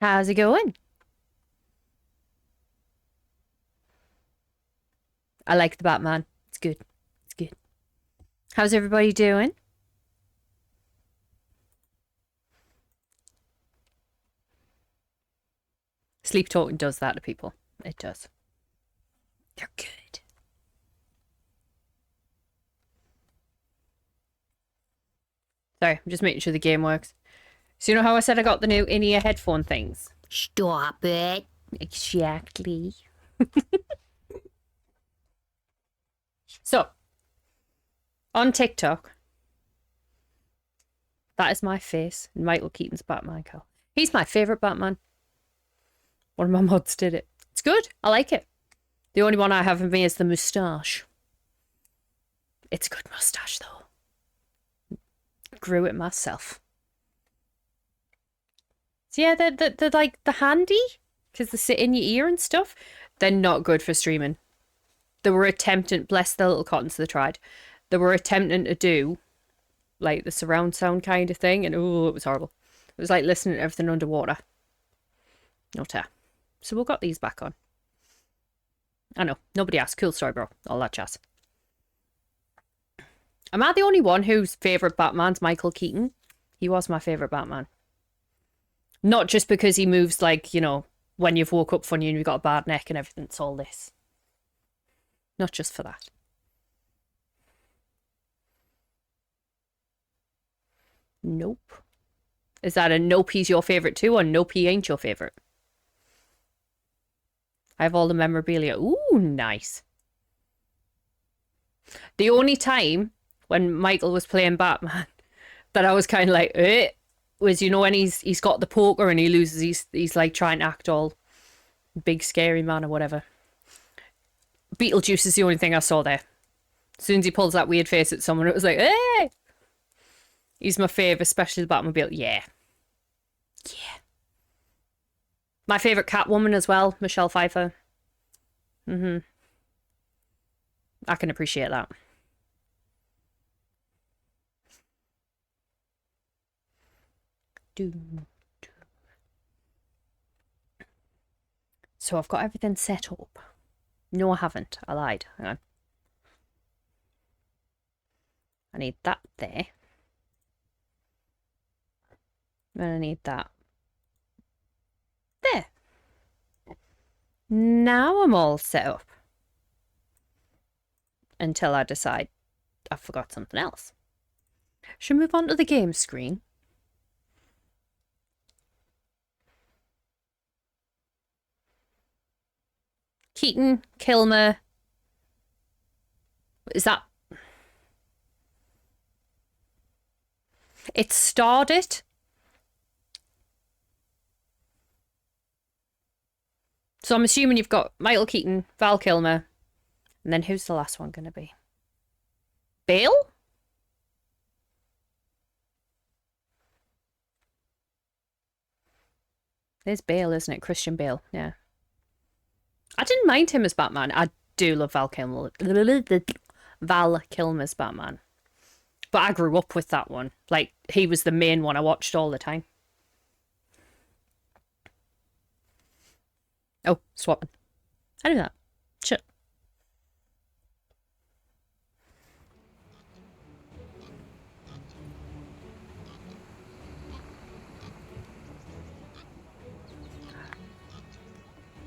How's it going? I like the Batman. It's good. It's good. How's everybody doing? Sleep talking does that to people. It does. They're good. Sorry, I'm just making sure the game works. So you know how I said I got the new in-ear headphone things? Stop it. Exactly. So, on TikTok, that is my face in Michael Keaton's Batman cowl. He's my favourite Batman. One of my mods did it. It's good. I like it. The only one I have in me is the moustache. It's a good moustache, though. Grew it myself. So yeah, they're like the handy because they sit in your ear and stuff. They're not good for streaming. They were attempting, bless their little cottons, they tried. They were attempting to do like the surround sound kind of thing, and oh, it was horrible. It was like listening to everything underwater. Not a. So we got these back on. I know, nobody asked. Cool story, bro. All that jazz. Am I the only one whose favourite Batman's Michael Keaton? He was my favourite Batman. Not just because he moves like, you know, when you've woke up funny and you've got a bad neck and everything. It's all this. Not just for that. Nope. Is that a nope he's your favourite too, or nope he ain't your favourite? I have all the memorabilia. Ooh, nice. The only time when Michael was playing Batman that I was kind of like, was, you know, when he's got the poker and he loses, he's like trying to act all big scary man or whatever. Beetlejuice is the only thing I saw there. As soon as he pulls that weird face at someone, it was like, hey! He's my favourite, especially the Batmobile. Yeah. Yeah. My favourite Catwoman as well, Michelle Pfeiffer. I can appreciate that. So I've got everything set up. No, I haven't. I lied. Hang on. I need that there. Then I need that there. Now I'm all set up. Until I decide I forgot something else. Should we move on to the game screen? Keaton, Kilmer. Is that... It starred it. So I'm assuming you've got Michael Keaton, Val Kilmer, and then who's the last one going to be? Bale? There's Bale, isn't it? Christian Bale, yeah. I didn't mind him as Batman. I do love Val Kilmer. Val Kilmer's Batman. But I grew up with that one. Like, he was the main one I watched all the time. Oh, swapping. I knew that. Shit.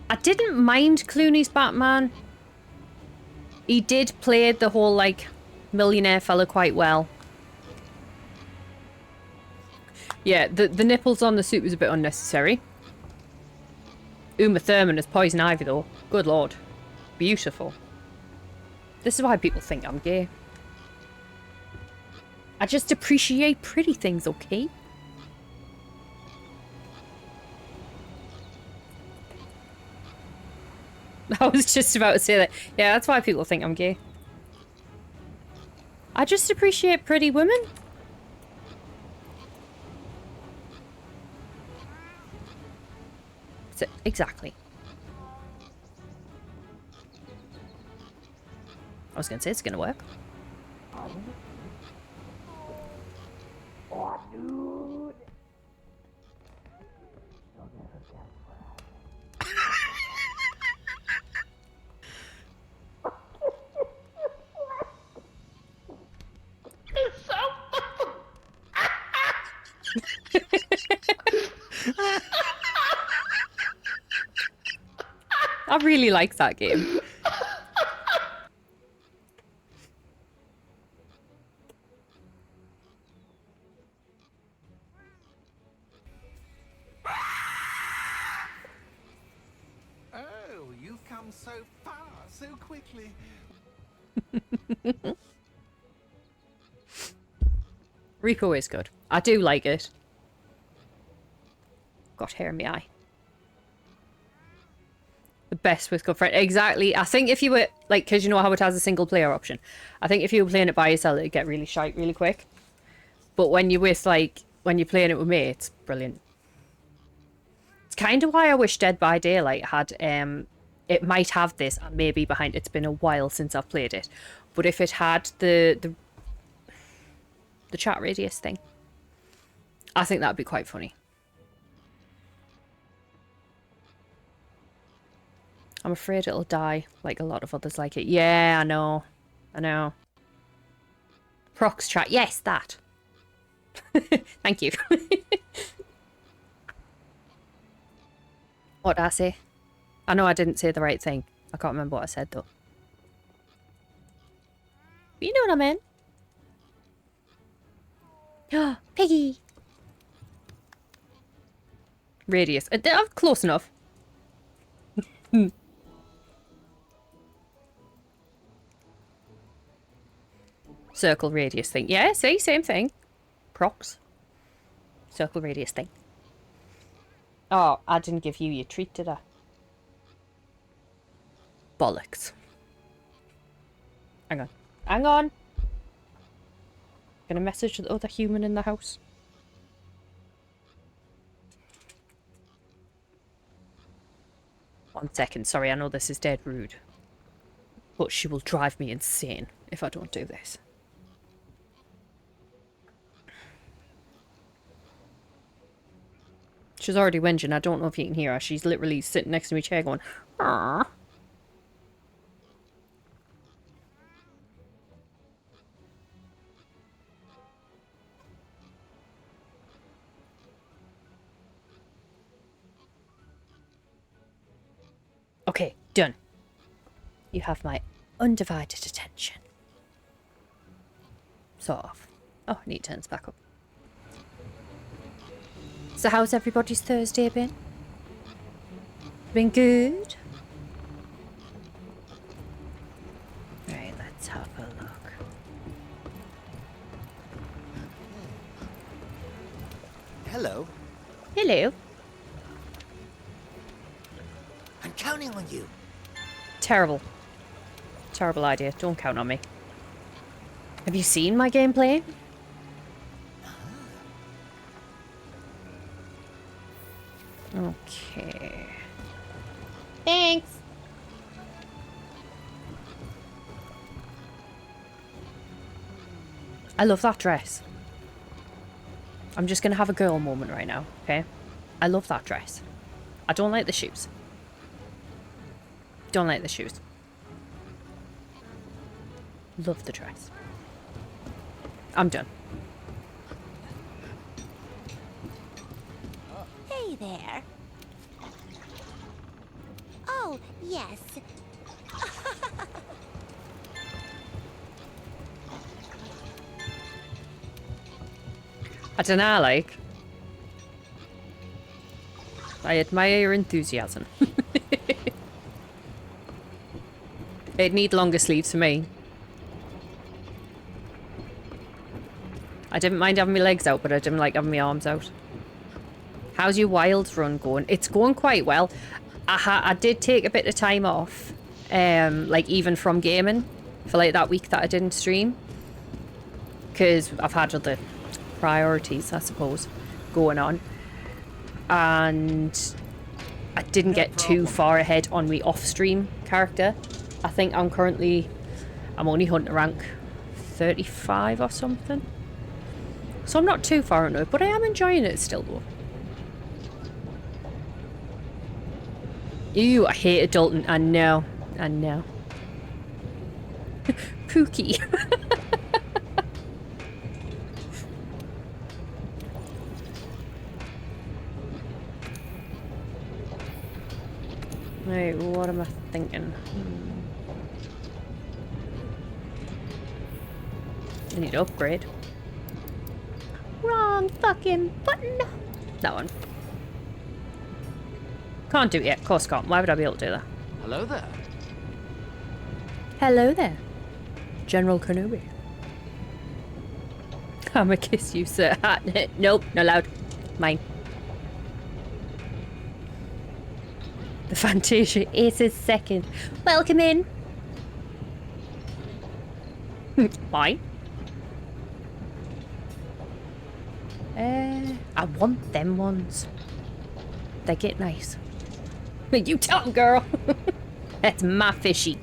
I didn't mind Clooney's Batman. He did play the whole, like, millionaire fella quite well. Yeah, the nipples on the suit was a bit unnecessary. Uma Thurman as Poison Ivy, though. Good lord. Beautiful. This is why people think I'm gay. I just appreciate pretty things, okay? I was just about to say that. Yeah, that's why people think I'm gay. I just appreciate pretty women. So, exactly. I was going to say it's going to work. I really like that game. Oh, you've come so far, so quickly. Rico is good. I do like it. Got hair in my eye. The best with good friend. Exactly. I think if you were, like, because you know how it has a single player option. I think if you were playing it by yourself, it'd get really shite really quick. But when you're with, like, when you're playing it with me, it's brilliant. It's kind of why I wish Dead by Daylight had, it might have this, and maybe behind, it's been a while since I've played it. But if it had the chat radius thing, I think that'd be quite funny. I'm afraid it'll die, like a lot of others like it. Yeah, I know. I know. Prox chat. Yes, that. Thank you. What did I say? I know I didn't say the right thing. I can't remember what I said, though. But you know what I meant. Oh, Piggy! Radius. Close enough. Circle radius thing. Yeah, see? Same thing. Prox. Circle radius thing. Oh, I didn't give you your treat, did I? Bollocks. Hang on. Hang on! Gonna message the other human in the house. One second. Sorry, I know this is dead rude. But she will drive me insane if I don't do this. She's already whinging. I don't know if you can hear her. She's literally sitting next to me chair going, "Aww." Okay, done. You have my undivided attention. Sort of. Oh, I need to turn this back up. So how's everybody's Thursday been? Been good? Right, let's have a look. Hello. Hello. I'm counting on you. Terrible. Terrible idea. Don't count on me. Have you seen my gameplay? Okay. Thanks. I love that dress. I'm just gonna have a girl moment right now, okay? I love that dress. I don't like the shoes. Don't like the shoes. Love the dress. I'm done. Hey there. Oh, yes. I don't know, like. I admire your enthusiasm. It'd need longer sleeves for me. I didn't mind having my legs out, but I didn't like having my arms out. How's your Wilds run going? It's going quite well. I did take a bit of time off, like even from gaming, for like that week that I didn't stream. Because I've had other priorities, I suppose, going on. And I didn't get too far ahead on my off-stream character. I think I'm only hunting rank 35 or something. So I'm not too far into it, but I am enjoying it still though. Ew, I hate Adulting. I know. I know. Pookie. Right, what am I thinking? I need to upgrade. Wrong fucking button! That one. Can't do it yet. Of course can't. Why would I be able to do that? Hello there. Hello there, General Kenobi. I'ma kiss you, sir. Nope, not allowed. Mine. The Fantasia Ace's second. Welcome in. Mine. I want them ones. They get nice. You tell 'em, girl. That's my fishy.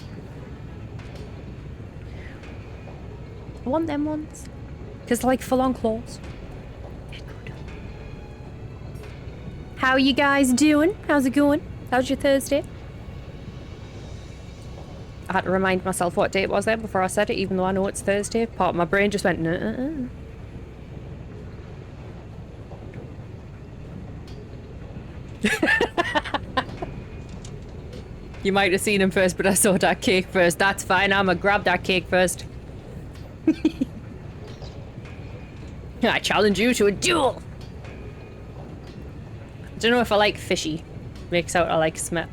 I want them ones. Because they're like full-on claws. They're good. How are you guys doing? How's it going? How's your Thursday? I had to remind myself what day it was there before I said it, even though I know it's Thursday. Part of my brain just went, nuh-uh. You might have seen him first, but I saw that cake first. That's fine. I'ma grab that cake first. I challenge you to a duel. I don't know if I like fishy. Makes out I like smell.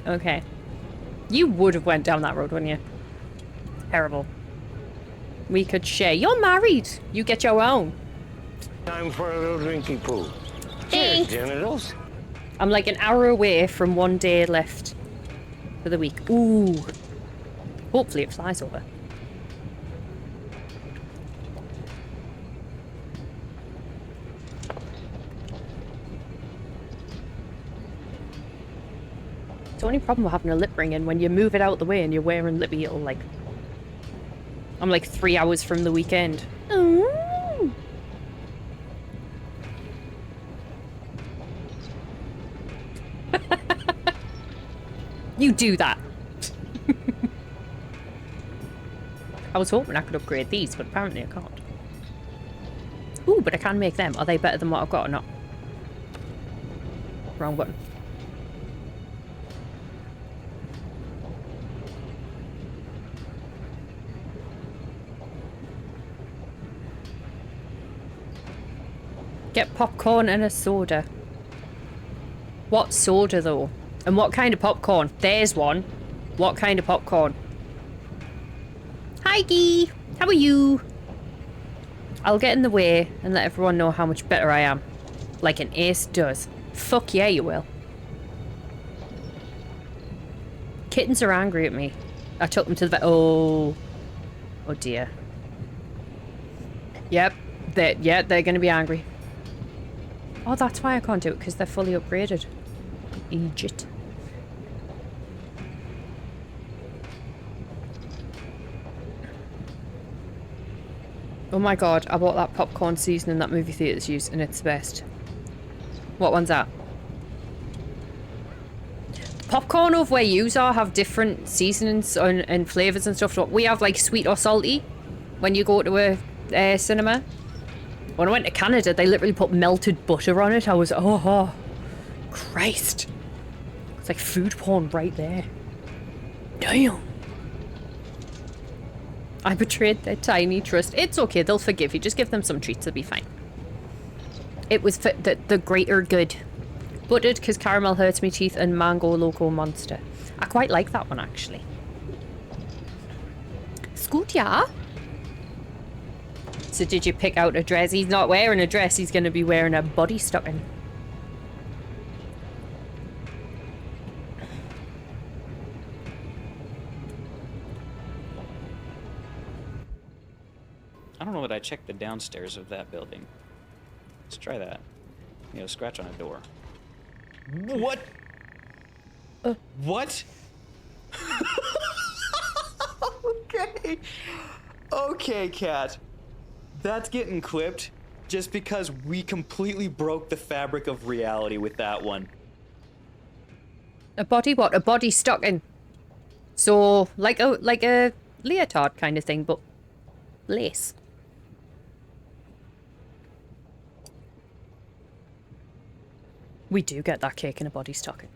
Okay. You would have went down that road, wouldn't you? Terrible. We could share. You're married. You get your own. Time for a little drinky poo. Thanks. Cheers, genitals. I'm like an hour away from 1 day left for the week. Ooh. Hopefully it flies over. It's the only problem with having a lip ring in when you move it out the way and you're wearing lippy, it'll like... I'm like 3 hours from the weekend. Ooh. You do that. I was hoping I could upgrade these, but apparently I can't. Ooh, but I can make them. Are they better than what I've got or not? Wrong button. Get popcorn and a soda. What soda, though? And what kind of popcorn? There's one. What kind of popcorn? Hi, Gee. How are you? I'll get in the way and let everyone know how much better I am. Like an ace does. Fuck yeah, you will. Kittens are angry at me. I took them to the vet. Oh. Oh, dear. Yep. They're going to be angry. Oh, that's why I can't do it, because they're fully upgraded. Egypt. Oh my god, I bought that popcorn seasoning that movie theaters use, and it's the best. What one's that? Popcorn over where yous are have different seasonings and flavours and stuff. We have like sweet or salty when you go to a cinema. When I went to Canada, they literally put melted butter on it. I was, oh, Christ. It's like food porn right there. Damn. I betrayed their tiny trust. It's okay, they'll forgive you. Just give them some treats, they'll be fine. It was for the greater good. Buttered because caramel hurts me teeth and mango loco monster. I quite like that one, actually. Scoot, yeah? So did you pick out a dress? He's not wearing a dress, he's going to be wearing a body stocking. I don't know that I checked the downstairs of that building. Let's try that. You know, scratch on a door. What? What? Okay. Okay, Cat. That's getting clipped just because we completely broke the fabric of reality with that one. A body what? A body stocking. So, like a leotard kind of thing, but lace. We do get that cake in a body stocking.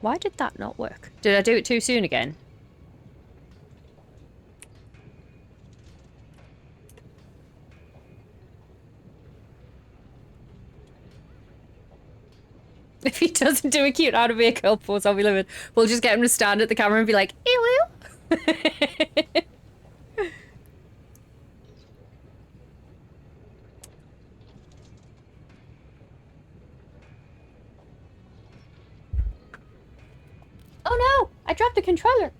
Why did that not work? Did I do it too soon again? If he doesn't do a cute out of makeup pose, I'll be livid. We'll just get him to stand at the camera and be like, ew, ew. Oh no! I dropped the controller.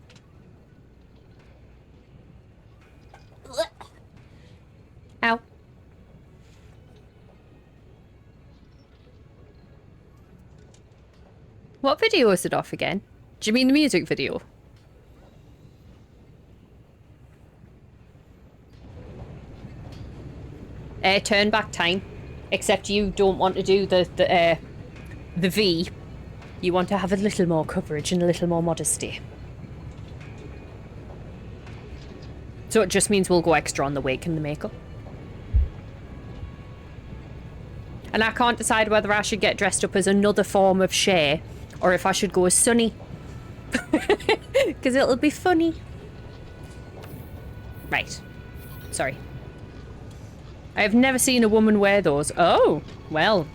Ow. What video is it off again? Do you mean the music video? Turn back time. Except you don't want to do the V. You want to have a little more coverage and a little more modesty. So it just means we'll go extra on the wig and the makeup. And I can't decide whether I should get dressed up as another form of Shay or if I should go as Sunny. Because it'll be funny. Right. Sorry. I have never seen a woman wear those. Oh, well.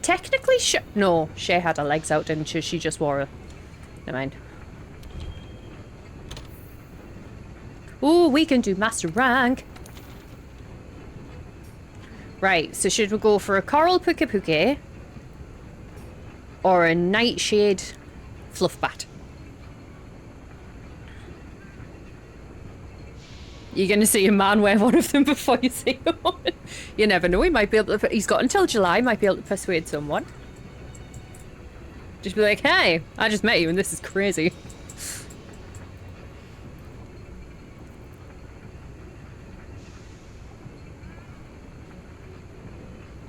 Technically, no, Shay had her legs out, didn't she? She just wore a... Never mind. Ooh, we can do master rank. Right, so should we go for a coral puke puke or a nightshade fluff bat? You're going to see a man wear one of them before you see a woman. You never know, he might be able to... He's got until July, might be able to persuade someone. Just be like, hey, I just met you and this is crazy.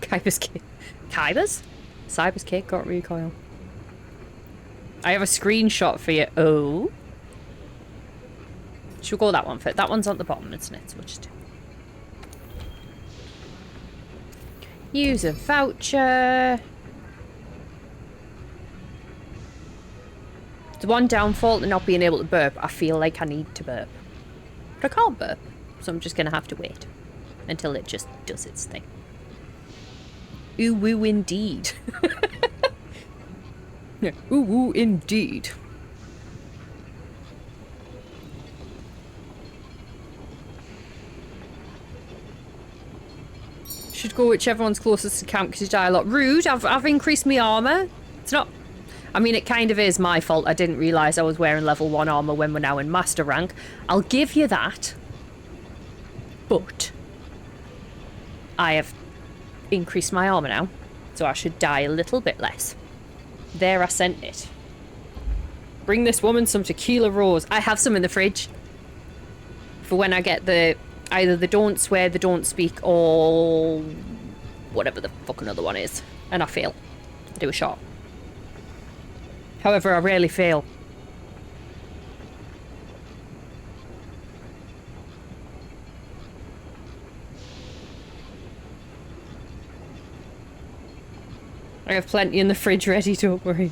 Kyber's cake. Kyber's? Cyber's cake got recoil. I have a screenshot for you. Oh. Should we go that one for it? That one's on the bottom, isn't it? So we'll just do. Use a voucher. The one downfall to not being able to burp, I feel like I need to burp. But I can't burp, so I'm just going to have to wait until it just does its thing. Ooh woo indeed. Yeah, ooh woo indeed. Should go whichever one's closest to camp because you die a lot. Rude, I've increased my armour. It's not... I mean, it kind of is my fault. I didn't realise I was wearing level 1 armour when we're now in master rank. I'll give you that. But I have increased my armour now, so I should die a little bit less. There, I sent it. Bring this woman some tequila rose. I have some in the fridge for when I get the... either the don't swear, the don't speak, or whatever the fucking other one is. And I fail. I do a shot. However, I rarely fail. I have plenty in the fridge ready, don't worry.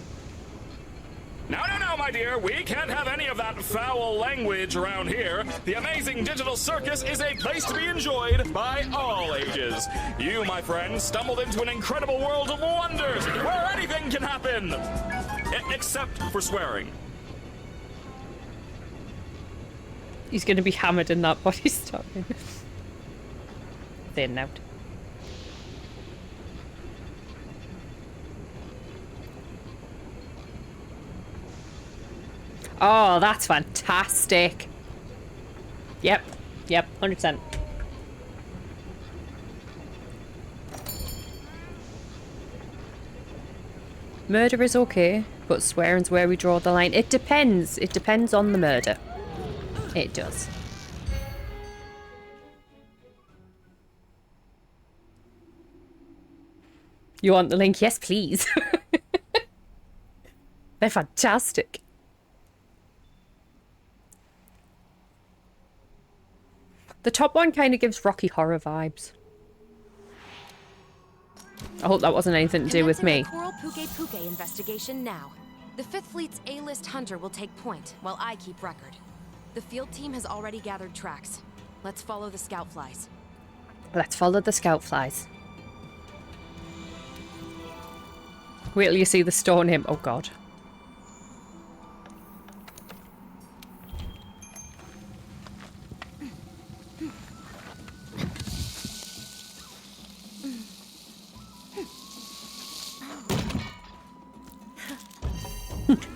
No, no, no, my dear. We can't have any of that foul language around here. The amazing digital circus is a place to be enjoyed by all ages. You, my friend, stumbled into an incredible world of wonders where anything can happen. Except for swearing. He's going to be hammered in that body stocking. Thin out. Oh, that's fantastic. Yep. Yep, 100%. Murder is okay, but swearing's where we draw the line. It depends. It depends on the murder. It does. You want the link? Yes, please. They're fantastic. The top one kind of gives Rocky Horror vibes. I hope that wasn't anything to do with me. Coral Puke Puke investigation now. The 5th Fleet's A-list hunter will take point, while I keep record. The field team has already gathered tracks. Let's follow the scout flies. Let's follow the scout flies. Wait till you see the stone him. Oh god.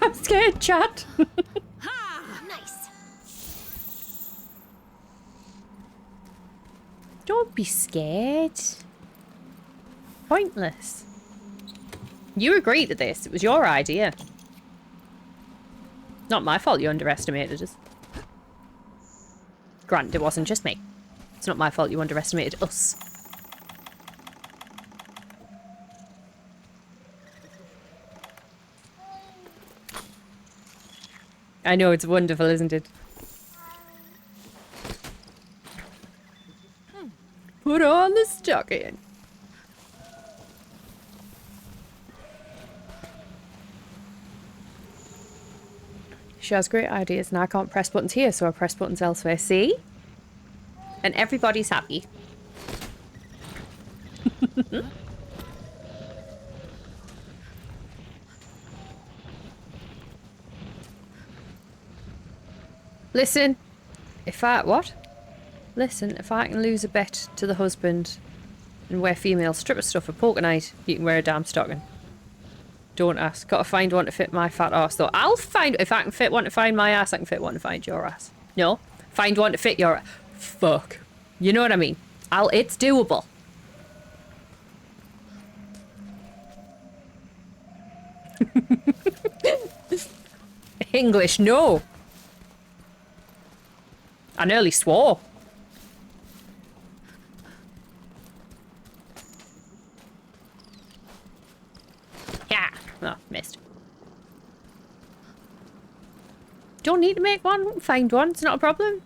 I'm scared, chat. Nice. Don't be scared. Pointless. You agreed to this. It was your idea. Not my fault you underestimated us. Granted, it wasn't just me. It's not my fault you underestimated us. I know, it's wonderful, isn't it? Put on the stocking. She has great ideas and I can't press buttons here, so I press buttons elsewhere. See? And everybody's happy. Listen, if I... What? Listen, if I can lose a bet to the husband and wear female stripper stuff for poker night, you can wear a damn stocking. Don't ask. Gotta find one to fit my fat ass, though. I'll find... If I can fit one to find my ass, I can fit one to find your ass. No? Find one to fit your... Fuck. You know what I mean? It's doable. English, no. I nearly swore. Yeah. Oh, missed. Don't need to make one. Find one. It's not a problem.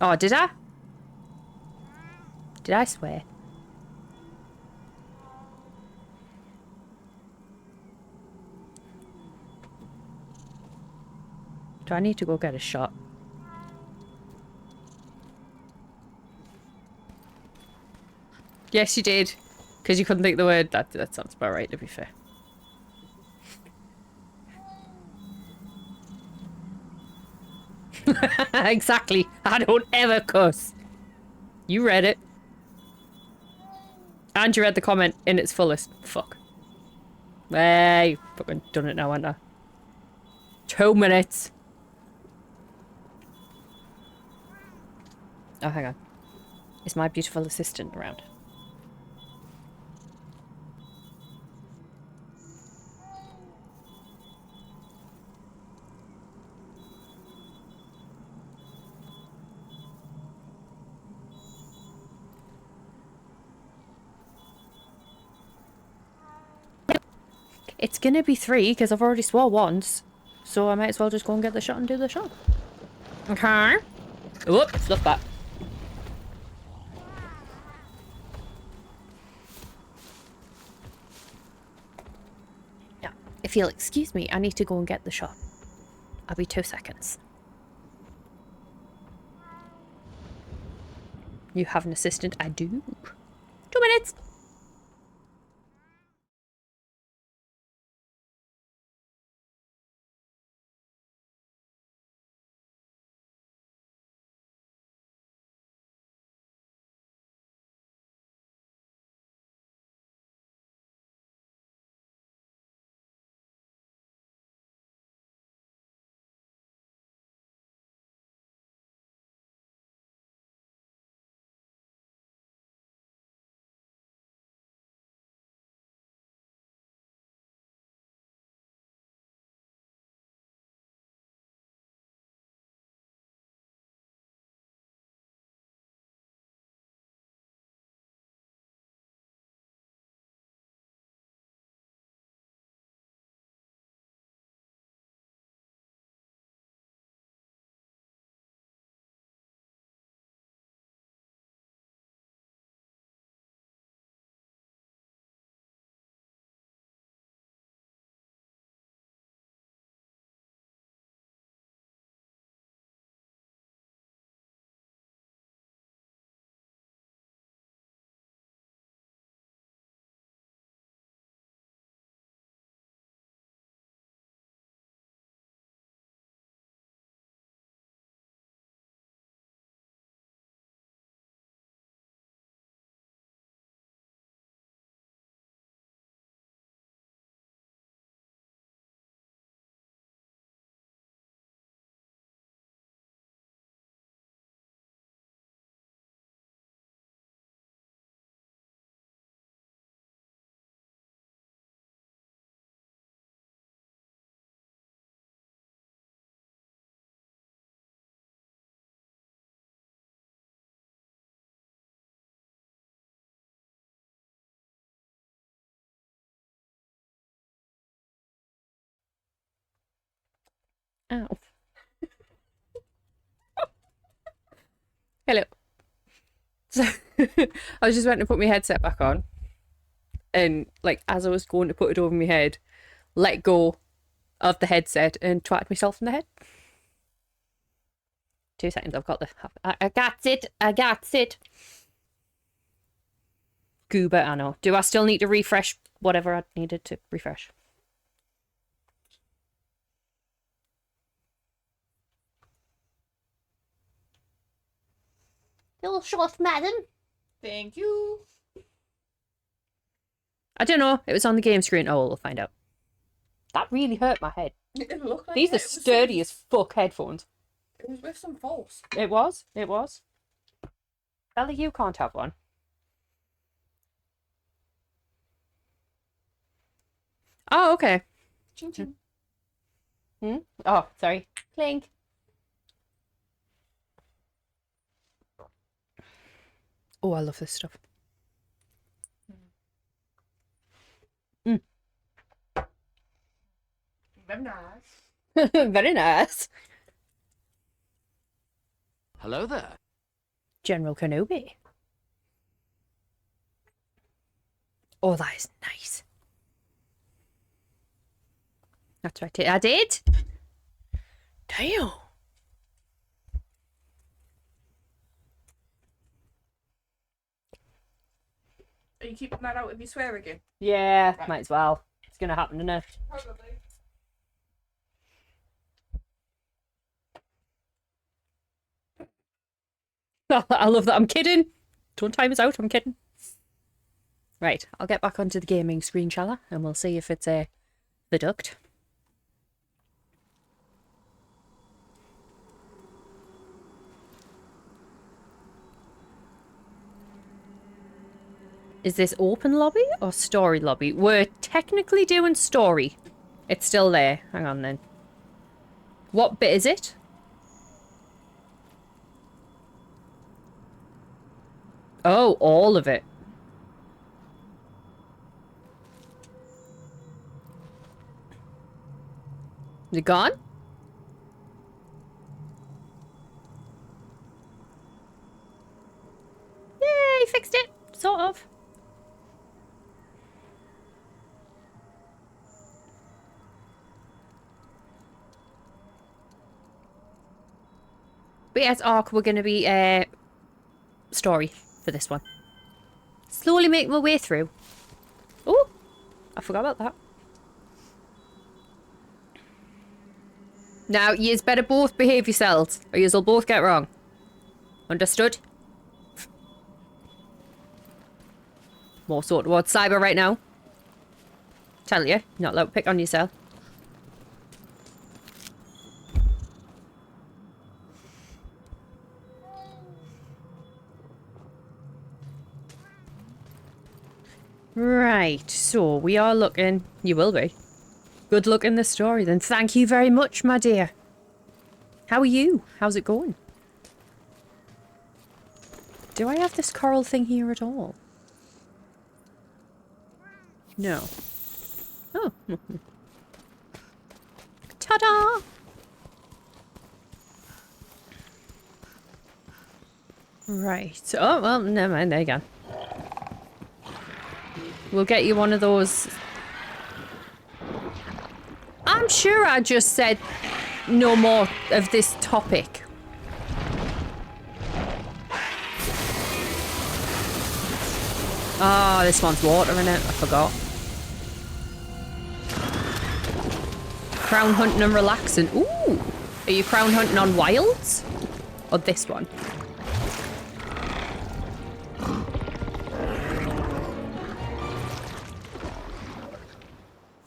Oh, did I? Did I swear? Do I need to go get a shot? Yes, you did. Because you couldn't think of the word. That sounds about right, to be fair. Exactly. I don't ever cuss. You read it. And you read the comment in its fullest. Fuck. Hey, fucking done it now, haven't I? 2 minutes. Oh, hang on. Is my beautiful assistant around? It's gonna be 3 because I've already swore once. So I might as well just go and get the shot and do the shot. Okay. Whoops, look back. Yeah. If you'll excuse me, I need to go and get the shot. I'll be 2 seconds. You have an assistant? I do. 2 minutes. Ow. Hello. So I was just went to put my headset back on, and like as I was going to put it over my head, let go of the headset and twatted myself in the head. 2 seconds. I've got the. I got it. I got it. Goober, I know. Do I still need to refresh whatever I needed to refresh? Little shot, madam. Thank you. I don't know. It was on the game screen. Oh, we'll find out. That really hurt my head. It didn't look like These it. are It was sturdy as fuck headphones. It was with some force. It was. It was. Bella, you can't have one. Oh, okay. Ching ching. Hmm? Oh, sorry. Clink. Oh, I love this stuff. Very nice. Very nice. Hello there. General Kenobi. Oh, that is nice. That's right. I did. Damn. Are you keeping that out if you swear again? Yeah, Right. might as well. It's gonna happen, isn't it? Probably. I love that. I'm kidding. Don't time us out. I'm kidding. Right, I'll get back onto the gaming screen, shall I? And we'll see if it's the duct. Is this open lobby or story lobby? We're technically doing story. It's still there. Hang on then. What bit is it? Oh, all of it. Is it gone? Yay, fixed it. Sort of. But yes, Ark, we're going to be story for this one. Slowly make my way through. Oh, I forgot about that. Now, yous better both behave yourselves, or yous will both get wrong. Understood? More sort towards Cyber right now. Tell you, not allowed to pick on yourself. Right, so we are looking... You will be. Good luck in the story then. Thank you very much, my dear. How are you? How's it going? Do I have this coral thing here at all? No. Oh. Ta-da! Right. Oh, well, never mind. There you go. We'll get you one of those. I'm sure I just said no more of this topic. Ah, this one's water in it. I forgot. Crown hunting and relaxing. Ooh! Are you crown hunting on wilds? Or this one?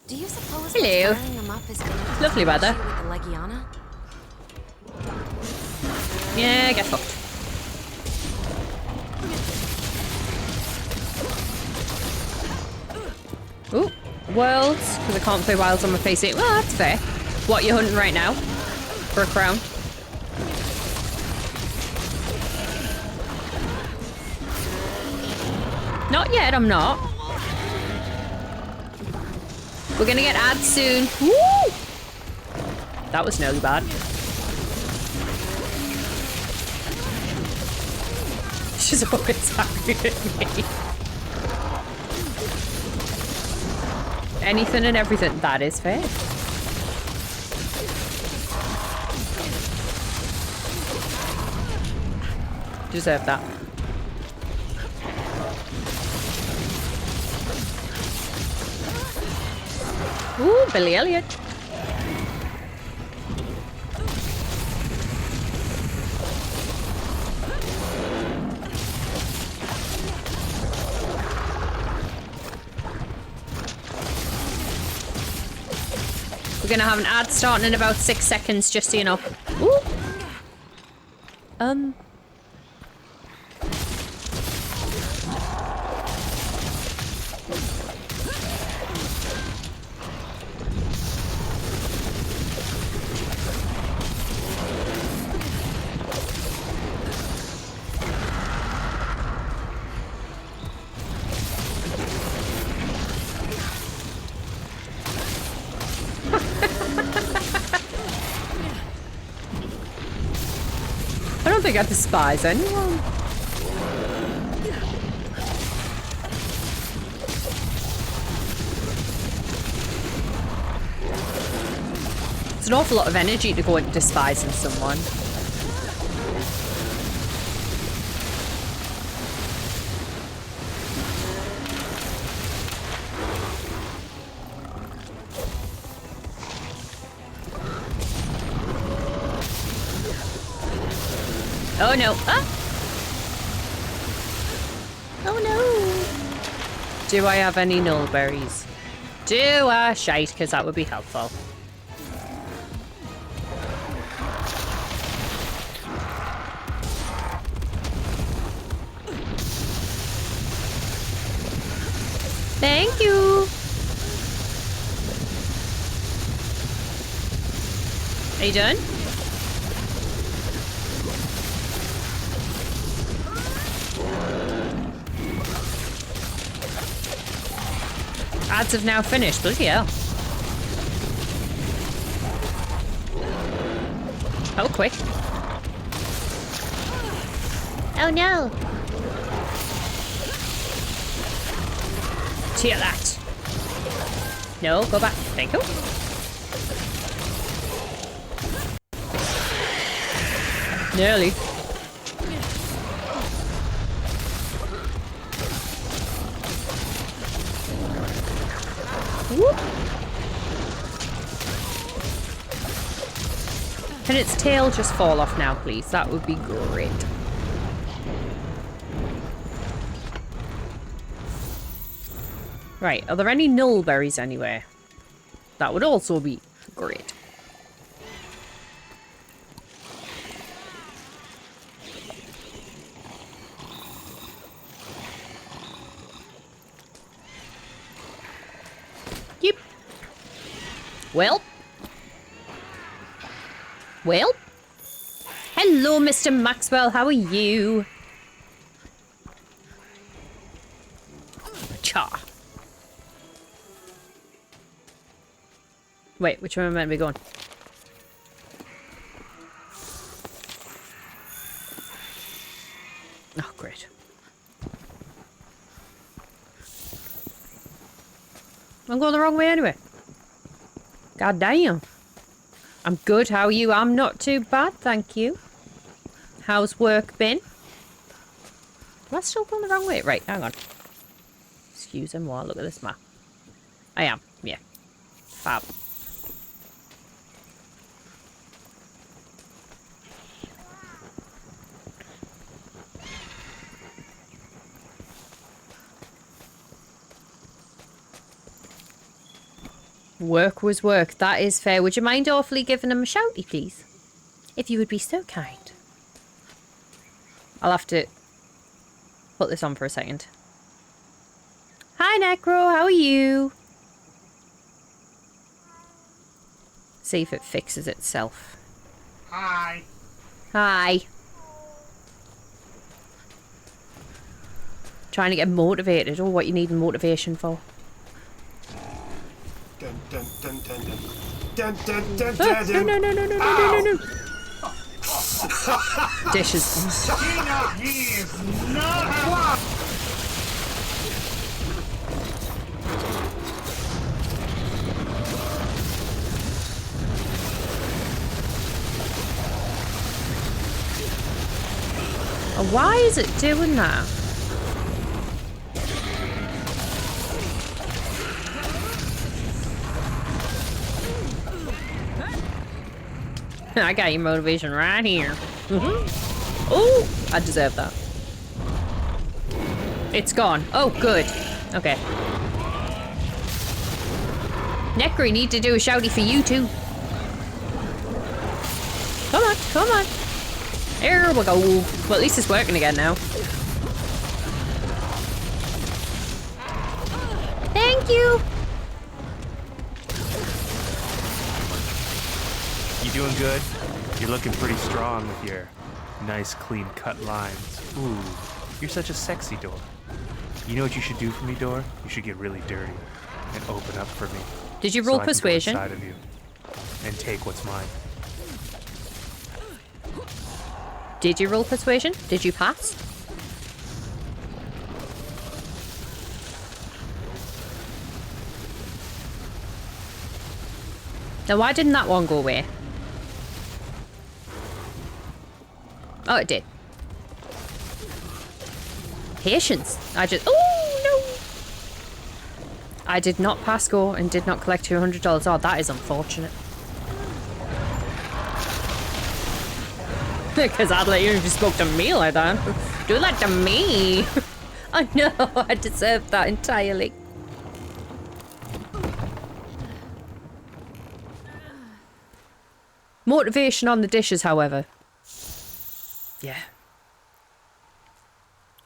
Do you suppose Hello. what's firing them up is going to Lovely weather. with the Legiana? Yeah, get fucked. Ooh, worlds, because I can't play wilds on my PC. Well, that's fair. What, you're hunting right now? For a crown? Not yet, I'm not. We're gonna get ads soon. Woo! That was nearly bad. She's always targeting me. Anything and everything. That is fair. Deserve that. Ooh, Billy Elliot. We're gonna have an ad starting in about 6 seconds, just so you know. Ooh. I don't think I despise anyone. It's an awful lot of energy to go into despising someone. Oh no. Ah! Oh no. Do I have any nullberries? Do I? Shite, because that would be helpful. Thank you. Are you done? Ads have now finished. Bloody hell. Oh, quick. Oh no. Tear that. No, go back. Thank you. Nearly. Whoop. Can its tail just fall off now, please? That would be great. Right, are there any nullberries anywhere? That would also be great. Yep. Well. Well. Hello, Mr. Maxwell. How are you? Cha. Wait, which one am I meant to be going? Oh, great. I'm going the wrong way anyway. God damn. I'm good. How are you? I'm not too bad, thank you. How's work been? Am I still going the wrong way? Right, hang on. Excuse me while I look at this map. I am, yeah. Fab. Work was work. That is fair. Would you mind awfully giving him a shouty, please? If you would be so kind. I'll have to put this on for a second. Hi, Necro. How are you? See if it fixes itself. Hi. Hi. Trying to get motivated. Oh, what you need motivation for. Dun, dun, dun, dun, dun. No, no, no, no, no, no, no, no. Dishes. Why is it doing that? I got your motivation right here. Oh, I deserve that. It's gone. Oh, good. Okay. Necri, need to do a shouty for you too. Come on, come on. There we go. Well, at least it's working again now. Thank you. You doing good? You're looking pretty strong with your nice, clean-cut lines. Ooh, you're such a sexy Door. You know what you should do for me, Door? You should get really dirty and open up for me. Did you roll so persuasion? I can go inside of you and take what's mine. Did you roll persuasion? Did you pass? Now, why didn't that one go away? Oh, it did. Patience. Oh, no. I did not pass go and did not collect $200. Oh, that is unfortunate. Because I'd let you if you spoke to me like that. Do that to me. Oh no, I deserved that entirely. Motivation on the dishes, however. Yeah.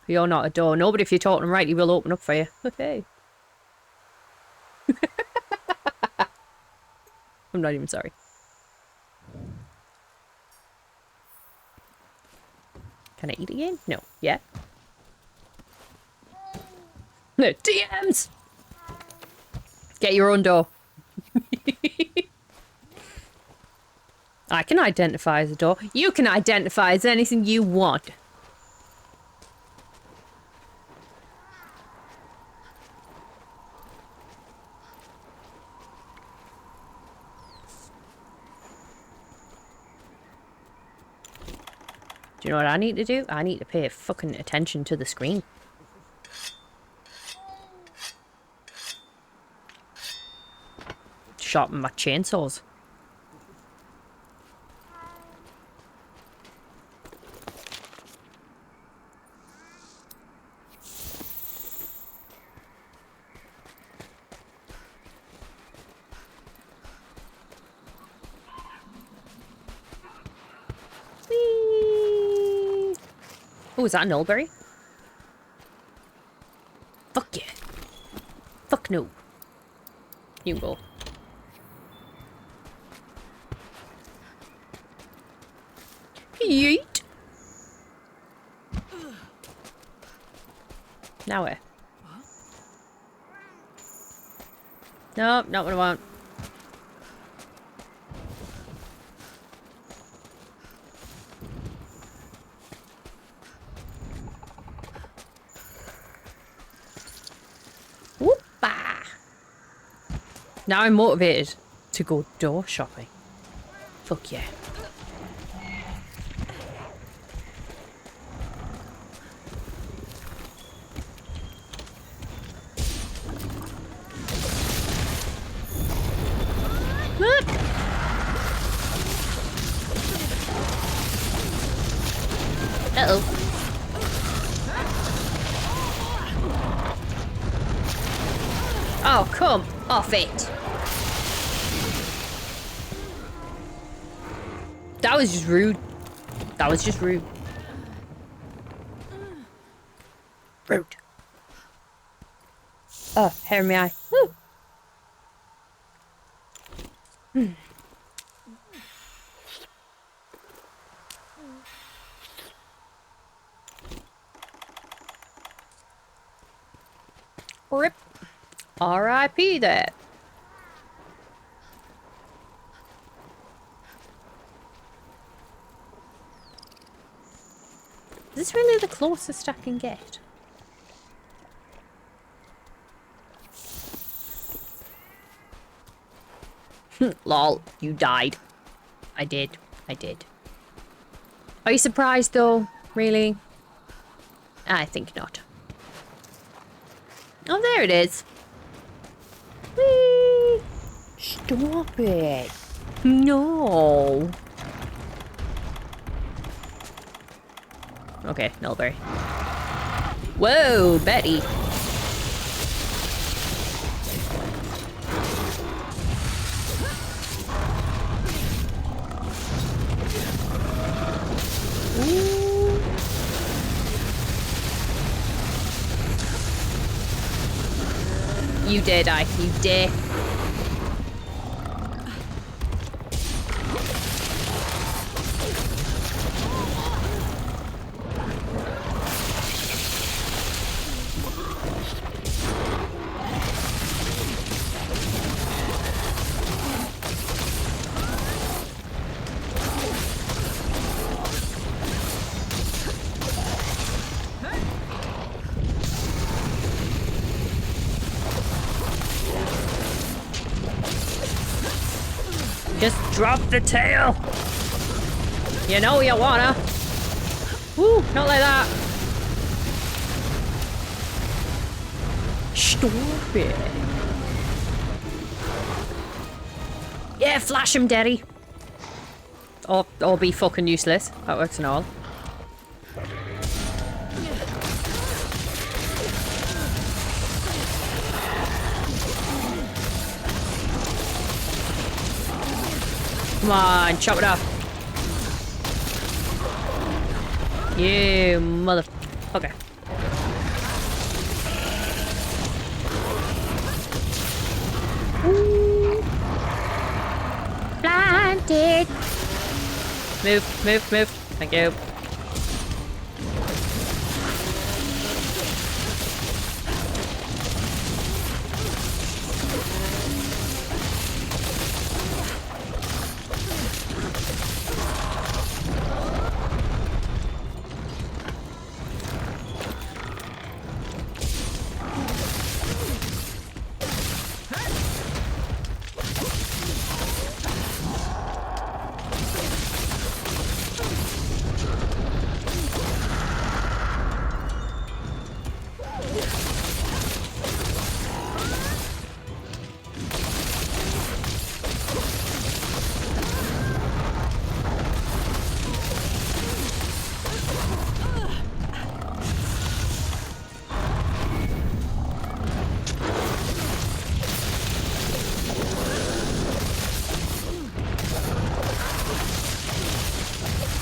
You're not a door. Nobody, if you taught him right, he will open up for you. Okay. I'm not even sorry. Can I eat again? No. Yeah. No. DMs! Get your own door. I can identify as a door. You can identify as anything you want. Do you know what I need to do? I need to pay fucking attention to the screen. Sharpen my chainsaws. Oh, is that a Nullberry? Fuck yeah. Fuck no. You can go. Yeet. Now where? Nope, not what I want. Now I'm motivated to go door shopping. Fuck yeah. Look! Uh-oh. Oh, come off it. That was just rude. That was just rude. Rude. Oh, hair in my eye. Woo. Rip. R.I.P. that. this really the closest I can get? Lol, you died. I did. I did. Are you surprised though? Really? I think not. Oh, there it is. Whee! Stop it. No. Okay, Nullberry. Whoa, Betty. Ooh. You dare die. You dare. Just drop the tail. You know you wanna. Woo, not like that. Stop it. Yeah, flash him, Daddy. Or be fucking useless. That works and all. Come on, chop it off. You motherfucker. Planted. Move. Thank you.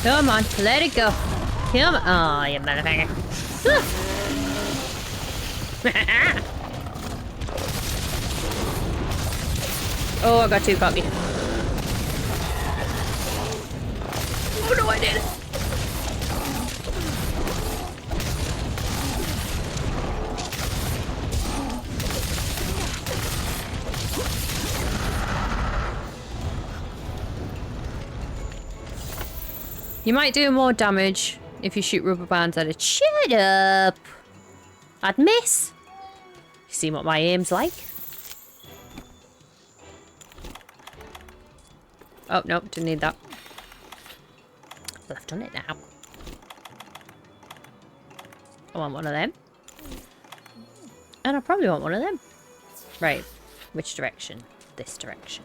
Come on, let it go. Come on. Oh, you motherfucker. Oh, I got too cocky. Oh no, I did it. You might do more damage if you shoot rubber bands at it. Shut up! I'd miss. You see what my aim's like? Oh, nope, didn't need that. Well, I've done it now. I want one of them. And I probably want one of them. Right. Which direction? This direction.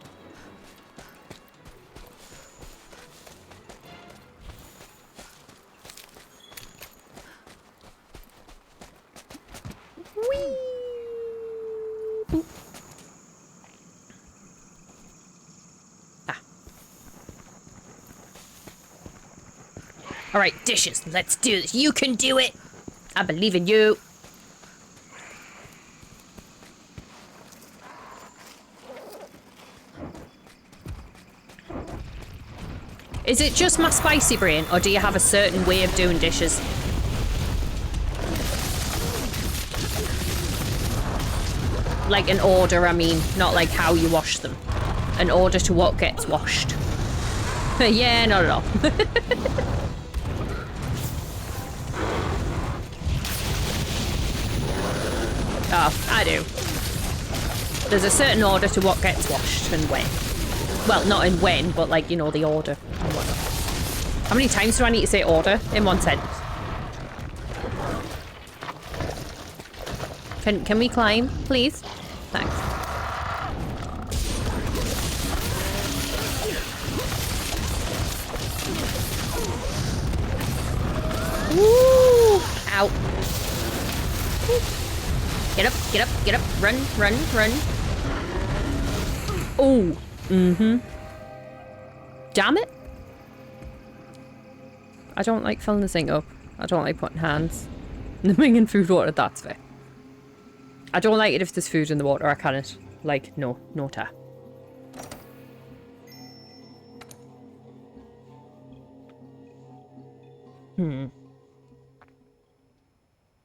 Alright, dishes, let's do this. You can do it! I believe in you. Is it just my spicy brain, or do you have a certain way of doing dishes? Like an order, I mean, not like how you wash them. An order to what gets washed. Yeah, not at all. Oh, I do. There's a certain order to what gets washed and when. Well, not in when, but like, you know, the order and whatnot. How many times do I need to say order in one sentence? Can we climb, please? Thanks. Woo! Ow. Get up, get up, get up. Run, run, run. Oh. Mm-hmm. Damn it. I don't like filling this thing up. I don't like putting hands in the minging food water. That's fair. I don't like it if there's food in the water. I can't. Like, no. No ta.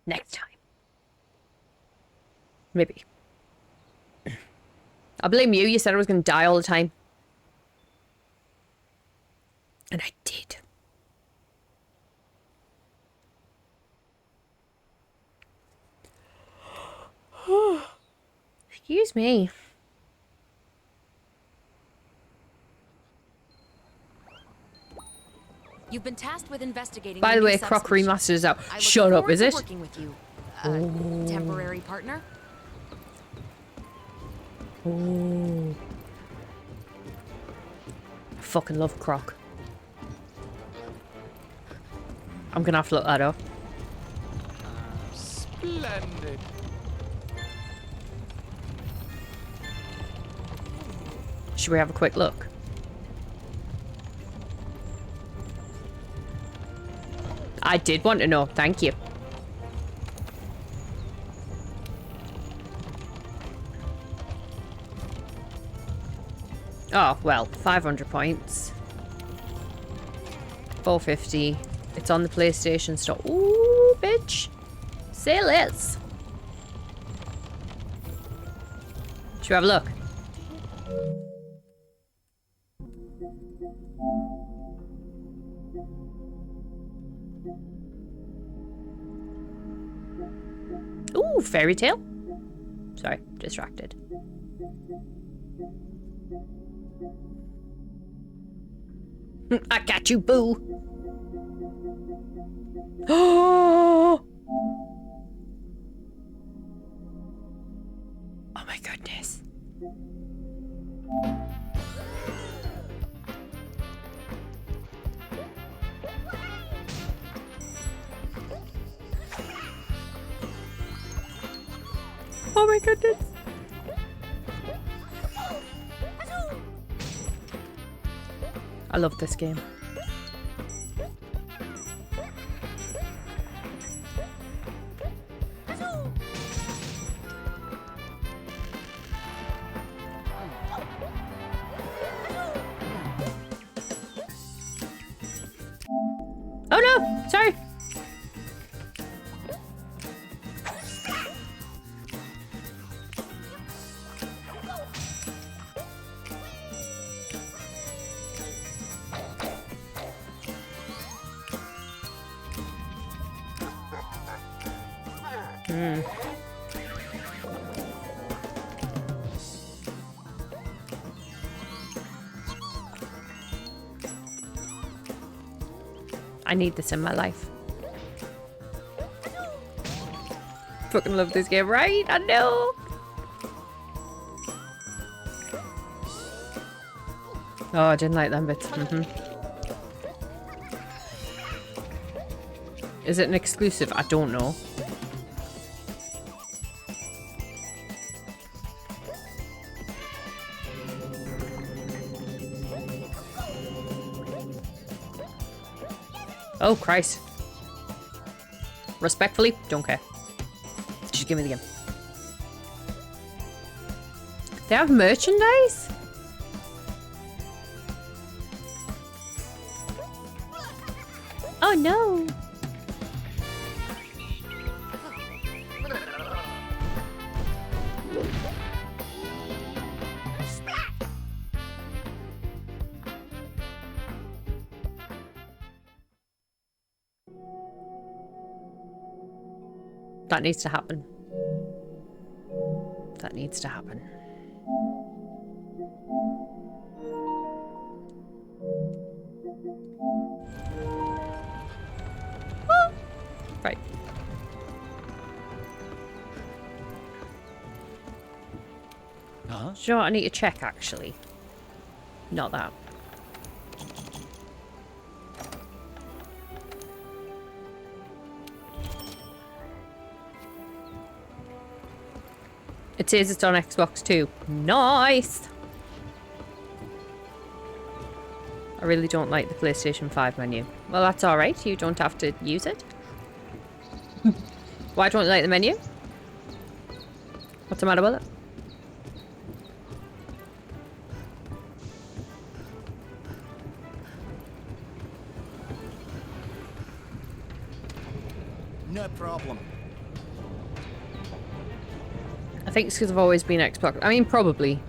Next time. Maybe. I blame you. You said I was going to die all the time. And I did. Excuse me. You've been tasked with investigating. By the way, Croc Remastered is out. Shut up, is it? Working with you, temporary partner. Oh. I fucking love Croc. I'm gonna have to look that up. Splendid. Should we have a quick look? I did want to know. Thank you. Oh, well, 500 points. 450. It's on the PlayStation Store. Ooh, bitch. Say less. Should we have a look? Ooh, fairy tale. Sorry, distracted. I got you, boo. Oh! Oh my goodness. Oh my goodness. I love this game. Oh no, sorry. I need this in my life. Fucking love this game, right? I know. Oh, I didn't like them bits. Is it an exclusive? I don't know. Oh, Christ. Respectfully, don't care. Just give me the game. They have merchandise? Oh, no. That needs to happen. That needs to happen. Right. Huh? Do you know what I need to check, actually? Not that. It says it's on Xbox too. Nice! I really don't like the PlayStation 5 menu. Well, that's alright. You don't have to use it. Why don't you like the menu? What's the matter with it? No problem. I think it's because I've always been Xbox. I mean, probably.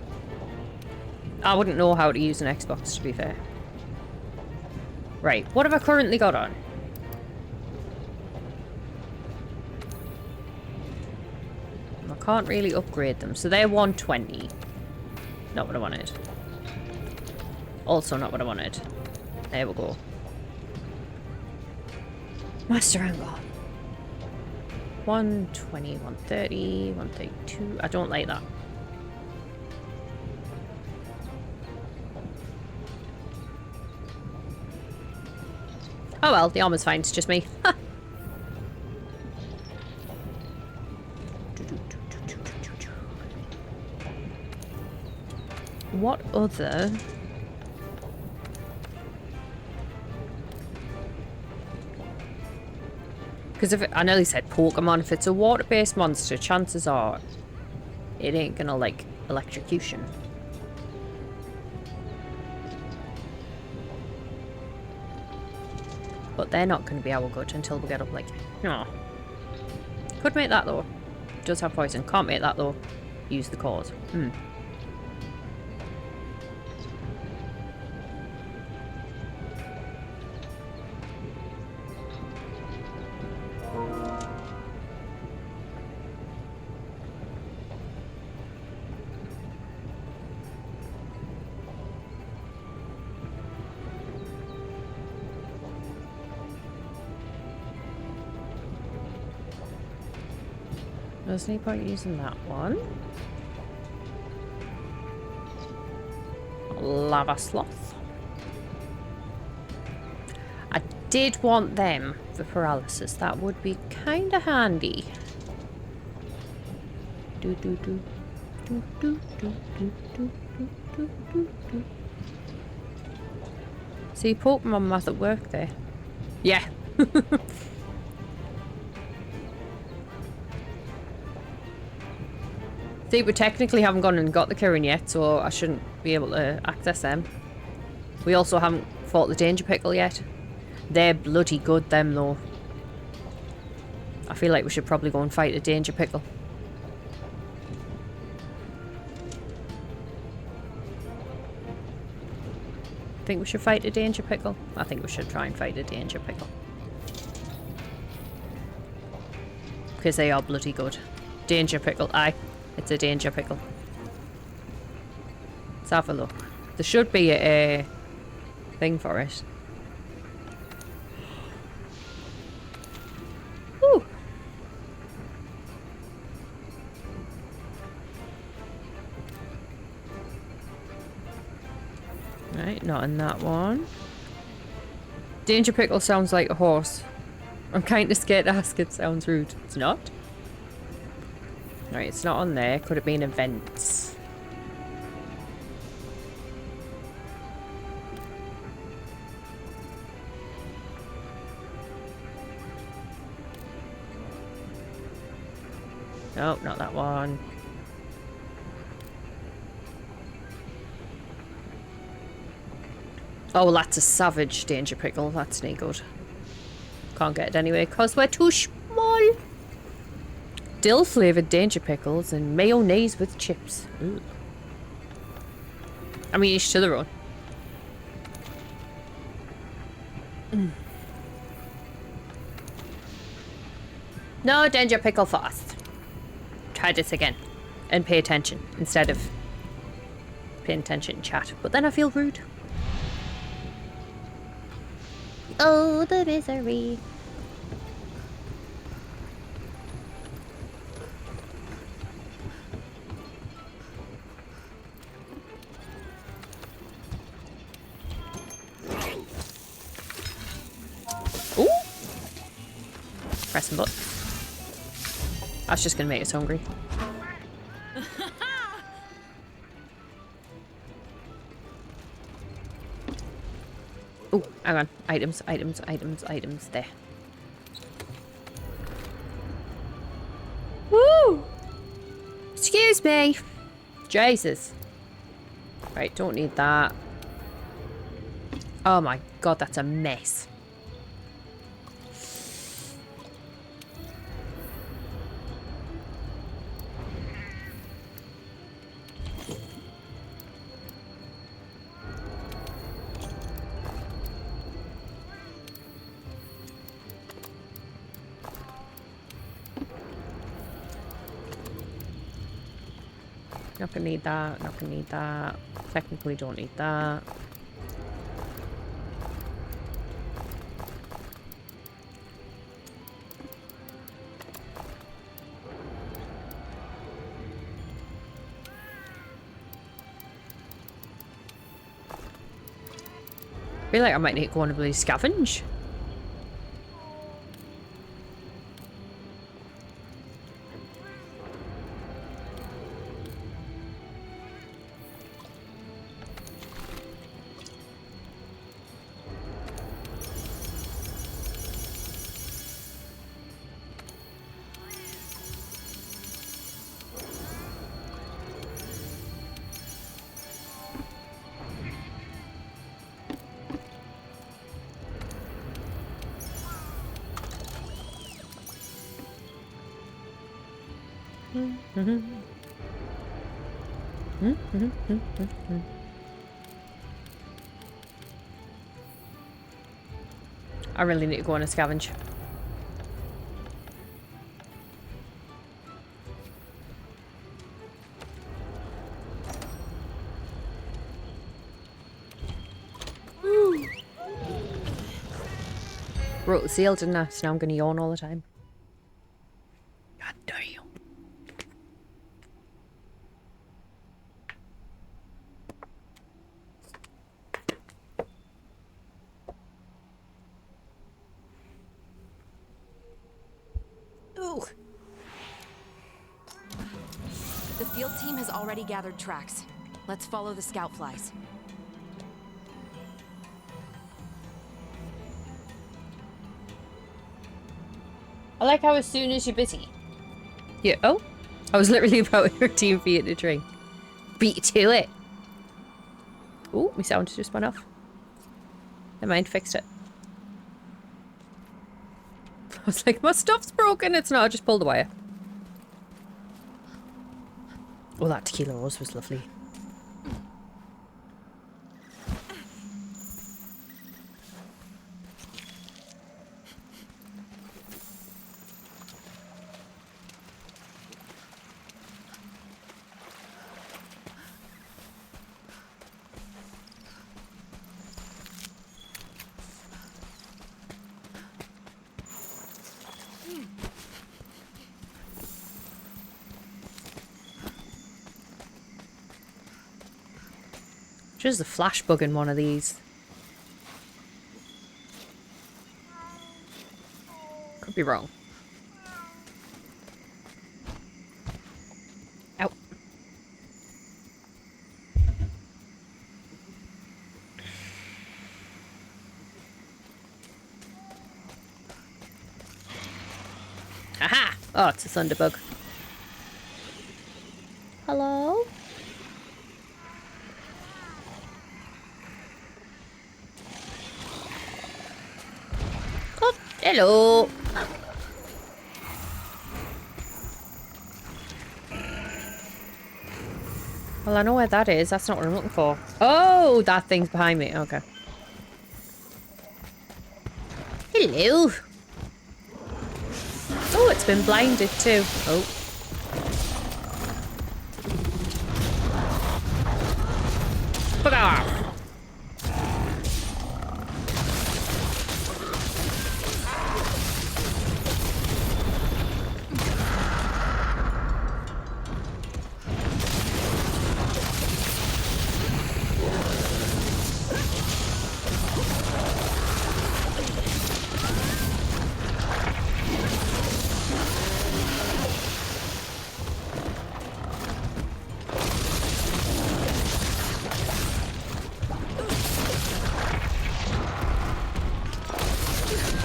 I wouldn't know how to use an Xbox, to be fair. Right, what have I currently got on? I can't really upgrade them, so they're 120. Not what I wanted. Also not what I wanted. There we go. Master angle. 120, 130, 132. I don't like that. Oh well, the armor's fine, it's just me. What other... Because if I nearly said Pokemon, if it's a water-based monster, chances are it ain't gonna like electrocution. But they're not gonna be our good until we get up like, no. Could make that though. Does have poison. Can't make that though. Use the cause. There's no point using that one. Lava sloth. I did want them for paralysis. That would be kind of handy. Do do do do do do do do do do do. See, Pokemon math at work there. Yeah. See, we technically haven't gone and got the Kirin yet, so I shouldn't be able to access them. We also haven't fought the Danger Pickle yet. They're bloody good, them, though. I feel like we should probably go and fight a Danger Pickle. Think we should fight a Danger Pickle? I think we should try and fight a Danger Pickle. Because they are bloody good. Danger Pickle, aye. It's a Danger Pickle. Let's have a look. There should be a thing for it. Whew. Right, not in that one. Danger Pickle sounds like a horse. I'm kind of scared to ask it. Sounds rude. It's not. Right, it's not on there. Could it be in events? Nope, not that one. Oh, that's a savage Danger Pickle. That's no good. Can't get it anyway because we're too small. Dill flavoured Danger Pickles and mayonnaise with chips. Ooh. I mean, each to their own. No Danger Pickle fast. Try this again. and pay attention instead of paying attention in chat. But then I feel rude. Oh, the misery. Ooh! Pressing buttons. That's just gonna make us hungry. Oh, hang on. Items, items, items, items. There. Woo! Excuse me. Jesus. Right, don't need that. Oh my god, that's a mess. Not gonna need that, not gonna need that. Technically don't need that. I feel like I might need to go on a bloody scavenge. I really need to go on a scavenge. Wrote the seal, didn't I? So now I'm gonna yawn all the time. God damn. The field team has already gathered tracks. Let's follow the scout flies. I like how as soon as you're busy. Yeah. Oh, I was literally about 13 feet in the tree. Beat to it. Oh, my sound just went off. Never mind, fixed it. I was like, my stuff's broken. It's not. I just pulled the wire. Oh, that tequila rose was lovely. There's a flash bug in one of these. Could be wrong. Ow. Aha! Oh, it's a thunderbug. Hello? Hello. Well, I know where that is. That's not what I'm looking for. Oh, that thing's behind me. Okay. Hello. Oh, it's been blinded too. Oh. Fuck off.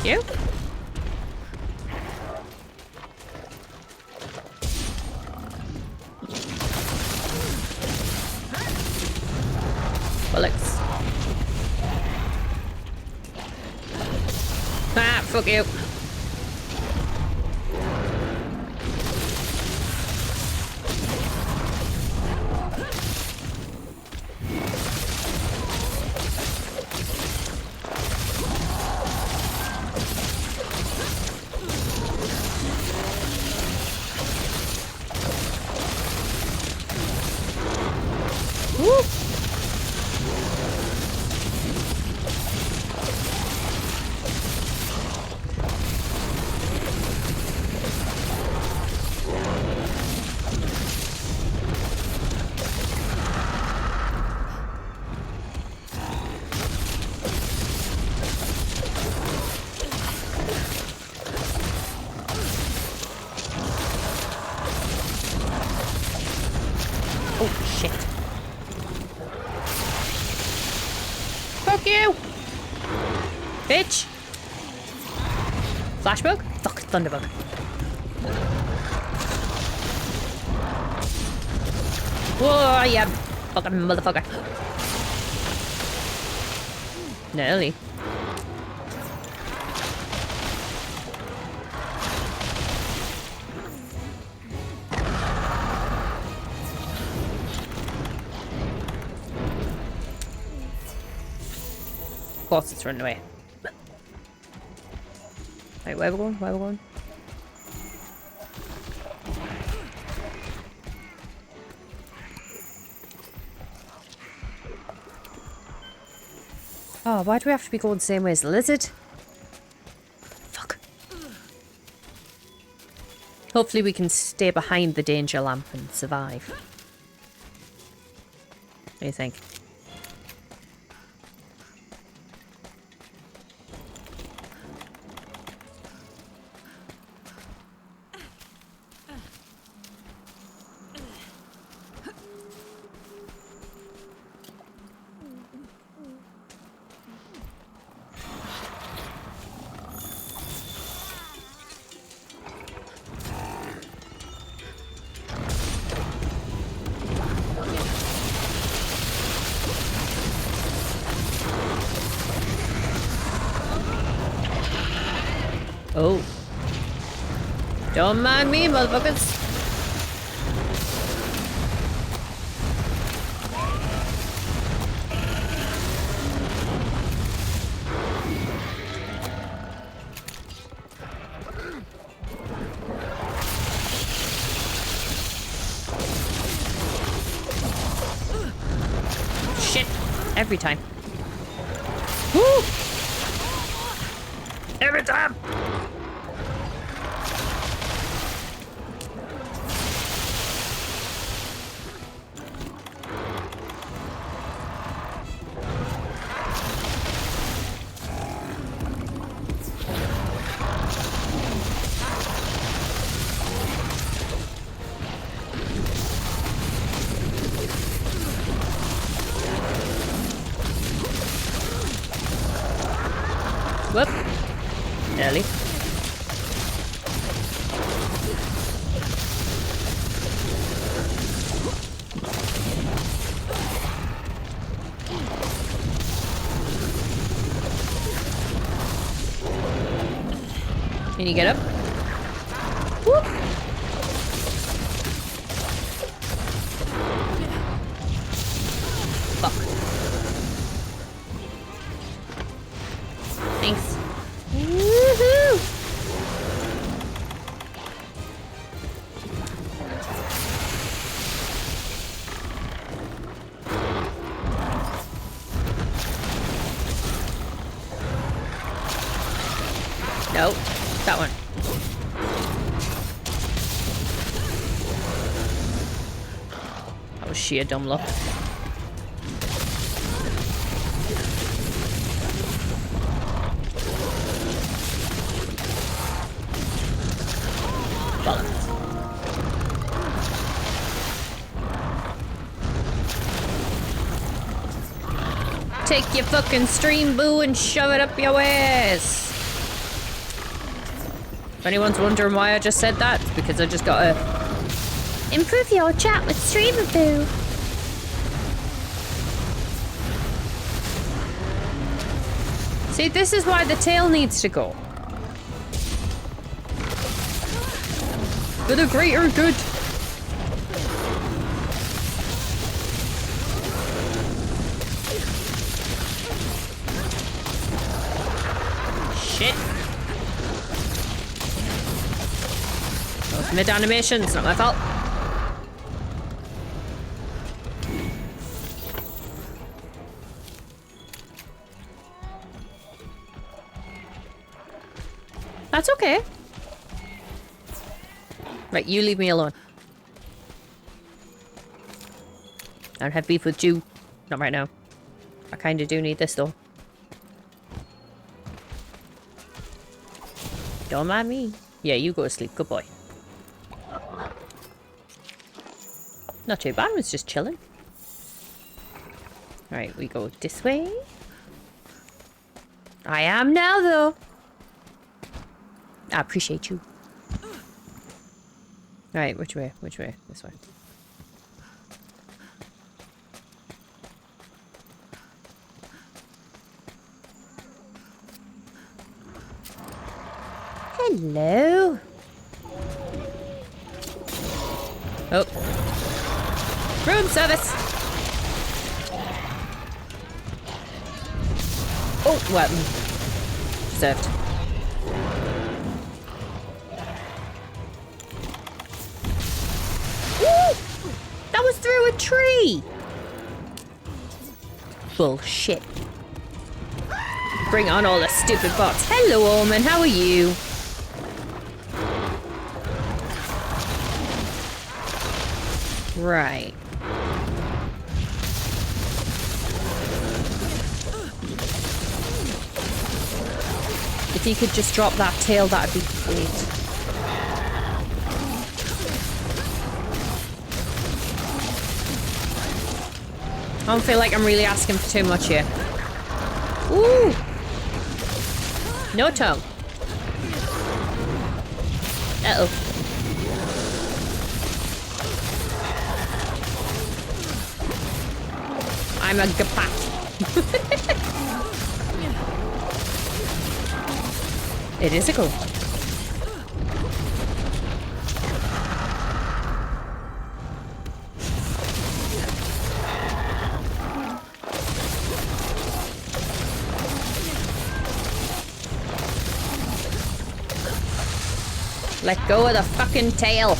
You? Bullets. Ah, fuck you. Woo. Oh shit. Fuck you! Bitch! Flashbug? Fuck, Thunderbug. Whoa, yeah, fucking motherfucker. Nearly. Of course it's running away. Wait, where are we going? Where are we going? Oh, why do we have to be going the same way as the lizard? Fuck. Hopefully we can stay behind the danger lamp and survive. What do you think? Oh. Don't mind me, motherfuckers. Shit. Every time. Woo! Every time! Whoop. Early. Can you get up? Whoop. Fuck. Thanks. Woohoo! No, that one. That was sheer dumb luck. Bollocks. Take your fucking stream boo and shove it up your ass. If anyone's wondering why I just said that, it's because I just gotta improve your chat with streamer boo. See, this is why the tail needs to go. For the greater good. Shit. Those mid animations, not my fault. That's okay. Right, you leave me alone. I don't have beef with you. Not right now. I kinda do need this though. Don't mind me. Yeah, you go to sleep. Good boy. Not too bad. I was just chilling. Alright, we go this way. I am now though. I appreciate you. Alright, which way? Which way? This way. Hello. Oh. Room service. Oh, weapon. Served. Woo! That was through a tree. Bullshit. Bring on all the stupid bots. Hello, Omen. How are you? Right. If you could just drop that tail, that'd be great. I don't feel like I'm really asking for too much here. Ooh! No tongue. Uh-oh. I'm a gapat. It is a goal. Let go of the fucking tail.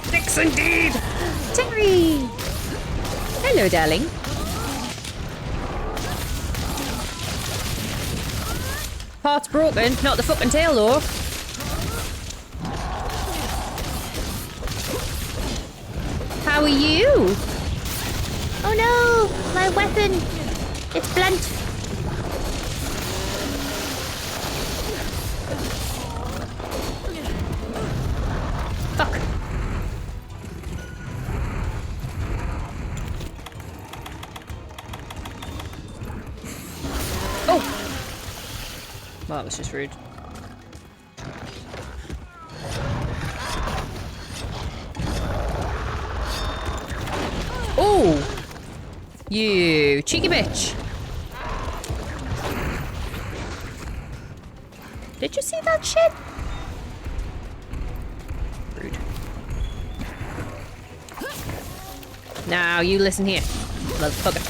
Six indeed! Terry! Hello, darling. Part's broken, not the fucking tail though. How are you? Oh no, my weapon. It's blunt. Fuck. Oh! Well, that was just rude. Oh! You cheeky bitch! Did you see that shit? Rude. Now, you listen here, motherfucker.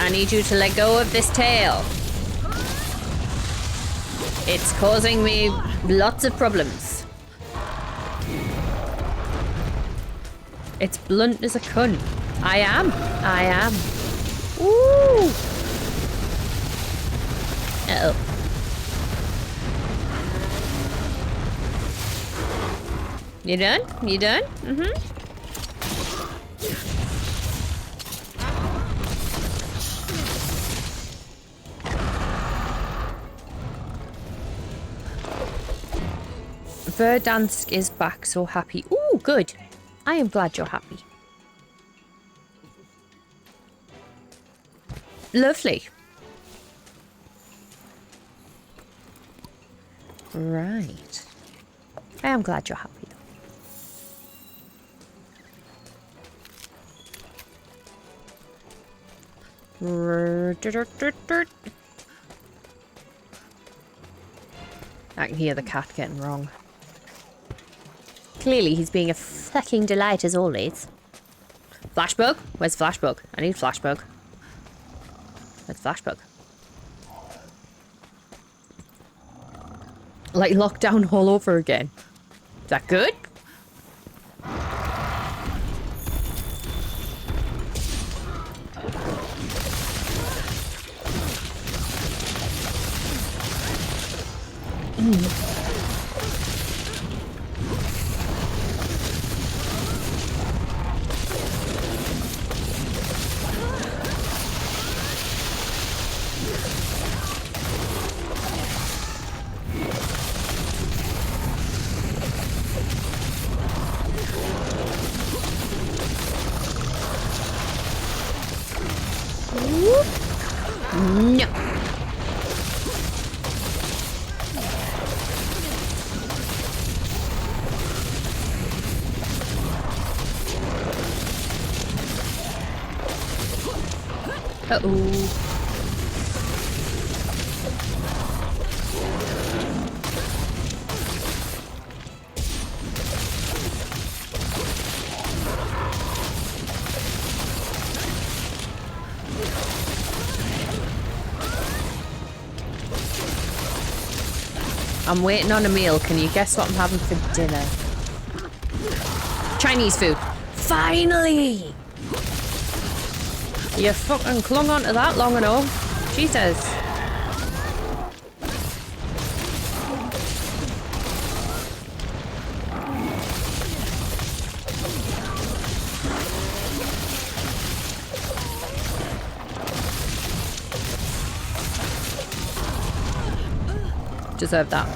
I need you to let go of this tail. It's causing me lots of problems. It's blunt as a cunt. I am. Ooh. Uh-oh. You done? You done? Mm-hmm. Verdansk is back, so happy. Ooh, good. I am glad you're happy. Lovely. Right. I am glad you're happy, though. I can hear the cat getting wrong. Clearly, he's being a fucking delight as always. Flashbug? Where's Flashbug? I need Flashbug. Where's Flashbug? Like lockdown all over again. Is that good? No. Uh-oh. I'm waiting on a meal. Can you guess what I'm having for dinner? Chinese food. Finally! You fucking clung on to that long enough. Jesus. Deserve that.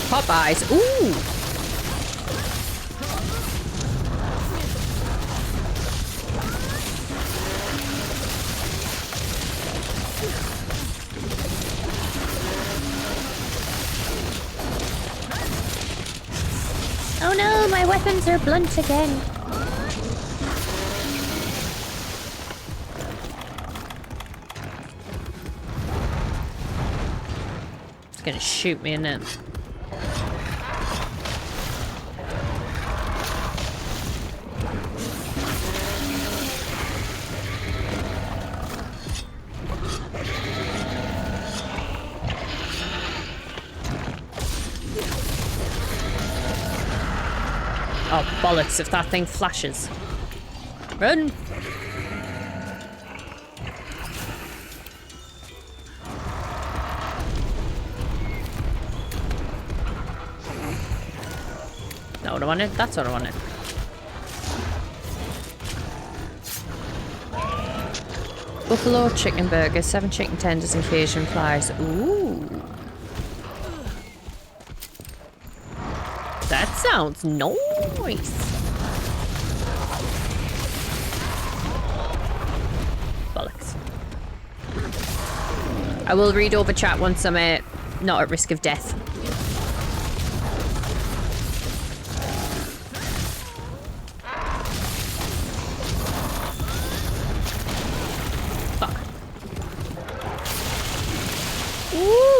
Popeyes. Ooh. Oh no, my weapons are blunt again. It's gonna shoot me in it. Oh, bollocks if that thing flashes. Run! Not what I wanted, that's what I wanted. Buffalo chicken burger, 7 chicken tenders and Cajun fries. Ooh. That sounds nice. Bollocks. I will read over chat once I'm not at risk of death. Fuck. Ooh.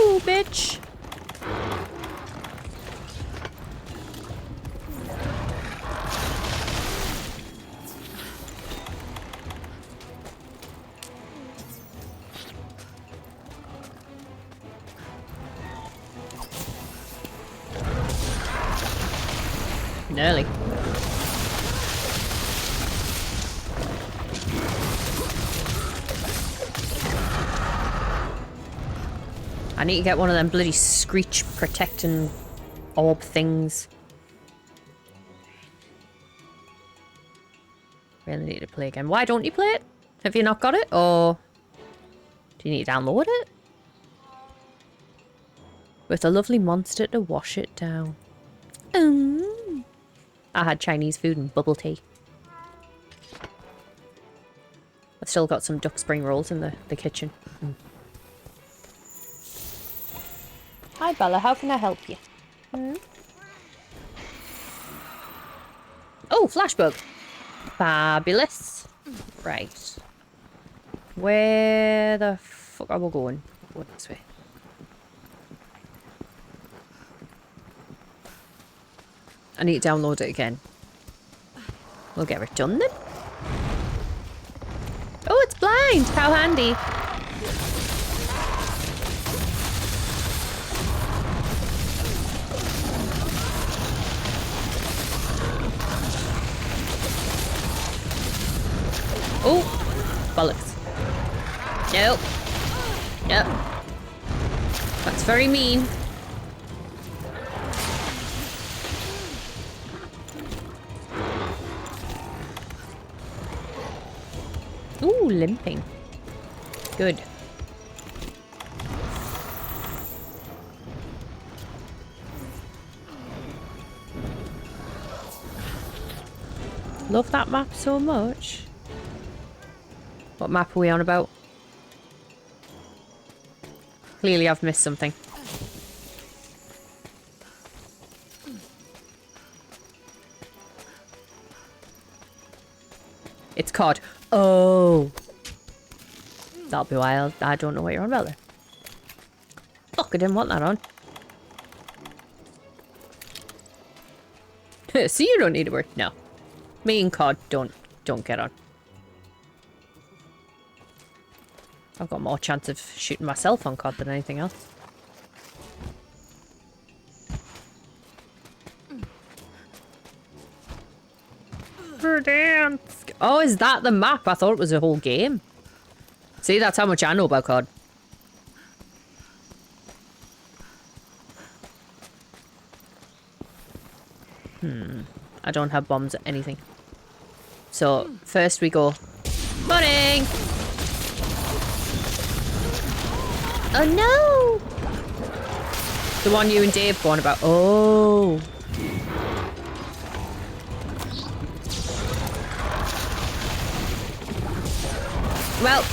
Nearly. I need to get one of them bloody screech protecting orb things. Really need to play again. Why don't you play it? Have you not got it? Or do you need to download it? With a lovely monster to wash it down. I had Chinese food and bubble tea. I've still got some duck spring rolls in the kitchen. Hi Bella, how can I help you? Oh, flashbug. Fabulous. Right. Where the fuck are we going? Go this way. I need to download it again. We'll get it done then. Oh, it's blind! How handy. Oh, bollocks. Nope. Yep. That's very mean. Ooh, limping. Good. Love that map so much. What map are we on about? Clearly I've missed something. It's COD. Oh. That'll be wild. I don't know what you're on about there. Fuck, I didn't want that on. See, you don't need to work. No. Me and COD don't get on. I've got more chance of shooting myself on COD than anything else. Verdansk. Oh, is that the map? I thought it was a whole game. See, that's how much I know about COD. I don't have bombs or anything. So, first we go... Morning! Oh no! The one you and Dave go on about. Oh. Well,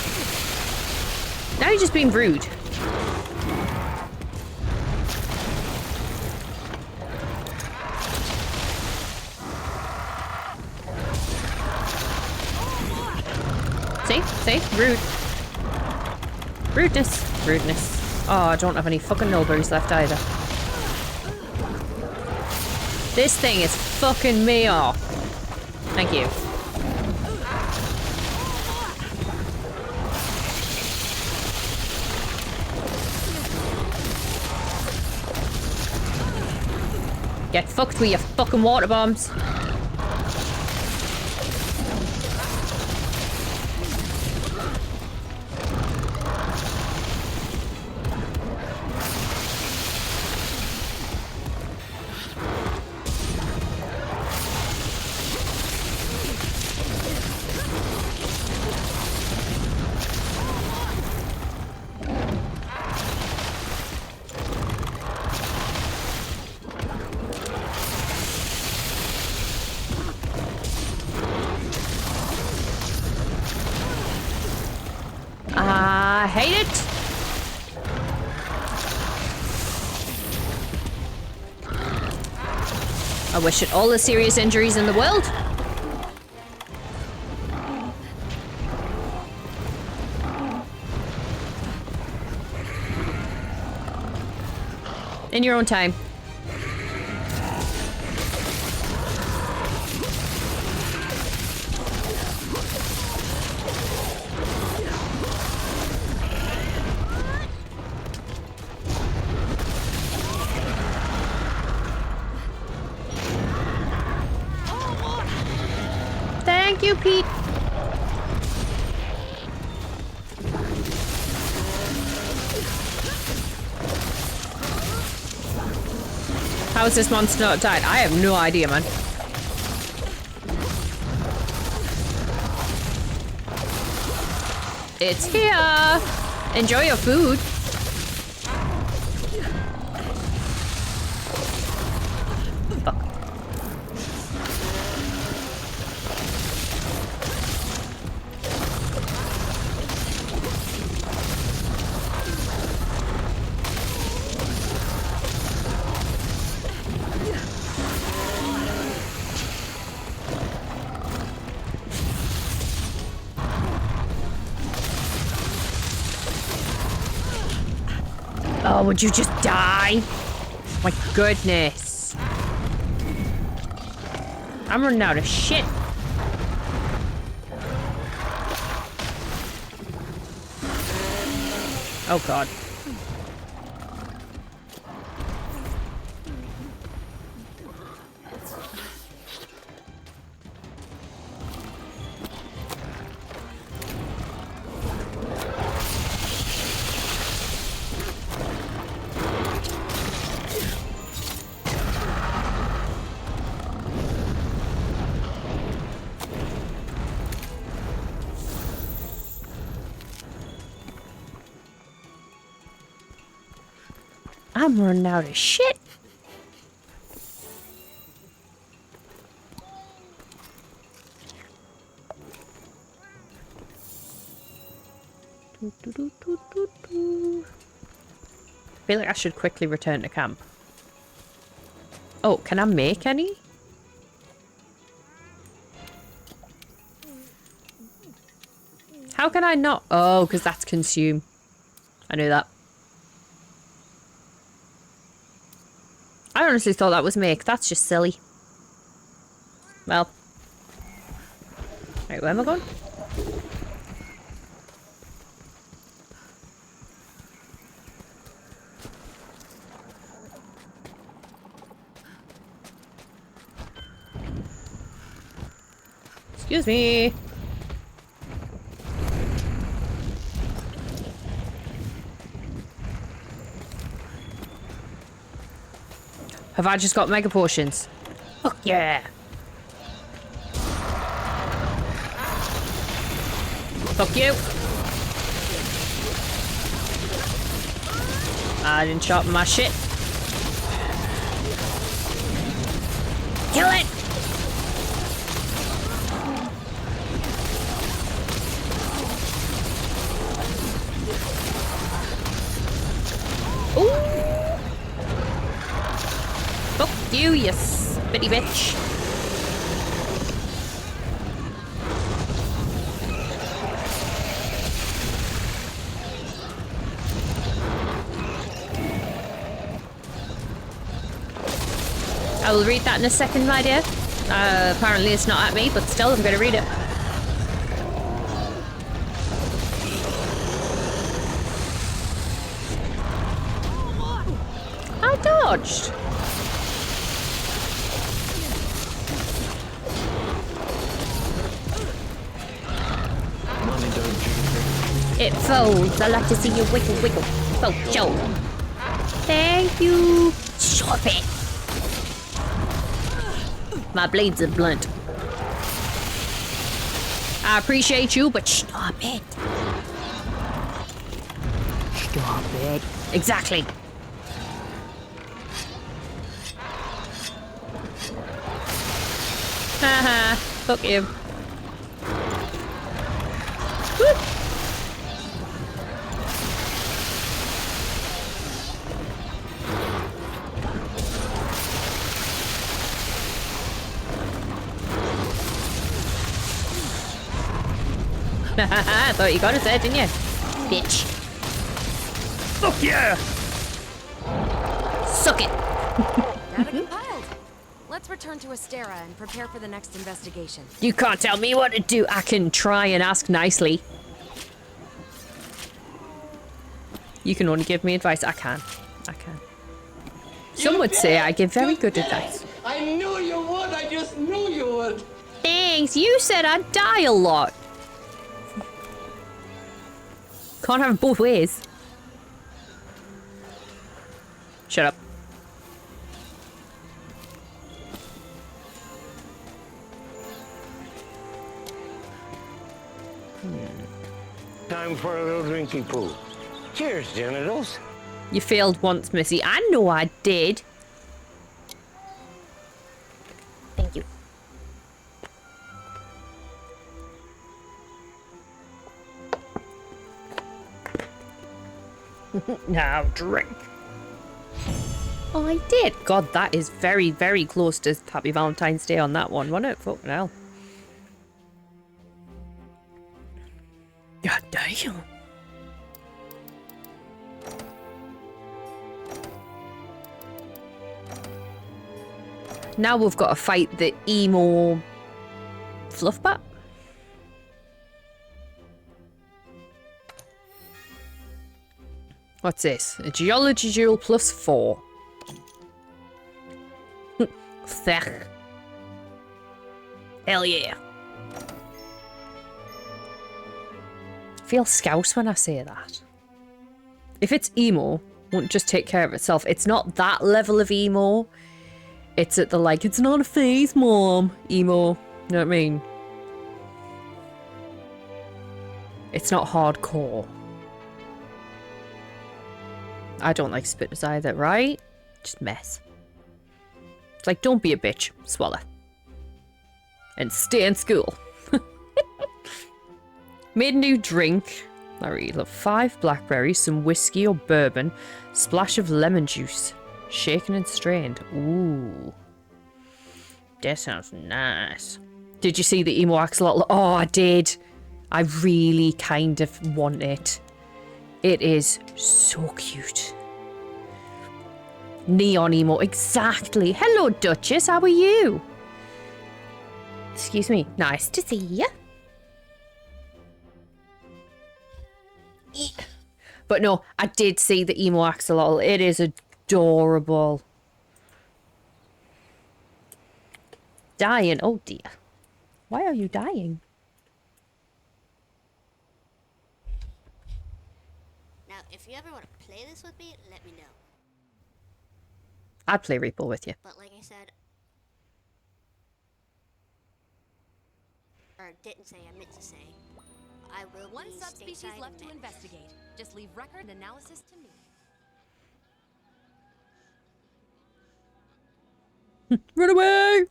now you're just being rude. See? Rude. Rudeness. Rudeness. Oh, I don't have any fucking no-berries left either. This thing is fucking me off. Thank you. Get fucked with your fucking water bombs. I hate it. I wish it all the serious injuries in the world. In your own time. you, Pete. How is this monster not died? I have no idea, man. It's here. Enjoy your food. Fuck. Oh, would you just die? My goodness. I'm running out of shit. Oh, God. I'm running out of shit. I feel like I should quickly return to camp. Oh, can I make any? How can I not? Oh, because that's consume. I knew that. I honestly thought that was make. That's just silly. Well. Right, where am I going? Excuse me. Have I just got mega potions? Fuck yeah. Fuck you. I didn't sharpen my shit. Kill it! Ooh! Fuck you, you spitty bitch. I will read that in a second, my dear. Apparently it's not at me, but still, I'm going to read it. I dodged. It folds. I like to see you wiggle, wiggle. Oh, show. Thank you. Stop it. My blades are blunt. I appreciate you, but stop it. Stop it. Exactly. Haha. Fuck you. Woo. I thought you got us there, didn't you? Bitch. Fuck yeah! Suck it! Data compiled. Let's return to Astera and prepare for the next investigation. You can't tell me what to do. I can try and ask nicely. You can only give me advice. I can. I can. Some would say I give very good advice. I knew you would. I just knew you would. thanks. You said I'd die a lot. Can't have it both ways. Shut up. Time for a little drinky poo. Cheers, genitals. You failed once, Missy. I know I did. Thank you. Now drink. Oh, I did. God, that is very, very close to Happy Valentine's Day on that one, wasn't it? Fucking hell. God damn. Now we've got to fight the emo fluffbat. What's this? A geology jewel +4. Thech. Hell yeah. I feel scouse when I say that. If it's emo, won't just take care of itself. It's not that level of emo. It's at the like, it's not a phase, mom, emo. You know what I mean? It's not hardcore. I don't like spitters either, right? Just mess. It's like, don't be a bitch. Swallow. And stay in school. Made a new drink. I really love 5 blackberries, some whiskey or bourbon, splash of lemon juice. Shaken and strained. Ooh. That sounds nice. Did you see the emo axolotl? Oh, I did. I really kind of want it. It is so cute. Neon emo. Exactly. Hello, Duchess. How are you? Excuse me. Nice to see you. But no, I did see the emo axolotl. It is adorable. Dying. Oh dear. Why are you dying? Now, if you ever want to play this with me, let me know. I'd play Reaper with you. But like I said, or didn't say, I meant to say, I will One be subspecies stateside left to in May. investigate. Just leave record and analysis to me. Run away!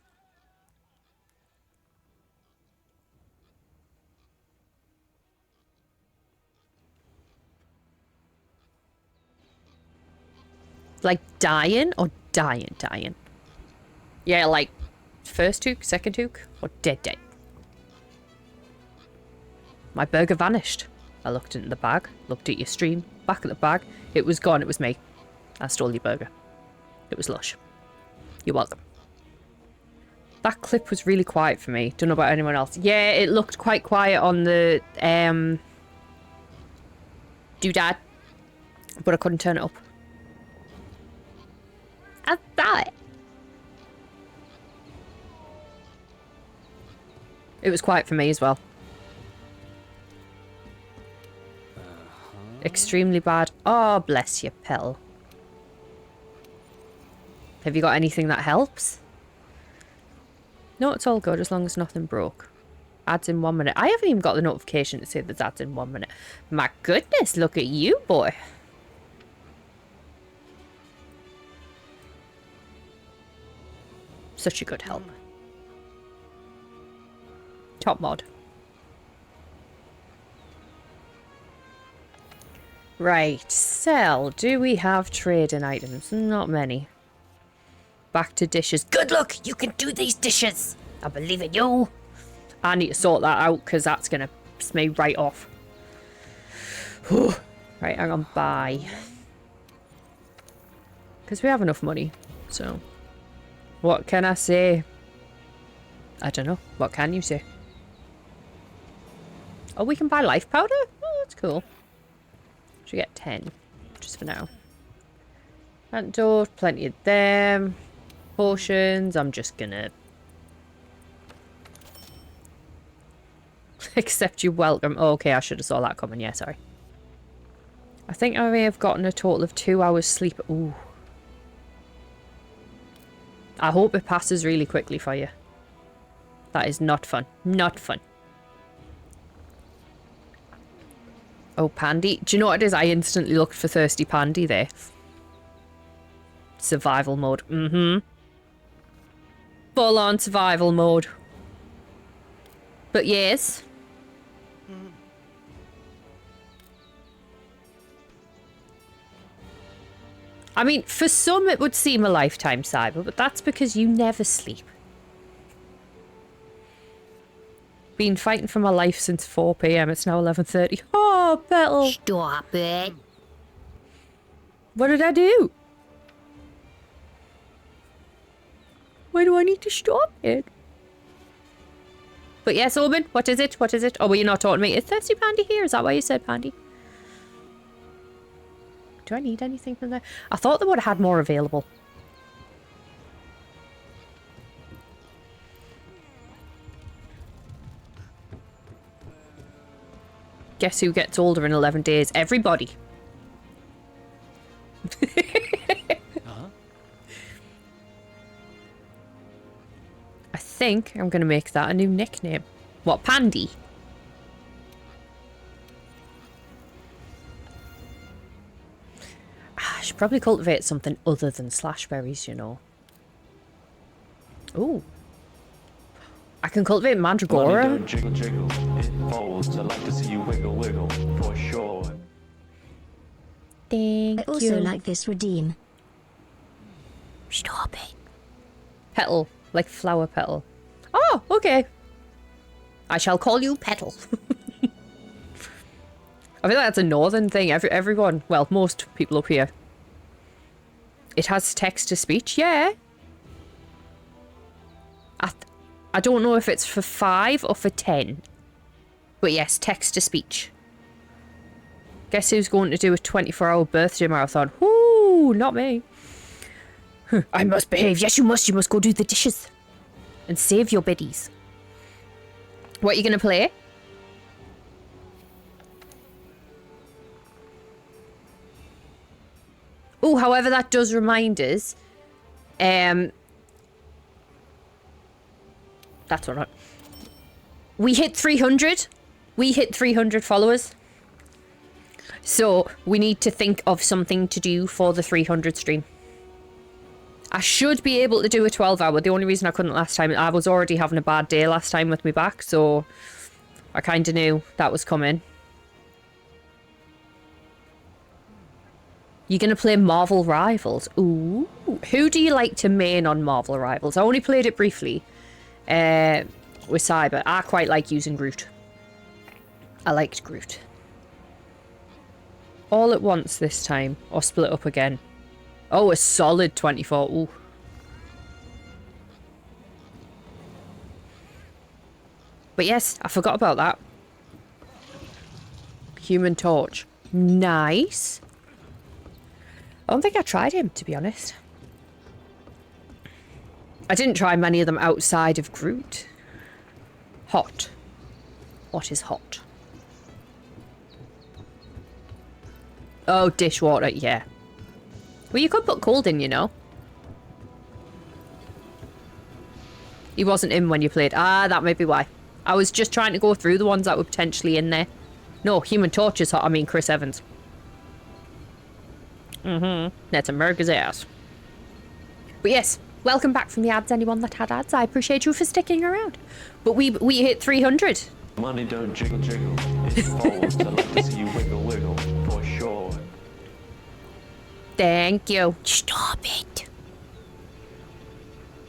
Like dying or dying? Yeah, like first took, second took, or dead. My burger vanished. I looked into the bag, looked at your stream, back at the bag. It was gone, it was me. I stole your burger. It was lush. You're welcome. That clip was really quiet for me. Don't know about anyone else. Yeah, it looked quite quiet on the doodad, but I couldn't turn it up. I saw it. It was quiet for me as well. Extremely bad. Oh, bless you, Pell. Have you got anything that helps? No, it's all good as long as nothing broke. Ads in 1 minute. I haven't even got the notification to say there's ads in 1 minute. My goodness, look at you, boy. Such a good help. Top mod. Right, sell. Do we have trading items? Not many. Back to dishes. Good luck! You can do these dishes! I believe in you! I need to sort that out because that's going to piss me right off. Right, hang on. Buy. Because we have enough money. So, what can I say? I don't know. What can you say? Oh, we can buy life powder? Oh, that's cool. Should get 10, just for now. Antidote, plenty of them. Potions, I'm just gonna Accept you're welcome. Oh, okay, I should have saw that coming. Yeah, sorry. I think I may have gotten a total of 2 hours sleep. Ooh. I hope it passes really quickly for you. That is not fun. Not fun. Oh, Pandy. Do you know what it is? I instantly looked for Thirsty Pandy there. Survival mode. Mm-hmm. Full on survival mode. But yes. I mean, for some it would seem a lifetime, Cyber, but that's because you never sleep. Been fighting for my life since 4 PM. It's now 11:30. Oh, Petal. Stop it. What did I do? Why do I need to stop it? But yes, Oban, what is it? What is it? Oh, well, you're not talking to me. Is Thirsty Pandy here? Is that why you said Pandy? Do I need anything from there? I thought they would have had more available. Guess who gets older in 11 days? Everybody. I think I'm going to make that a new nickname. What, Pandy? I should probably cultivate something other than slashberries, you know. Ooh. I can cultivate mandragora. Don't jiggle, jiggle. It folds. I like to see you wiggle, wiggle, for sure. Thank I also like this redeem. Stop it. Petal, like flower petal. Oh, okay. I shall call you Petal. I feel like that's a northern thing. Everyone, well, most people up here. It has text to speech, yeah. I don't know if it's for 5 or for 10. But yes, text to speech. Guess who's going to do a 24-hour birthday marathon? Whoo, not me. I must behave. Yes, you must. You must go do the dishes. And save your biddies. What are you going to play? Oh, however, that does remind us. That's all right. We hit 300. We hit 300 followers. So, we need to think of something to do for the 300 stream. I should be able to do a 12-hour. The only reason I couldn't last time, I was already having a bad day last time with me back, so I kind of knew that was coming. You're going to play Marvel Rivals. Ooh. Who do you like to main on Marvel Rivals? I only played it briefly with Cyber. I quite like using Groot. I liked Groot. All at once this time, or split up again. Oh, a solid 24. Ooh. But yes, I forgot about that. Human Torch. Nice. I don't think I tried him, to be honest. I didn't try many of them outside of Groot. Hot. What is hot? Oh, dishwater, yeah. Well, you could put cold in, you know. He wasn't in when you played. Ah, that might be why. I was just trying to go through the ones that were potentially in there. No, Human Torch is hot. I mean, Chris Evans. That's America's ass. But yes, welcome back from the ads, anyone that had ads. I appreciate you for sticking around. But we hit 300. Money don't jiggle, jiggle. It folds. I like to see you wiggle, wiggle, for sure. Thank you. Stop it.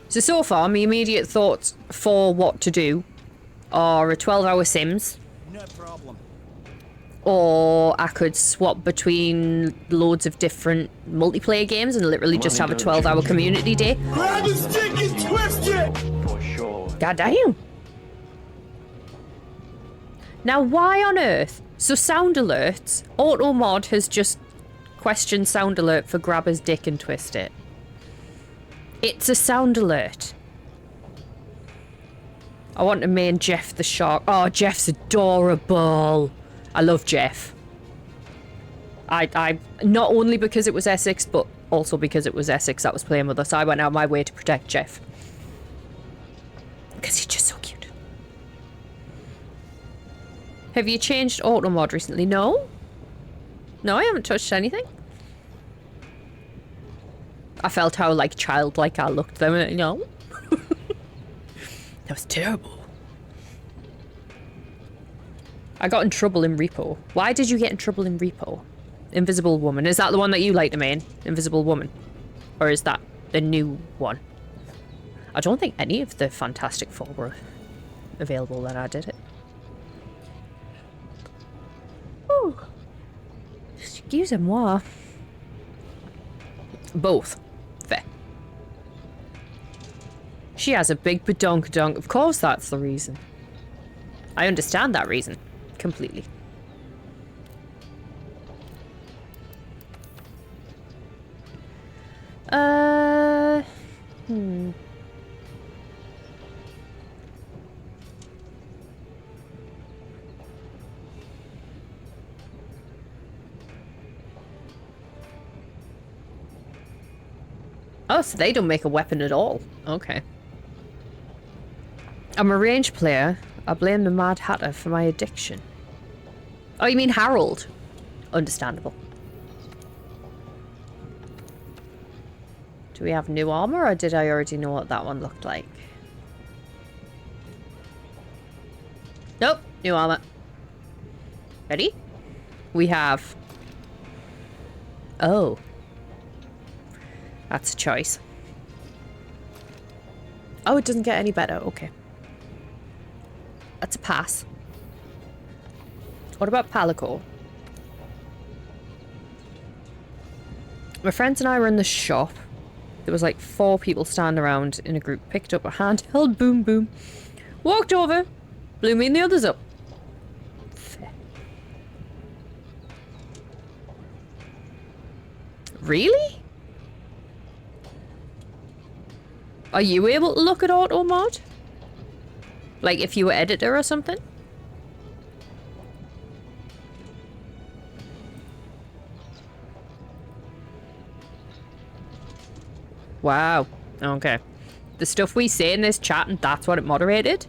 So far, my immediate thoughts for what to do are a 12-hour Sims. No problem. Or I could swap between loads of different multiplayer games and literally just have a 12-hour community day. Grab his stick and twist it! For sure. God damn. Now, why on earth? So sound alerts. Automod has just questioned sound alert for grab his dick and twist it. It's a sound alert. I want to main Jeff the shark. Oh, Jeff's adorable. I love Jeff. I not only because it was Essex, but also because it was Essex that was playing with us. I went out of my way to protect Jeff. Because he's just so cute. Have you changed auto mod recently? No. No, I haven't touched anything. I felt how, like, childlike I looked then. No. That was terrible. I got in trouble in Repo. Why did you get in trouble in Repo? Invisible Woman. Is that the one that you like to main? Invisible Woman? Or is that the new one? I don't think any of the Fantastic Four were available when I did it. Ooh. Excusez-moi. Both. Fair. She has a big badonkadonk. Of course that's the reason. I understand that reason. Completely. Oh, so they don't make a weapon at all. Okay. I'm a range player. I blame the Mad Hatter for my addiction. Oh, you mean Harold? Understandable. Do we have new armor, or did I already know what that one looked like? Nope, new armor. Ready? We have... Oh. That's a choice. Oh, it doesn't get any better. Okay. That's a pass. What about Palico? My friends and I were in the shop. There was like 4 people standing around in a group. Picked up a handheld boom boom. Walked over. Blew me and the others up. Fair. Really? Are you able to look at auto mod? Like if you were editor or something? Wow. Okay. The stuff we say in this chat and that's what it moderated?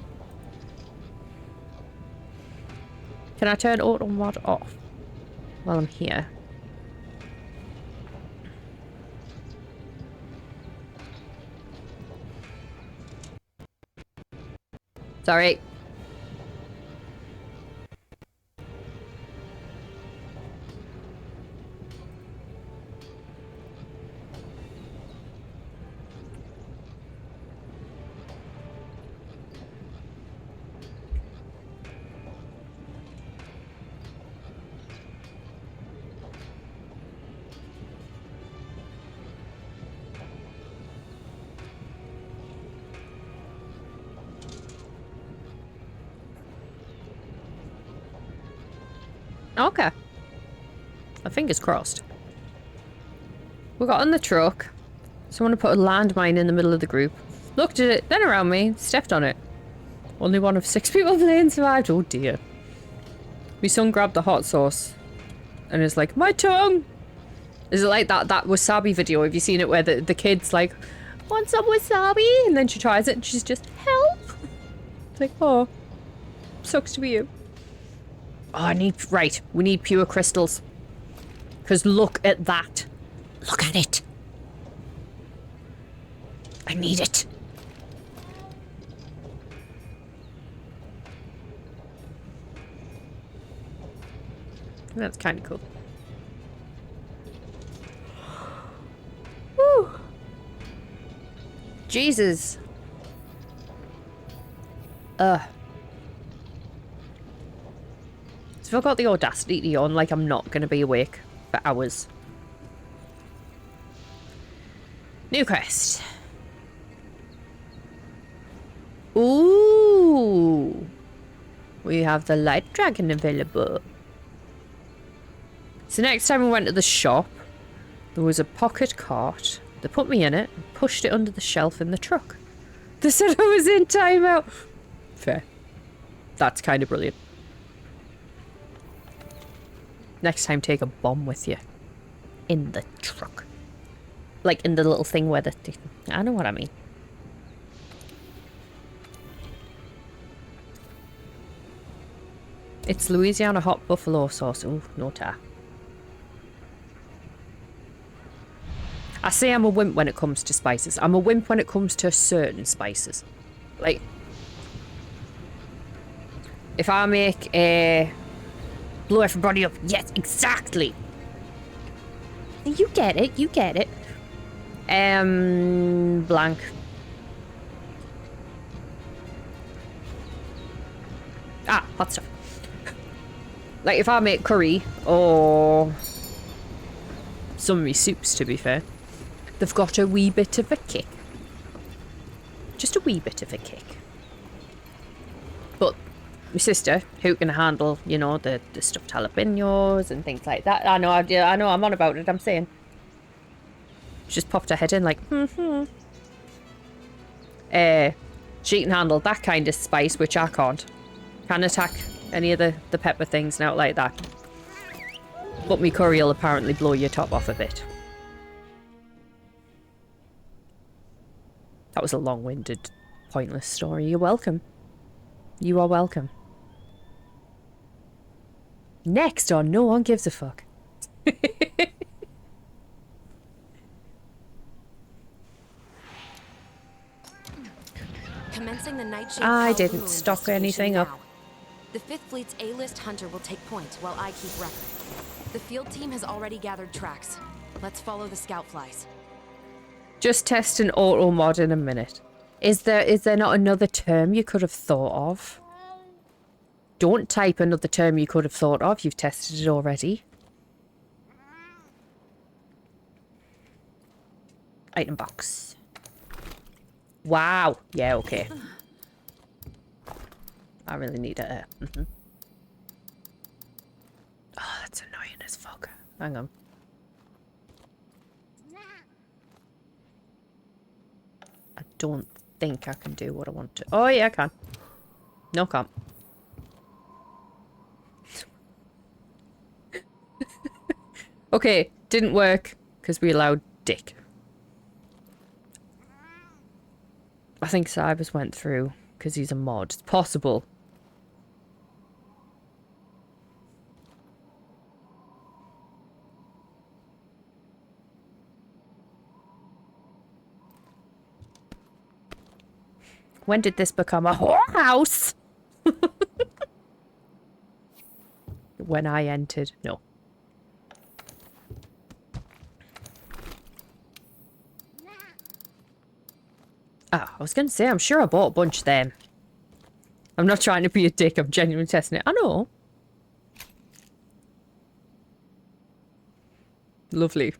Can I turn auto mod off while I'm here? Sorry. Okay. Fingers crossed. We got on the truck. Someone put a landmine in the middle of the group. Looked at it, then around me, stepped on it. Only one of 6 people playing survived. Oh dear. My son grabbed the hot sauce and is like, my tongue! Is it like that wasabi video? Have you seen it where the kid's like, want some wasabi? And then she tries it and she's just, help! It's like, oh, sucks to be you. Oh, right, we need pure crystals. Because look at that. Look at it. I need it. That's kind of cool. Woo. Jesus. So I've got the audacity to yawn like I'm not going to be awake for hours. New quest. Ooh. We have the light dragon available. So next time we went to the shop, there was a pocket cart. They put me in it and pushed it under the shelf in the truck. They said I was in timeout. Fair. That's kind of brilliant. Next time, take a bomb with you. In the truck. Like in the little thing where the... I know what I mean. It's Louisiana hot buffalo sauce. Ooh, no tar. I say I'm a wimp when it comes to spices. I'm a wimp when it comes to certain spices. Like, if I make a... blow everybody up. Yes, exactly. You get it. You get it. Blank. Ah, hot stuff. Like, if I make curry or some of my soups, to be fair, they've got a wee bit of a kick. Just a wee bit of a kick. But my sister, who can handle, you know, the stuffed jalapenos and things like that. I know, I'm on about it, I'm saying. She just popped her head in like, she can handle that kind of spice, which I can't. Can't attack any of the pepper things now like that. But me curry will apparently blow your top off a bit. That was a long-winded, pointless story. You're welcome. You are welcome. Next on No One Gives a Fuck. Commencing the Nightshade I Foul didn't Blue stock investigation anything up. now. The 5th Fleet's A-list hunter will take point while I keep record. The field team has already gathered tracks. Let's follow the scout flies. Just test an auto mod in a minute. Is there not another term you could have thought of? Don't type another term you could have thought of. You've tested it already. Item box. Wow. Yeah, okay. I really need it. Oh, that's annoying as fuck. Hang on. I don't think I can do what I want to. Oh, yeah, I can. No, can't. Okay, didn't work because we allowed Dick. I think Cybers went through because he's a mod. It's possible. When did this become a whorehouse? When I entered. No. Ah, I was going to say, I'm sure I bought a bunch of them. I'm not trying to be a dick, I'm genuinely testing it. I know. Lovely.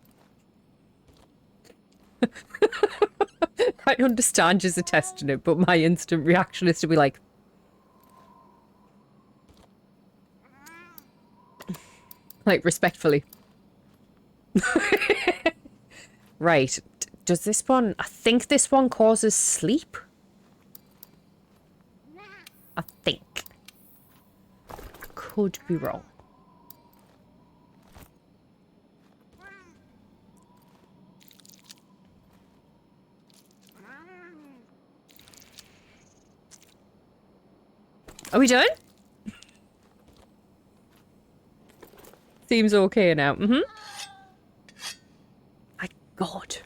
I understand you're testing it, but my instant reaction is to be like... like, respectfully. Right. Does this one... I think this one causes sleep. I think. Could be wrong. Are we done? Seems okay now. My God.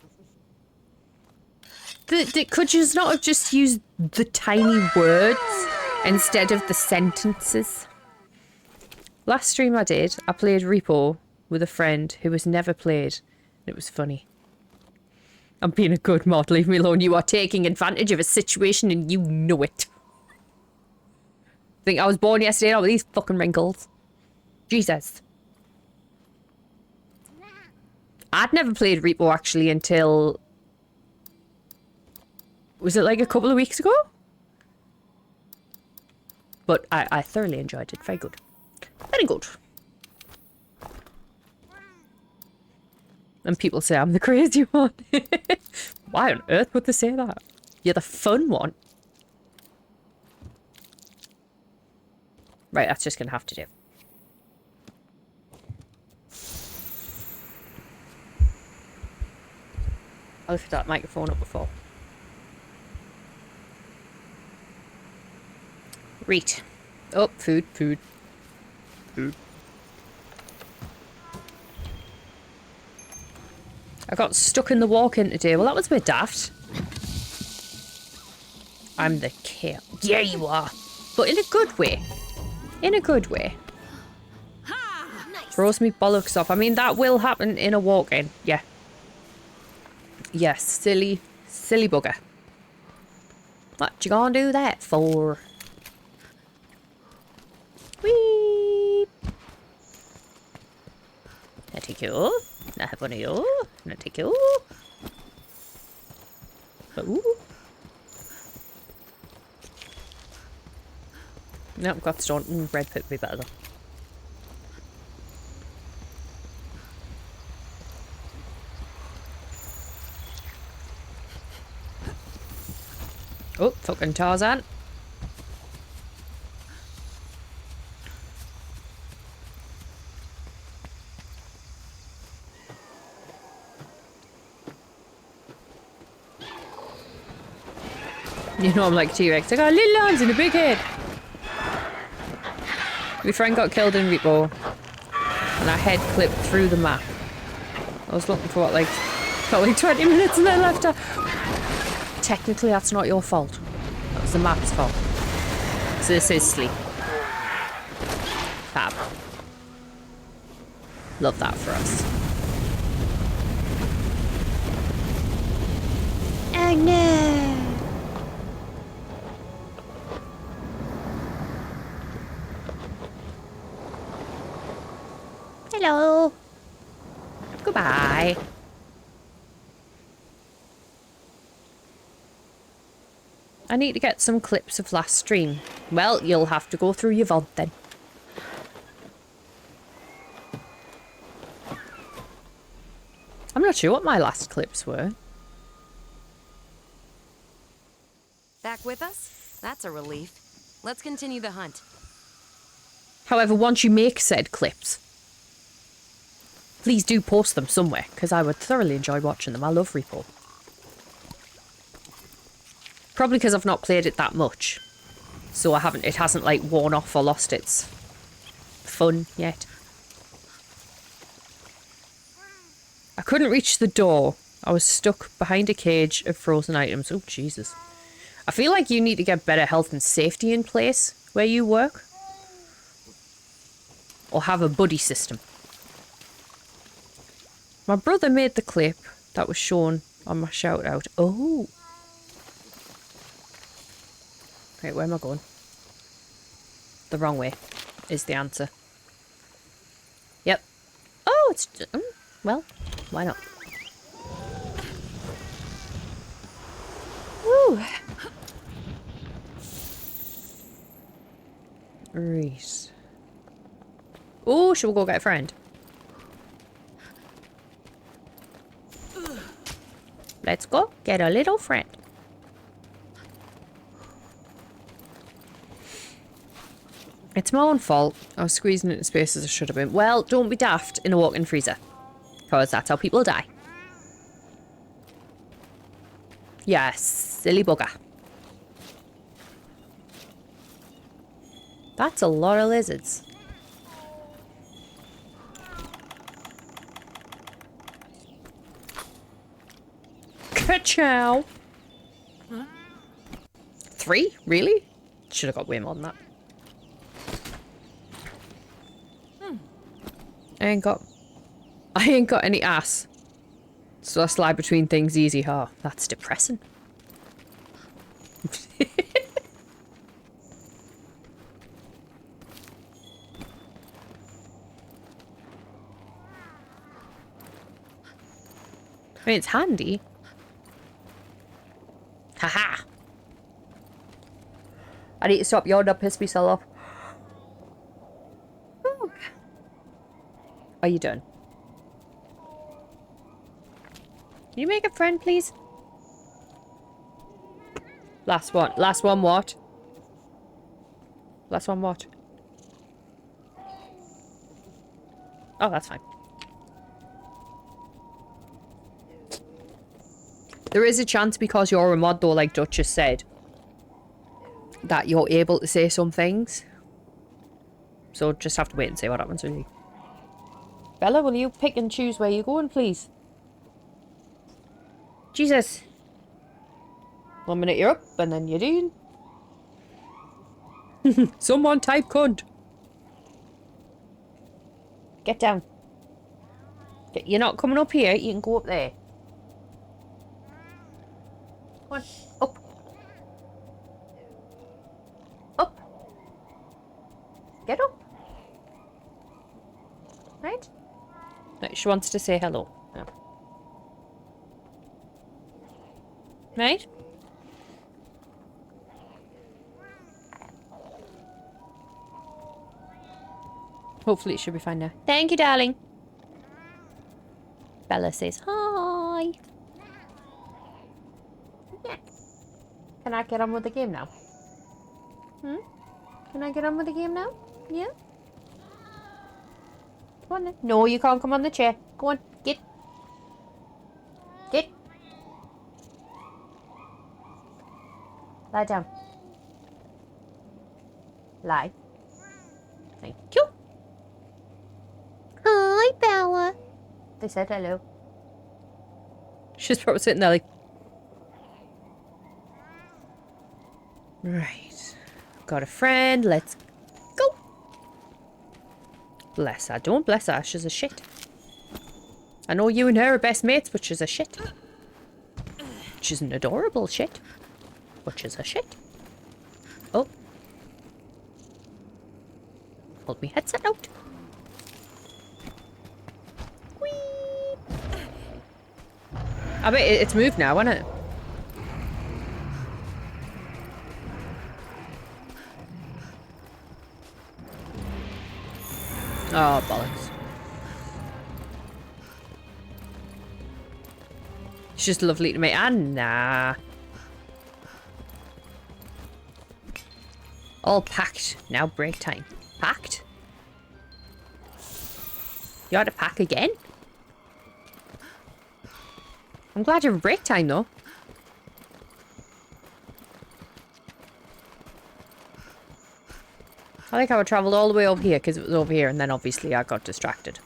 Could you not have just used the tiny words instead of the sentences? Last stream I did, I played Repo with a friend who has never played. It was funny. I'm being a good mod, leave me alone. You are taking advantage of a situation and you know it. Think I was born yesterday with these fucking wrinkles. Jesus. I'd never played Repo actually until... was it like a couple of weeks ago? But I thoroughly enjoyed it. Very good. Very good. And people say I'm the crazy one. Why on earth would they say that? You're the fun one. Right, that's just gonna have to do. I lifted that microphone up before. Reet. Oh, food. I got stuck in the walk-in today. Well, that was a bit daft. I'm the kill. Yeah, you are. But in a good way. In a good way. Throws me bollocks off. I mean, that will happen in a walk-in. Yeah. Yes, silly bugger. What you gonna do that for? Whee! I'll take you. I'll have one of you. I'll take you. Ooh. Nope, got stone. Red pit would be better though. Oh, fucking Tarzan. You know I'm like T-Rex. I got little arms and a big head. My friend got killed in Repo. And our head clipped through the map. I was looking for what, like, felt like 20 minutes and then left her. Technically, that's not your fault. That was the map's fault. So this is sleep. Fab. Love that for us. Oh no! Hello. Goodbye. I need to get some clips of last stream. Well, you'll have to go through your VOD then. I'm not sure what my last clips were. Back with us? That's a relief. Let's continue the hunt. However, once you make said clips, please do post them somewhere, because I would thoroughly enjoy watching them. I love Repo. Probably because I've not played it that much. So it hasn't like worn off or lost its fun yet. I couldn't reach the door. I was stuck behind a cage of frozen items. Oh, Jesus. I feel like you need to get better health and safety in place where you work. Or have a buddy system. My brother made the clip that was shown on my shout out. Oh. Wait, where am I going? The wrong way is the answer. Yep. Oh, it's... well, why not? Woo! Right. Oh, should we go get a friend? Let's go get a little friend. It's my own fault. I was squeezing it in space as I should have been. Well, don't be daft in a walk-in freezer. Because that's how people die. Yes, silly bugger. That's a lot of lizards. Ka-chow! 3? Really? Should have got way more than that. I ain't got any ass. So I slide between things easy, huh? That's depressing. I mean, it's handy. Haha. I need to stop yawning, that pissed myself off. Are you done? Can you make a friend, please? Last one. Last one what? Last one what? Oh, that's fine. There is a chance because you're a mod, though, like Duchess said, that you're able to say some things. So just have to wait and see what happens with you. Bella, will you pick and choose where you're going, please? Jesus. 1 minute you're up, and then you're down. Someone type cunt. Get down. You're not coming up here, you can go up there. Come on, up. Up. Get up. Right? No, she wants to say hello. No. Right? Hopefully it should be fine now. Thank you, darling. Bella says hi. Yeah. Can I get on with the game now? Can I get on with the game now? Yeah? Come on then. No, you can't come on the chair. Go on, get. Get. Lie down. Lie. Thank you. Hi, Bella. They said hello. She's probably sitting there like... Right. Got a friend. Let's go. Bless her. Don't bless her. She's a shit. I know you and her are best mates, but she's a shit. She's an adorable shit. But she's a shit. Oh. Hold me headset out. I bet it's moved now, isn't it? Oh, bollocks. It's just lovely to me. Ah, nah. All packed. Now break time. Packed? You had to pack again? I'm glad you have break time, though. I think I would travel all the way over here because it was over here, and then obviously I got distracted.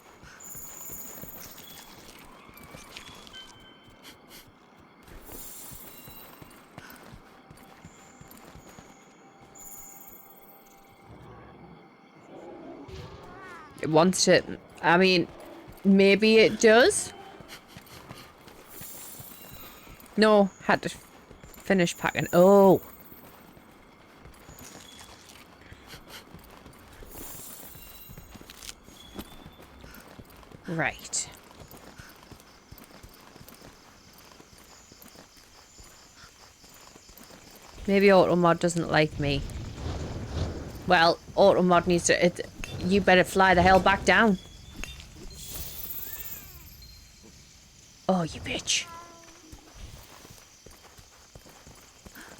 It wants to... I mean, maybe it does. No, had to finish packing. Oh. Right. Maybe Automod doesn't like me. Well, Automod needs to... you better fly the hell back down. Oh, you bitch.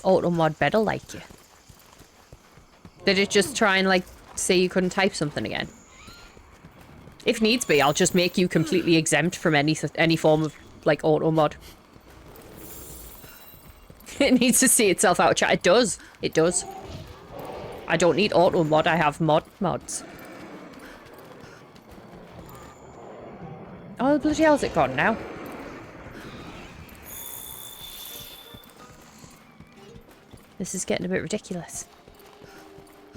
Automod better like you. Did it just try and, like, say you couldn't type something again? If needs be, I'll just make you completely exempt from any form of, like, Automod. It needs to see itself out of chat. It does. It does. I don't need Automod. I have mods. Oh, bloody hell's it gone now? This is getting a bit ridiculous.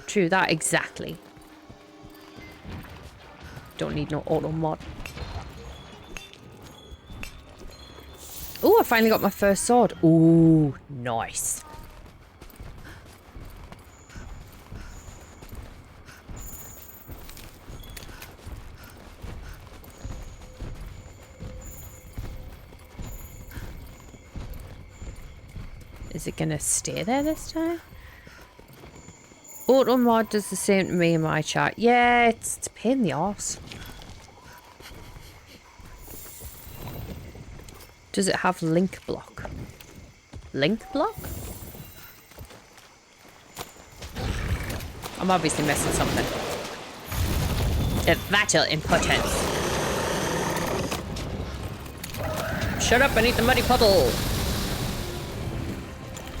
True that, exactly. Don't need no auto mod. Oh, I finally got my first sword. Ooh, nice. Is it gonna stay there this time? Auto mod does the same to me in my chat. Yeah, it's a pain in the arse. Does it have link block? Link block? I'm obviously missing something. The vital importance. Shut up, I need the muddy puddle.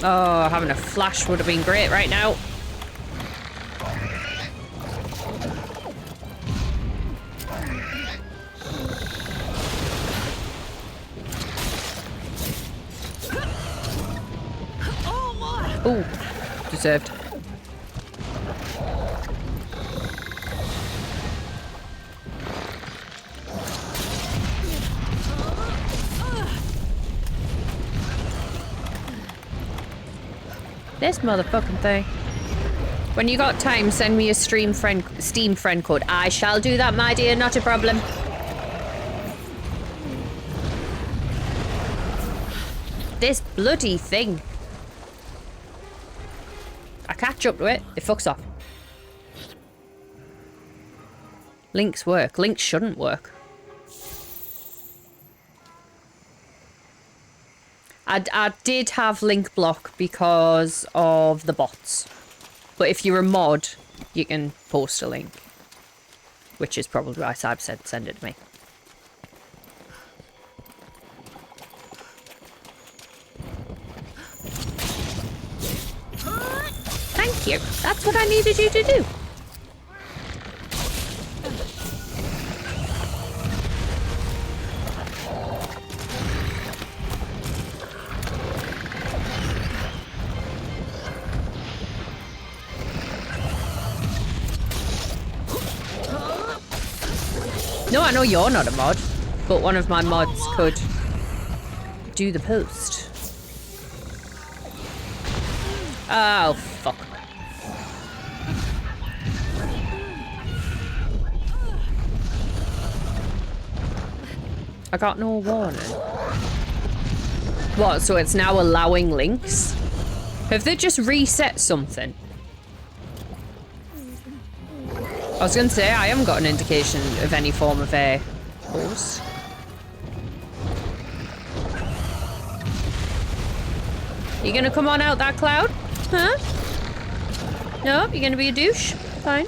Oh, having a flash would have been great right now. Ooh, deserved. This motherfucking thing. When you got time, send me a Steam friend code. I shall do that, my dear, not a problem. This bloody thing. I catch up to it, it fucks off. Links work. Links shouldn't work. I did have link block because of the bots. But if you're a mod, you can post a link. Which is probably why Sab said send it to me. Thank you. That's what I needed you to do. No, I know you're not a mod, but one of my mods could do the post. Oh, fuck. I got no warning. What, so it's now allowing links? Have they just reset something? I was gonna say, I haven't got an indication of any form of a post. You gonna come on out that cloud? Huh? No, you're gonna be a douche? Fine.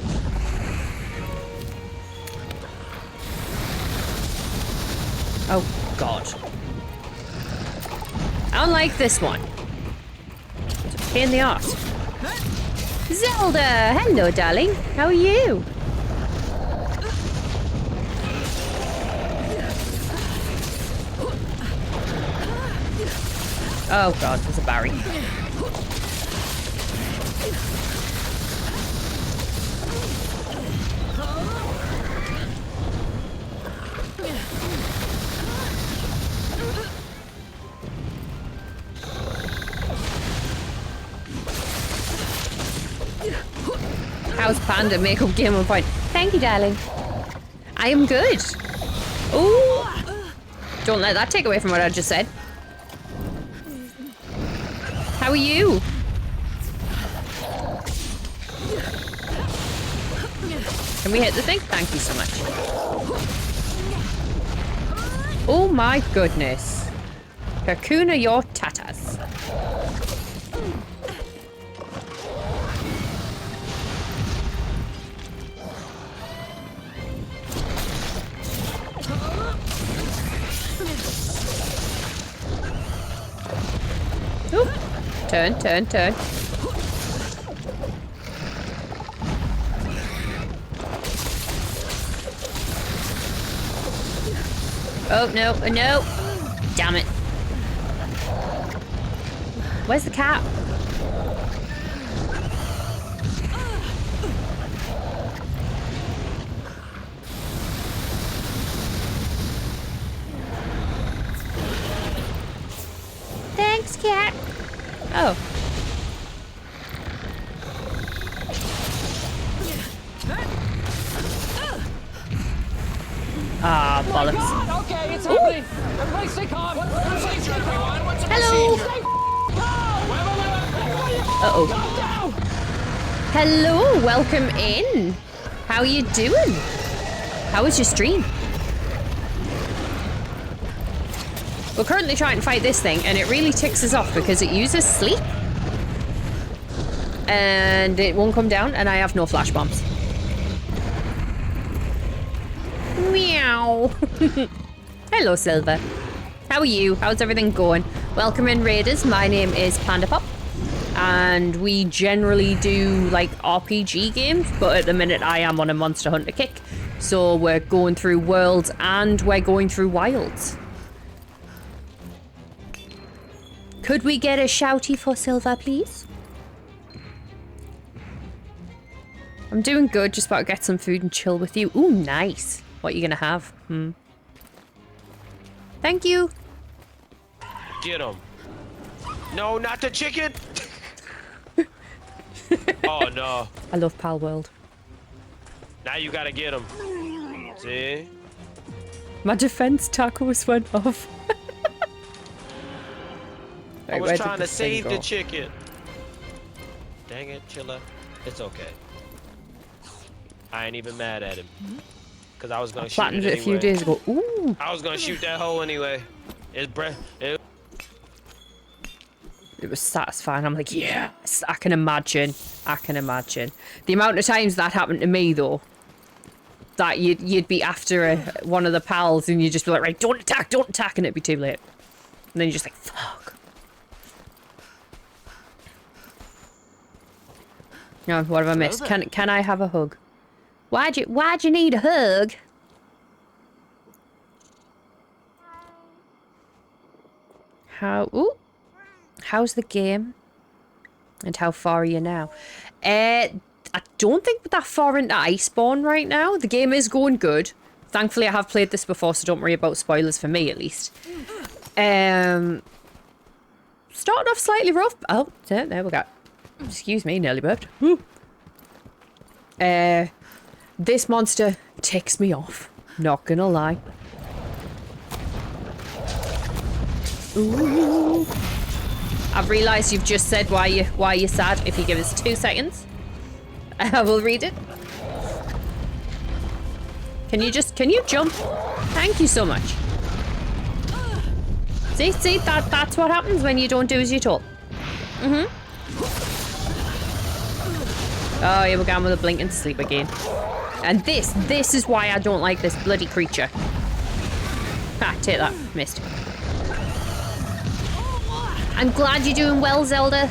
Oh, God. I don't like this one. It's a pain in the arse. Zelda! Hello, darling. How are you? Oh, God, there's a Barry. How's Panda? Makeup game on point. Thank you, darling. I am good. Ooh. Don't let that take away from what I just said. How are you? Can we hit the thing? Thank you so much. Oh my goodness. Kakuna your tatas. Oop. Turn, turn, turn. Oh, no, no. Damn it. Where's the cat? Thanks, cat. Oh. Ah, bollocks. Okay, it's happening. Everybody stay calm. Hello. Uh-oh. Hello, welcome in. How are you doing? How was your stream? We're currently trying to fight this thing, and it really ticks us off because it uses sleep. And it won't come down, and I have no flash bombs. Meow. Hello, Silver. How are you? How's everything going? Welcome in, Raiders. My name is Panda Pop. And we generally do, like, RPG games. But at the minute, I am on a Monster Hunter kick. So we're going through Worlds and we're going through Wilds. Could we get a shouty for Silver, please? I'm doing good, just about to get some food and chill with you. Ooh, nice. What are you gonna have? Thank you. Get him. No, not the chicken. Oh, no. I love Pal World. Now you gotta get him. See? My defense tacos went off. I was trying to save the chicken. Dang it, Chilla. It's okay. I ain't even mad at him. Because I was going to shoot it Flattened anyway. it a few days ago. Ooh. I was going to shoot that hole anyway. It was satisfying. I'm like, yes, I can imagine. I can imagine. The amount of times that happened to me, though. That you'd be after one of the pals and you'd just be like, right, don't attack, and it'd be too late. And then you're just like, fuck. No, what have I missed? Can I have a hug? Why'd you need a hug? How's the game? And how far are you now? I don't think we're that far into Iceborne right now. The game is going good. Thankfully, I have played this before, so don't worry about spoilers for me, at least. Starting off slightly rough. Oh, there we go. Excuse me, nearly burped. Woo. This monster ticks me off. Not gonna lie. Ooh. I've realised you've just said why you're sad. If you give us 2 seconds, I will read it. Can you jump? Thank you so much. See, that's what happens when you don't do as you're told. Oh, here we're going with a blink and sleep again. And this is why I don't like this bloody creature. Ha, take that. Missed. I'm glad you're doing well, Zelda.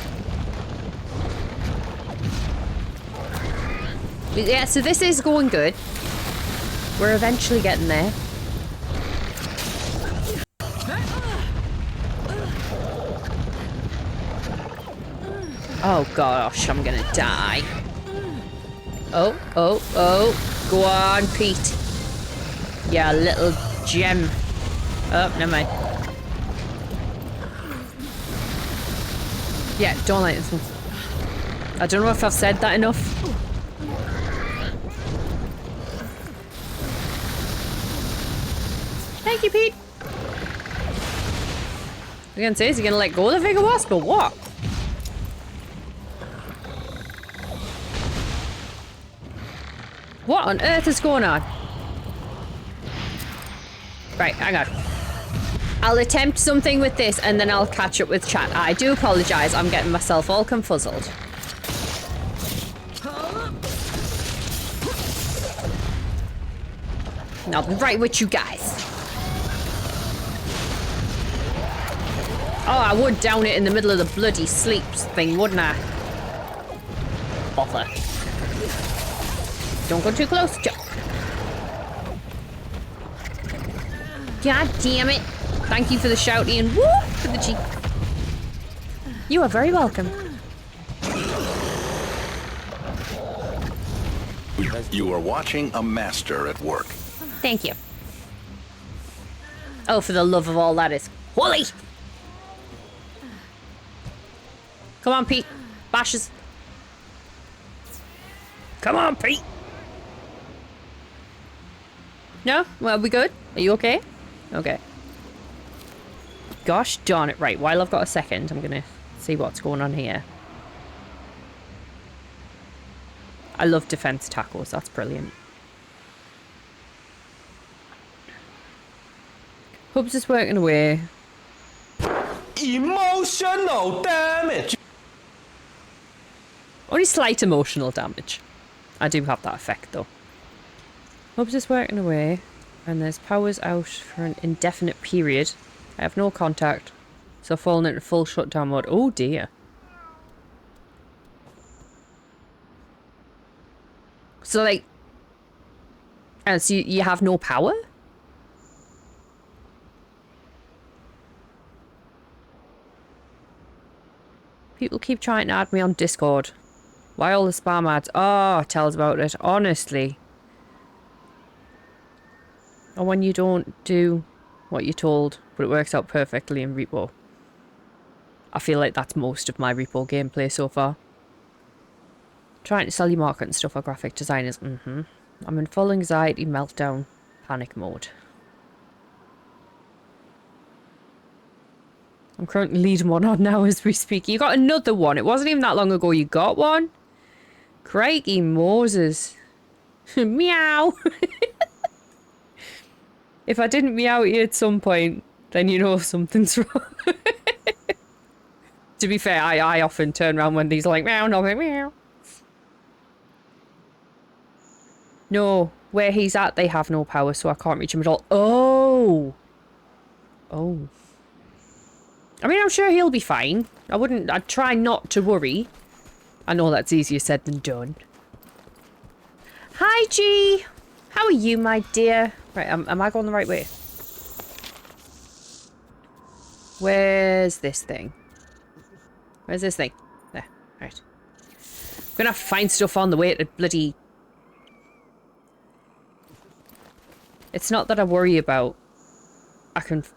Yeah, so this is going good. We're eventually getting there. Oh gosh, I'm gonna die. Oh. Go on, Pete. Yeah, little gem. Oh, never mind. Yeah, don't like this one. I don't know if I've said that enough. Thank you, Pete. I was gonna say, is he gonna let go of the Vigor Wasp or what? What on earth is going on? Right, hang on. I'll attempt something with this and then I'll catch up with chat. I do apologise, I'm getting myself all confuzzled. And I'll be right with you guys. Oh, I would down it in the middle of the bloody sleep thing, wouldn't I? Bother. Don't go too close, Joe. God damn it. Thank you for the shouty and whoop for the cheek. You are very welcome. You are watching a master at work. Thank you. Oh, for the love of all that is holy. Come on, Pete. Bashes. Come on, Pete. No? Well, we good? Are you okay? Okay. Gosh darn it. Right, while I've got a second, I'm gonna see what's going on here. I love defense tacos. That's brilliant. Hubs is working away. Emotional damage! Only slight emotional damage. I do have that effect, though. Hubs is working away. And there's powers out for an indefinite period. I have no contact. So falling into full shutdown mode. Oh dear. So like... And so you have no power? People keep trying to add me on Discord. Why all the spam ads? Oh, tell us about it. Honestly. Or when you don't do what you're told, but it works out perfectly in Repo. I feel like that's most of my Repo gameplay so far. Trying to sell you marketing stuff or graphic designers. I'm in full anxiety, meltdown, panic mode. I'm currently leading one on now as we speak. You got another one. It wasn't even that long ago you got one. Crikey Moses. Meow. If I didn't meow at you at some point, then you know something's wrong. To be fair, I often turn around when these are like meow, and I'm like meow. No, where he's at, they have no power, so I can't reach him at all. Oh. Oh. I mean, I'm sure he'll be fine. I'd try not to worry. I know that's easier said than done. Hi, G. How are you, my dear? Right, am I going the right way? Where's this thing? Where's this thing? There, right. I'm gonna have to find stuff on the way to bloody... It's not that I worry about...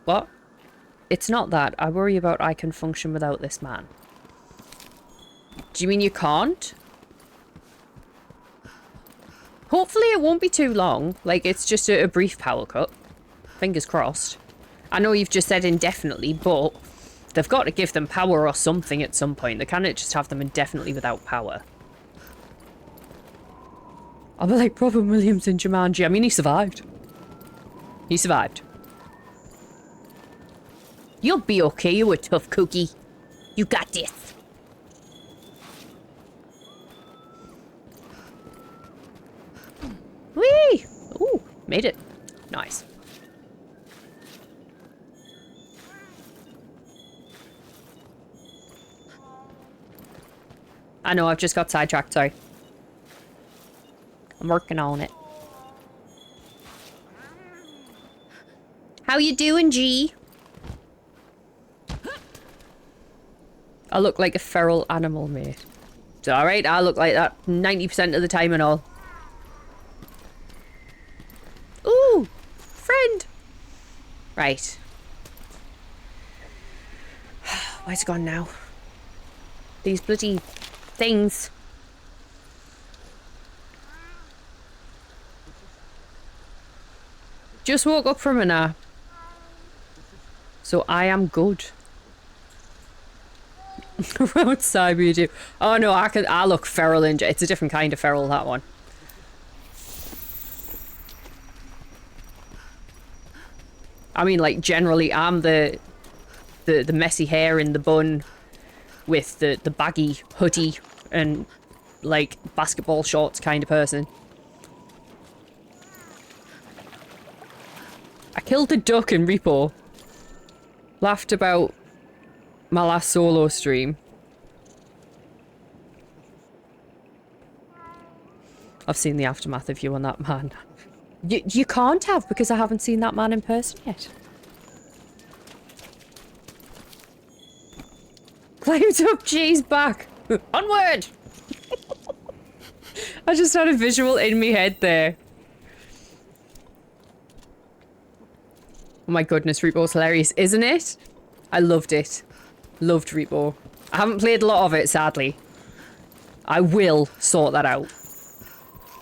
What? It's not that. I worry about I can function without this man. Do you mean you can't? Hopefully it won't be too long. Like, it's just a brief power cut. Fingers crossed. I know you've just said indefinitely, but they've got to give them power or something at some point. They can't just have them indefinitely without power. I'll be like Robin Williams in Jumanji. I mean, he survived. He survived. You'll be okay, you a tough cookie. You got this. Whee! Ooh, made it. Nice. I know, I've just got sidetracked, sorry. I'm working on it. How you doing, G? I look like a feral animal, mate. It's alright, I look like that 90% of the time and all. Ooh! Friend! Right. Where's it gone now? These bloody things. Just woke up from a nap. So I am good. Around Siberia too. Oh no, I look feral in... It's a different kind of feral, that one. I mean, like, generally I'm the messy hair in the bun with the baggy hoodie and, like, basketball shorts kind of person. I killed a duck in Repo. Laughed about my last solo stream. I've seen the aftermath of you on that man. You can't have, because I haven't seen that man in person yet. Climbed up G's back. Onward! I just had a visual in my head there. Oh my goodness, Repo's hilarious, isn't it? I loved it. Loved Repo. I haven't played a lot of it, sadly. I will sort that out.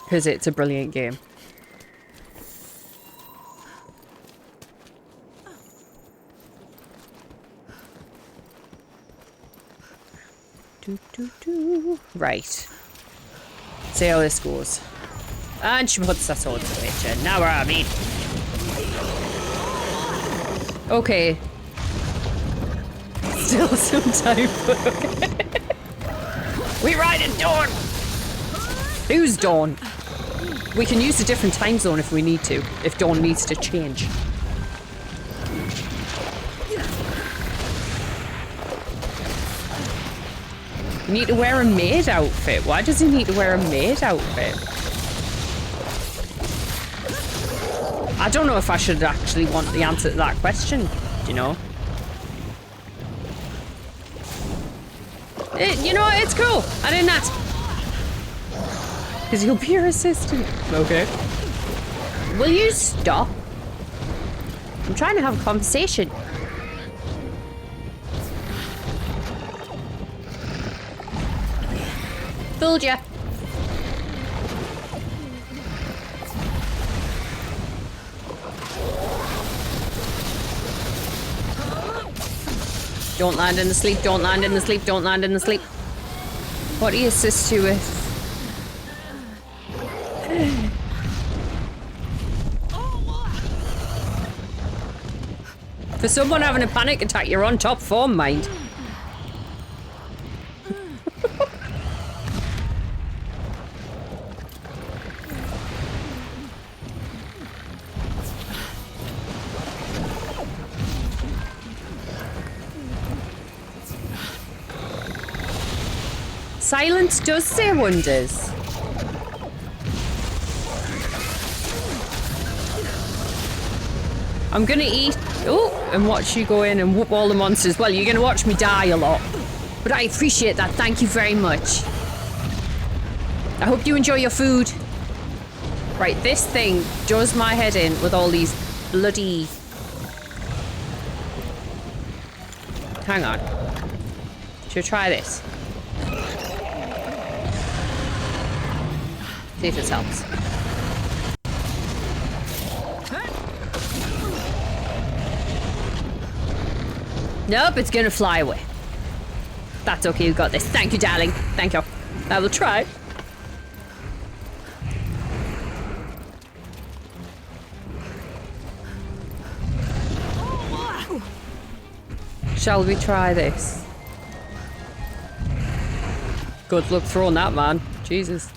Because it's a brilliant game. Right. See how this goes. And she puts her sword to it, and now we're at me. Okay. Still some time, but okay. We ride at dawn! Who's Dawn? We can use a different time zone if we need to, if Dawn needs to change. You need to wear a maid outfit. Why does he need to wear a maid outfit? I don't know if I should actually want the answer to that question, you know? You know, it's cool. I didn't ask. Because you'll be your assistant. Okay. Will you stop? I'm trying to have a conversation. Fooled ya. Don't land in the sleep, don't land in the sleep, don't land in the sleep. What do you assist you with? For someone having a panic attack, you're on top form, mind. Silence does say wonders. I'm gonna eat and watch you go in and whoop all the monsters. Well, you're gonna watch me die a lot, but I appreciate that. Thank you very much. I hope you enjoy your food. Right, this thing does my head in with all these bloody... Hang on. Should I try this? See if this helps. Nope, it's gonna fly away. That's okay, you got this. Thank you, darling. Thank you. I will try. Shall we try this? Good luck throwing that, man. Jesus.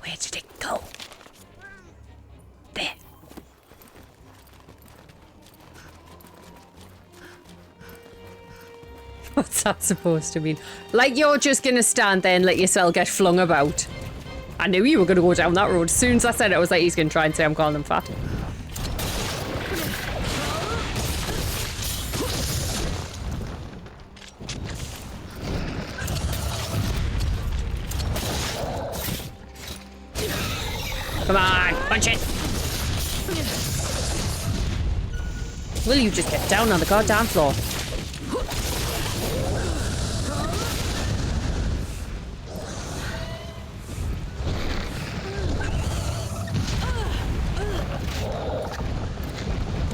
Where did it go? There. What's that supposed to mean? Like you're just gonna stand there and let yourself get flung about. I knew you were gonna go down that road. As soon as I said it, I was like, he's gonna try and say I'm calling him fat. Come on, punch it. Will you just get down on the goddamn floor?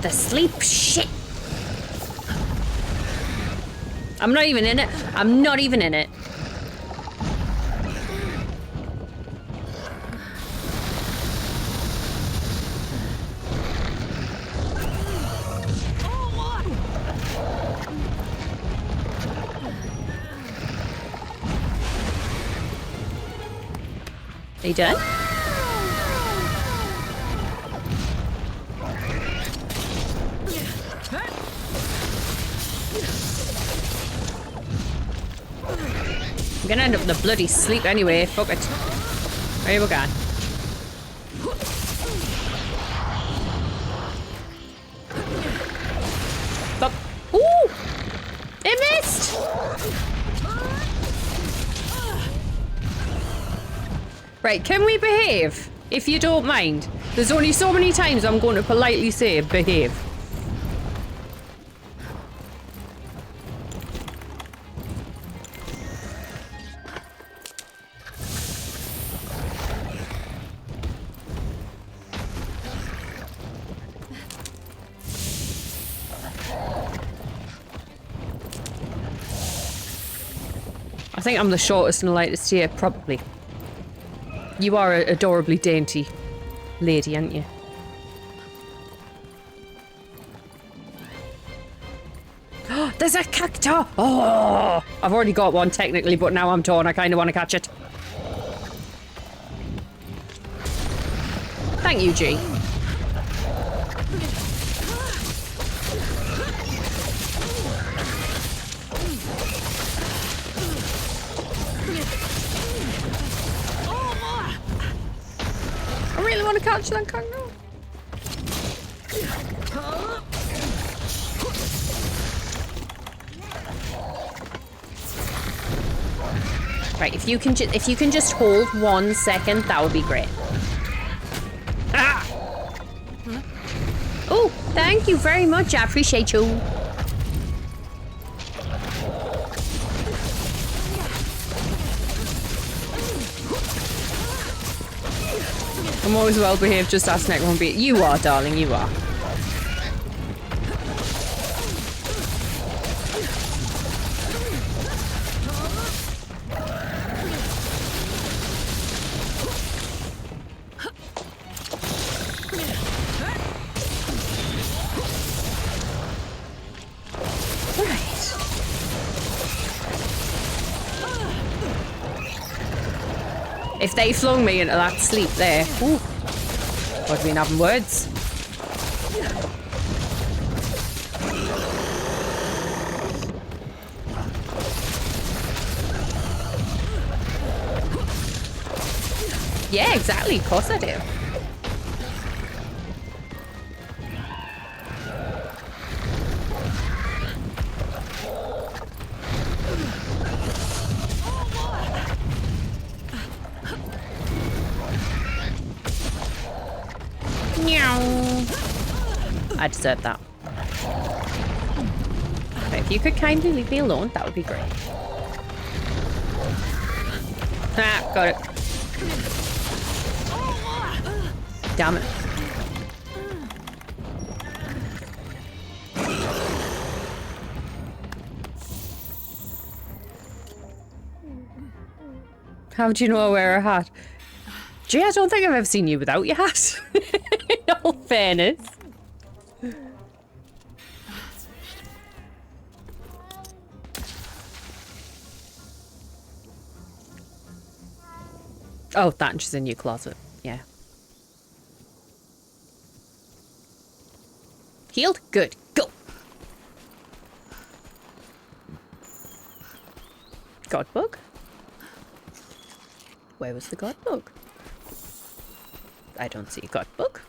The sleep shit. I'm not even in it. I'm not even in it. Are you done? I'm gonna end up in the bloody sleep anyway. Fuck it. Where we going? Fuck. Ooh! It missed! Right, can we behave? If you don't mind. There's only so many times I'm going to politely say behave. I think I'm the shortest and lightest here, probably. You are an adorably dainty lady, aren't you? There's a cactus! Oh! I've already got one technically, but now I'm torn. I kind of want to catch it. Thank you, G. I really want to catch that kangaroo. Right, if you can just hold 1 second, that would be great. Ah! Oh, thank you very much. I appreciate you. I'm always well behaved, just ask Nick won't be. You are, darling, you are. If they flung me into that sleep there, ooh, I'd been having words. Yeah, exactly. Of course I do. I deserve that. But if you could kindly leave me alone, that would be great. Ah, got it. Damn it. How do you know I wear a hat? Gee, I don't think I've ever seen you without your hat. In all fairness. Oh, Thatcher's in your closet. Yeah. Healed? Good. Go! Godbug? Where was the Godbug? I don't see a Godbug.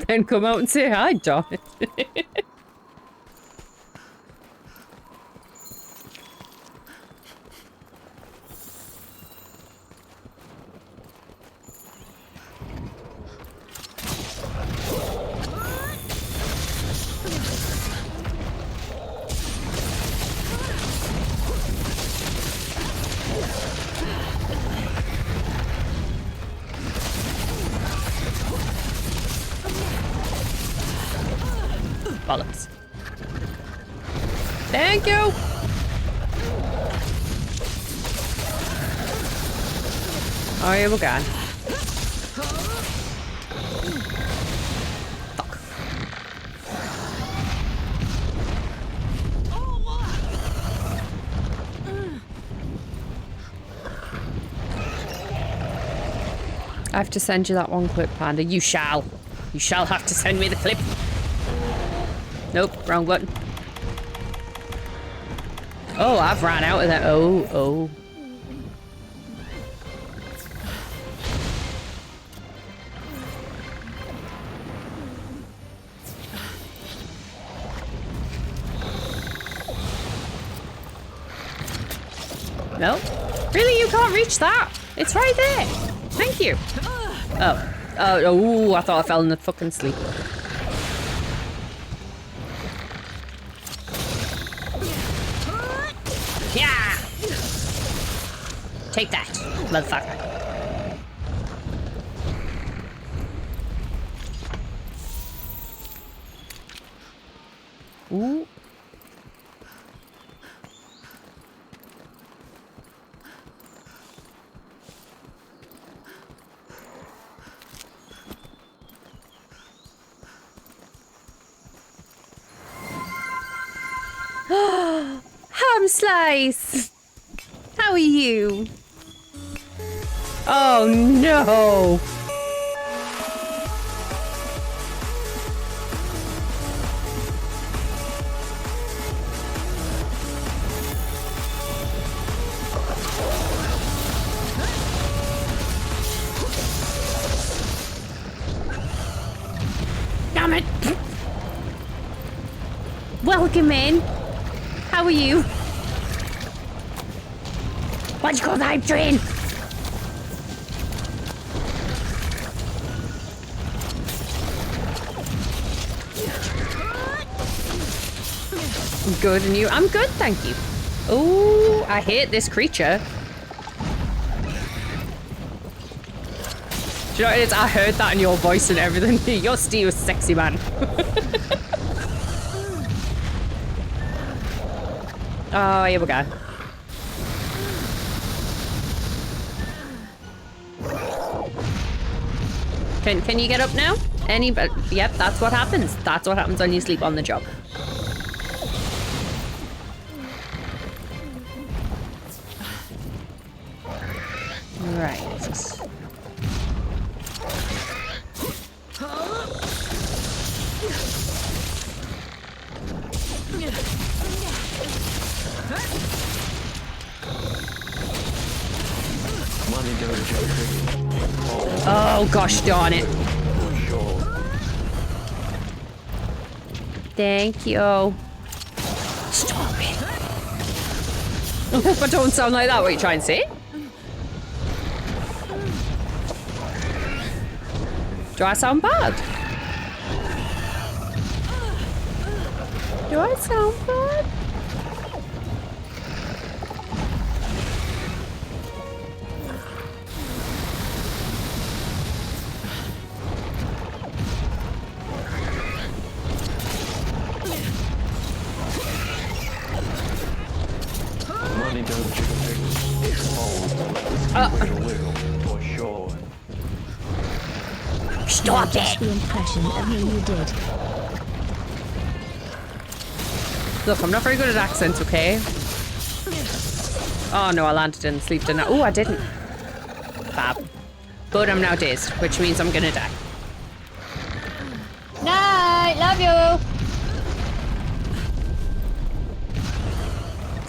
Then come out and say hi, John. Bollocks. Thank you! Oh, yeah, we're gone. Fuck. I have to send you that one clip, Panda. You shall. You shall have to send me the clip. Nope, wrong button. Oh, I've ran out of that. Oh, oh. No? Really? You can't reach that? It's right there. Thank you. Oh. Oh, I thought I fell in the fucking sleep. Yeah! Take that, motherfucker. Ooh. Ham Slice! How are you? Oh no! Damn it! Welcome in. How are you? What'd you call the hype train? Good, and you? I'm good, thank you. Oh, I hate this creature. Do you know what it is? I heard that in your voice and everything. Your Steve was sexy, man. Oh, here we go. Can you get up now? Yep, that's what happens. That's what happens when you sleep on the job. Right. Oh gosh darn it. Thank you. Stop it. I hope I don't sound like that. What are you trying to say? Do I sound bad? Do I sound bad? Stop it! The impression of who you did. Look, I'm not very good at accents, okay? Oh no, I landed in sleep, didn't I? Oh, I didn't. Fab. But I'm now dazed, which means I'm gonna die. Night! Love you!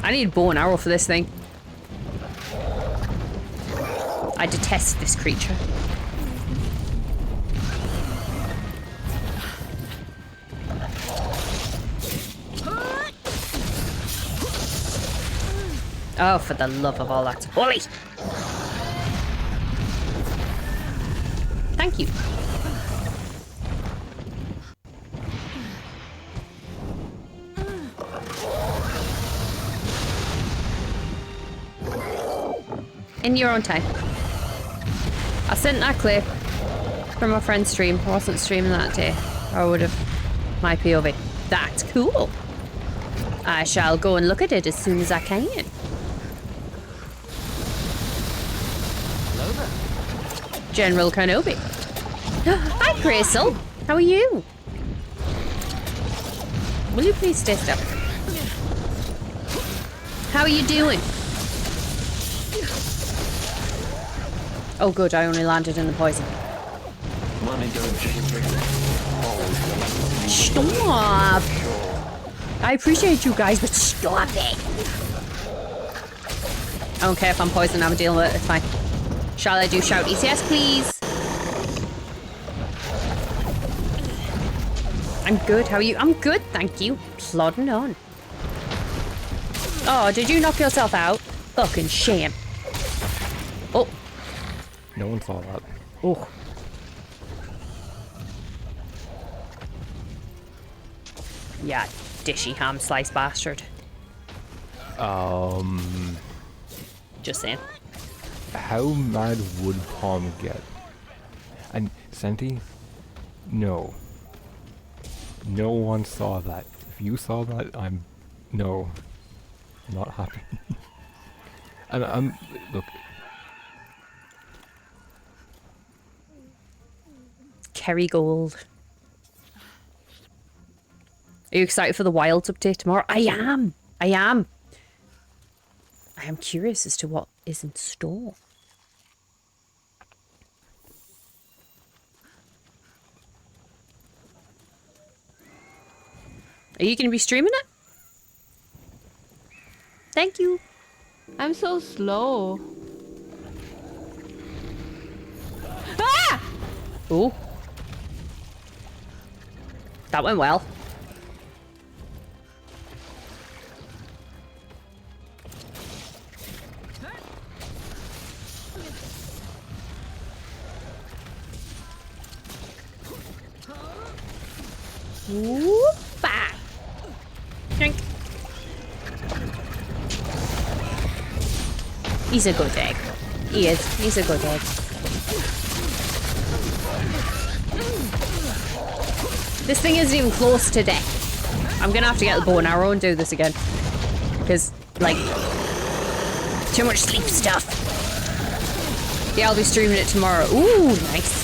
I need a bow and arrow for this thing. I detest this creature. Oh, for the love of all that's holy! Thank you. In your own time. I sent that clip from a friend's stream. I wasn't streaming that day. I would have my POV. That's cool. I shall go and look at it as soon as I can. General Kenobi. Hi, Crystal. How are you? Will you please stay still? How are you doing? Oh, good. I only landed in the poison. Stop! I appreciate you guys, but stop it. I don't care if I'm poisoned. I'm dealing with it. It's fine. Shall I do shout ECS, please? I'm good. How are you? I'm good, thank you. Plodding on. Oh, did you knock yourself out? Fucking shame. Oh. No one saw that. Oh. Yeah, dishy ham slice bastard. Just saying. How mad would Palm get? And Senti? No. No one saw that. If you saw that, no. Not happy. And look. Kerrygold. Are you excited for the Wilds update tomorrow? I am. I am curious as to what is in store. Are you going to be streaming it? Thank you. I'm so slow. Ah! Oh. That went well. Whoop-a! Drink. He's a good egg. He is. He's a good egg. This thing isn't even close to death. I'm gonna have to get the bow and arrow and do this again. Because, like, too much sleep stuff. Yeah, I'll be streaming it tomorrow. Ooh, nice.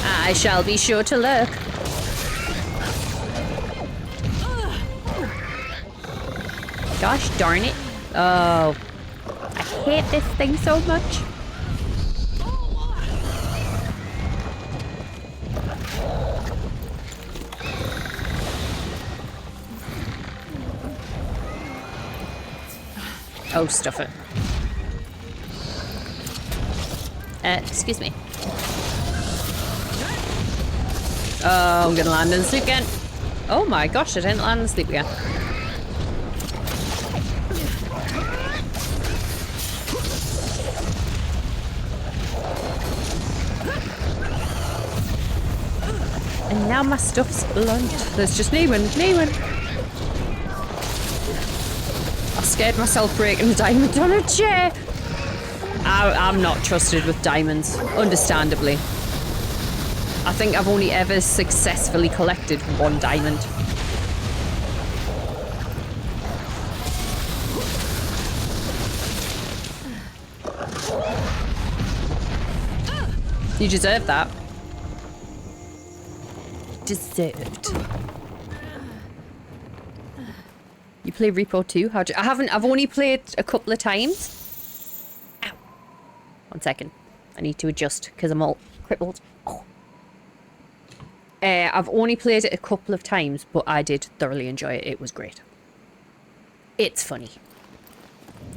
I shall be sure to look. Gosh darn it. Oh. I hate this thing so much. Oh, stuff it. Excuse me. Oh, I'm gonna land in sleep again. Oh my gosh, I didn't land in sleep again. And now my stuff's blunt. There's just Neiman. I scared myself breaking a diamond on a chair. I'm not trusted with diamonds, understandably. I think I've only ever successfully collected one diamond. You deserve that. Deserved. You play Repo too? How do I haven't. I've only played a couple of times. Ow. 1 second. I need to adjust because I'm all crippled. Oh. I've only played it a couple of times, but I did thoroughly enjoy it. It was great. It's funny.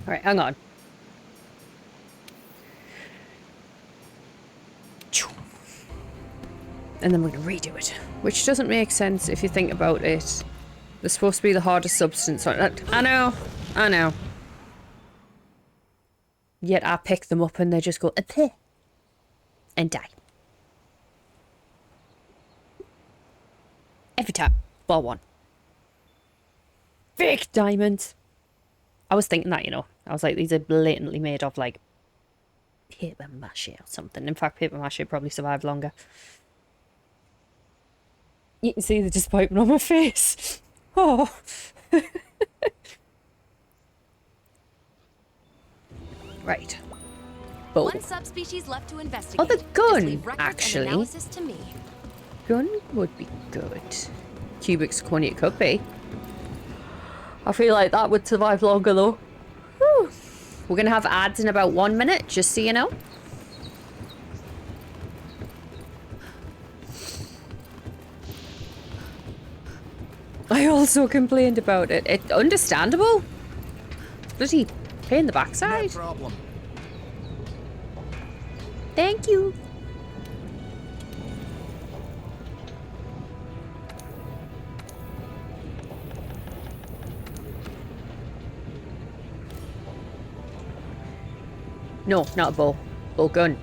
All right, hang on. And then we're going to redo it. Which doesn't make sense if you think about it. They're supposed to be the hardest substance on it. I know. Yet I pick them up and they just go and die. Every time. Ball one. Fake diamonds. I was thinking that, you know. I was like, these are blatantly made of, like, paper mache or something. In fact, paper mache probably survived longer. You can see the disappointment on my face. Oh. Right. Bow. One subspecies left to investigate. Oh, the Just gun, leave records and actually. analysis to me. Gun would be good. Cubic zirconia could be. I feel like that would survive longer though. Whew. We're gonna have ads in about 1 minute, just so you know. I also complained about it. It's understandable. Bloody pain in the backside. No problem. Thank you. No, not a bow. Bow gun.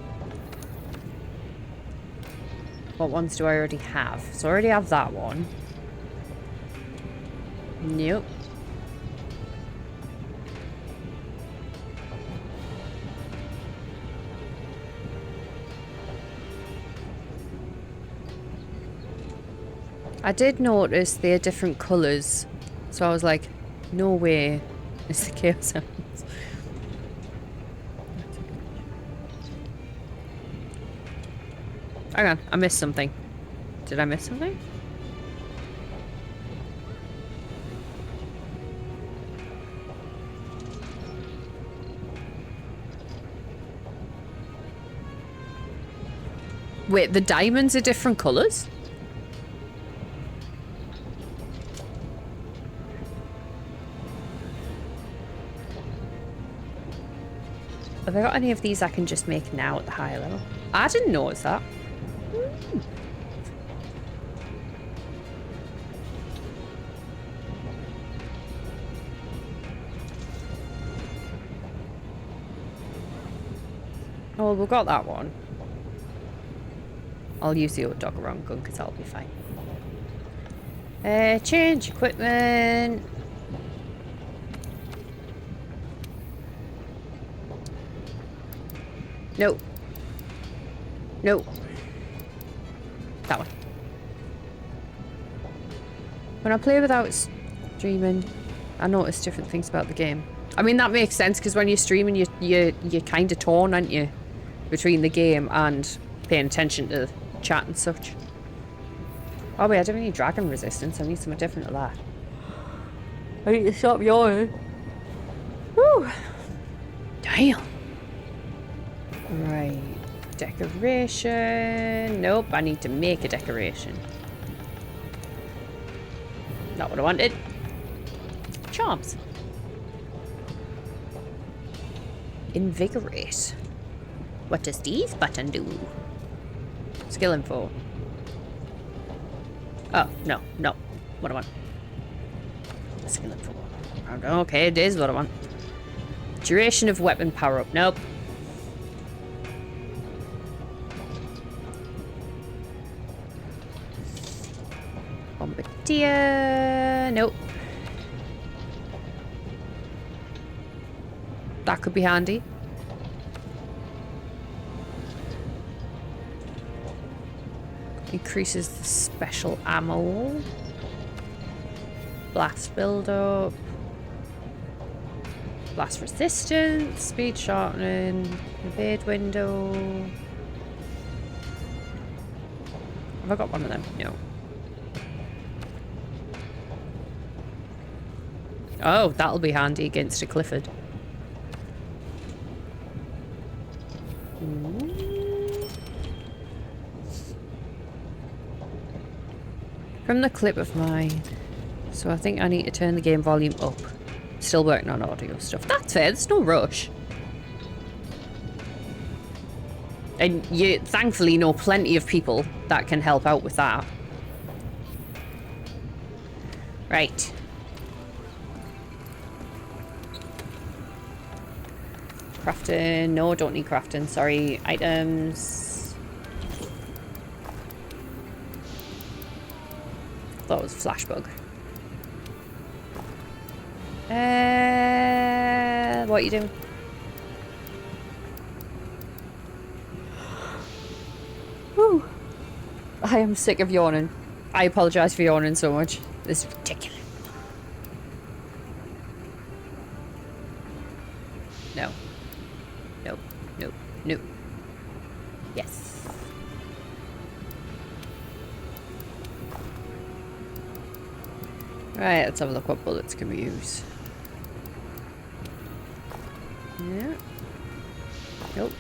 What ones do I already have? So I already have that one. Nope. I did notice they're different colours, so I was like, no way it's the Chaos Emeralds. Hang on, I missed something. Did I miss something? Wait, the diamonds are different colours? Have I got any of these I can just make now at the higher level? I didn't notice that. Oh, well, we've got that one. I'll use the old dog around gun because that'll be fine. Change equipment. No. No. That one. When I play without streaming, I notice different things about the game. I mean, that makes sense because when you're streaming, you're kind of torn, aren't you? Between the game and paying attention to chat and such. Oh wait, I don't need dragon resistance. I need something different to that. I need to stop yawning. Woo! Damn. Right. Decoration. Nope, I need to make a decoration. Not what I wanted. Charms. Invigorate. What does this button do? Skill info. Oh, no, no. What do I want? Skill info. Okay, it is what I want. Duration of weapon power up. Nope. Bombardier. Nope. That could be handy. Increases the special ammo. Blast build-up. Blast resistance. Speed shortening. Evade window. Have I got one of them? No. Oh, that'll be handy against a Clifford. From the clip of mine. So I think I need to turn the game volume up. Still working on audio stuff. That's fair, there's no rush. And you thankfully know plenty of people that can help out with that. Right. Crafting. No, don't need crafting. Sorry. Items. That was Flashbug. What are you doing? Whew. I am sick of yawning. I apologize for yawning so much. This is ridiculous. No. Nope. Nope. Nope. Yes. Right, let's have a look what bullets can we use. Yeah. Nope.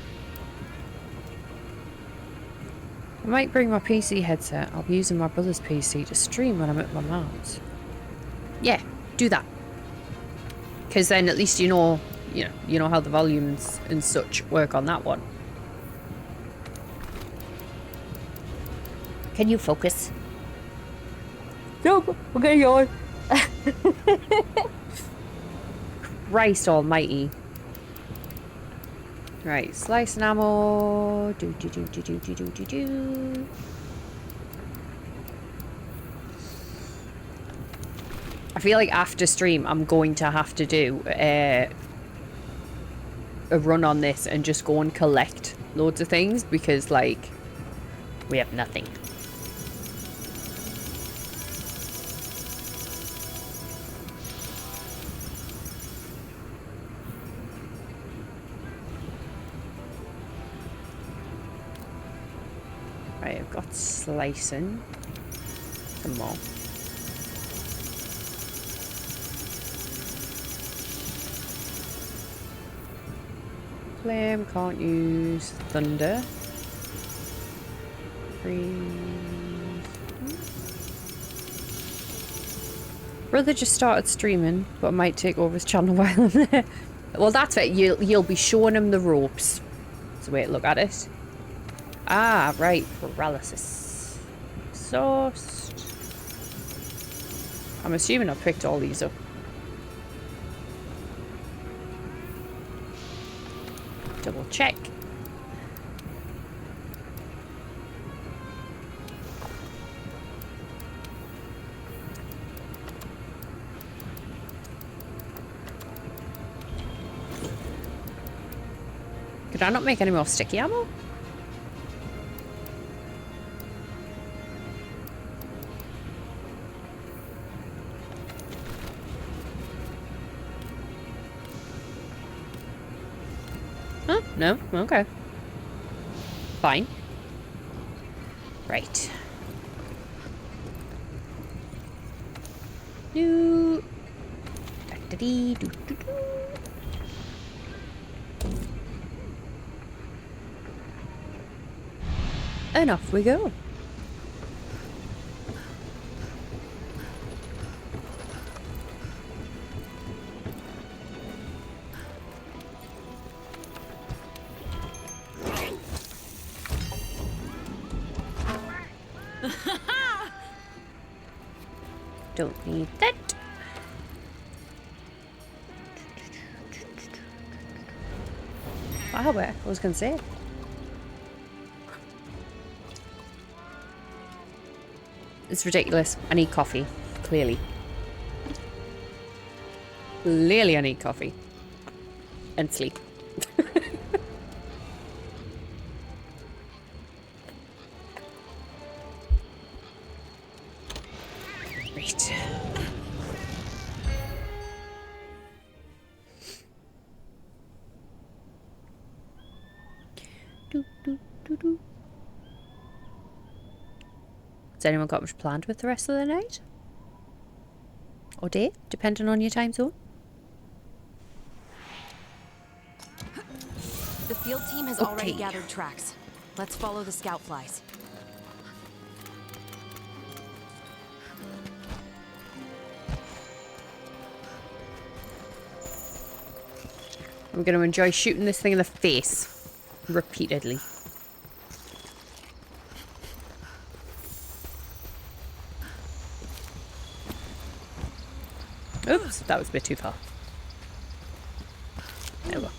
I might bring my PC headset. I'll be using my brother's PC to stream when I'm at my mom's. Yeah, do that. Because then at least you know how the volumes and such work on that one. Can you focus? Nope, I'm gonna yawn. Christ almighty. Right, slice and ammo. Do. I feel like after stream I'm going to have to do a run on this and just go and collect loads of things because like we have nothing. Right, I've got slicing. Some more. Flame, can't use thunder. Brother just started streaming, but might take over his channel while I'm there. Well, that's it. You'll be showing him the ropes. That's the way to look at it. Ah, right. Paralysis. Exhaust. I'm assuming I picked all these up. Double check. Could I not make any more sticky ammo? Huh? No? Okay. Fine. Right. Do. Da-da-dee, do, do, do. And off we go. Don't need that. Wow, I was gonna say. It's ridiculous. I need coffee. Clearly. Clearly I need coffee. And sleep. Right. Do, do, do, do. Has anyone got much planned with the rest of the night? Or day, depending on your time zone? The field team has already gathered tracks. Let's follow the scout flies. I'm going to enjoy shooting this thing in the face repeatedly. Oops, that was a bit too far. There we go.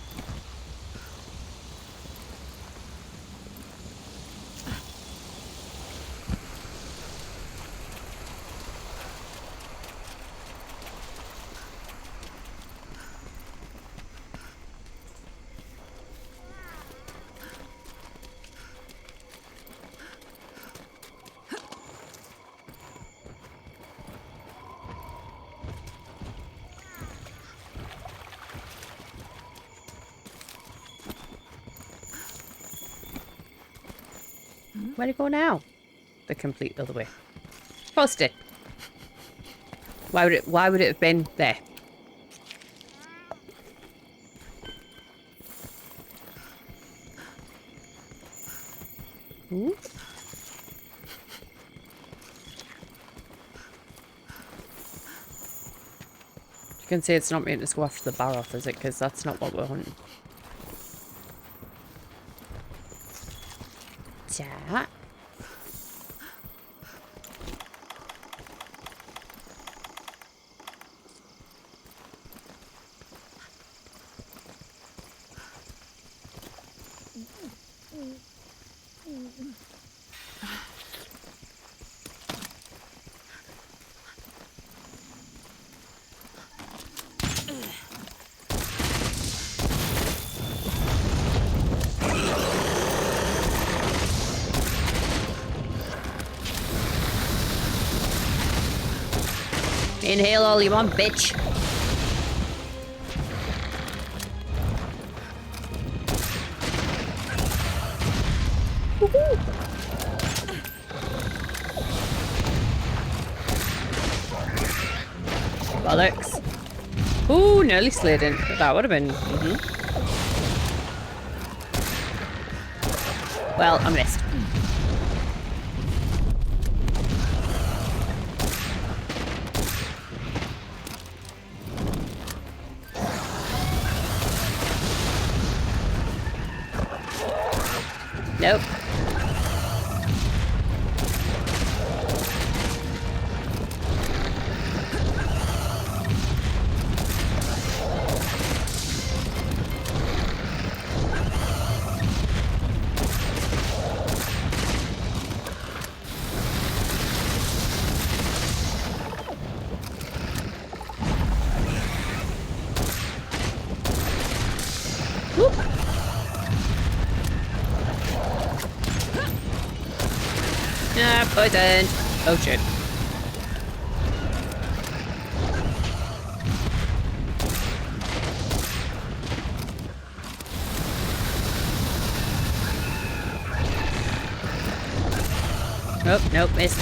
Where'd it go now? The complete other way. Post it. Why would it have been there? Ooh. You can say it's not meant to go after the Baroth, is it? Because that's not what we're hunting. Yeah. Inhale all you want, bitch. Woohoo! Bollocks. Ooh, nearly slid in. That would have been... Well, I missed. Nope. Ah, poisoned. Oh shit. Oh, nope, missed.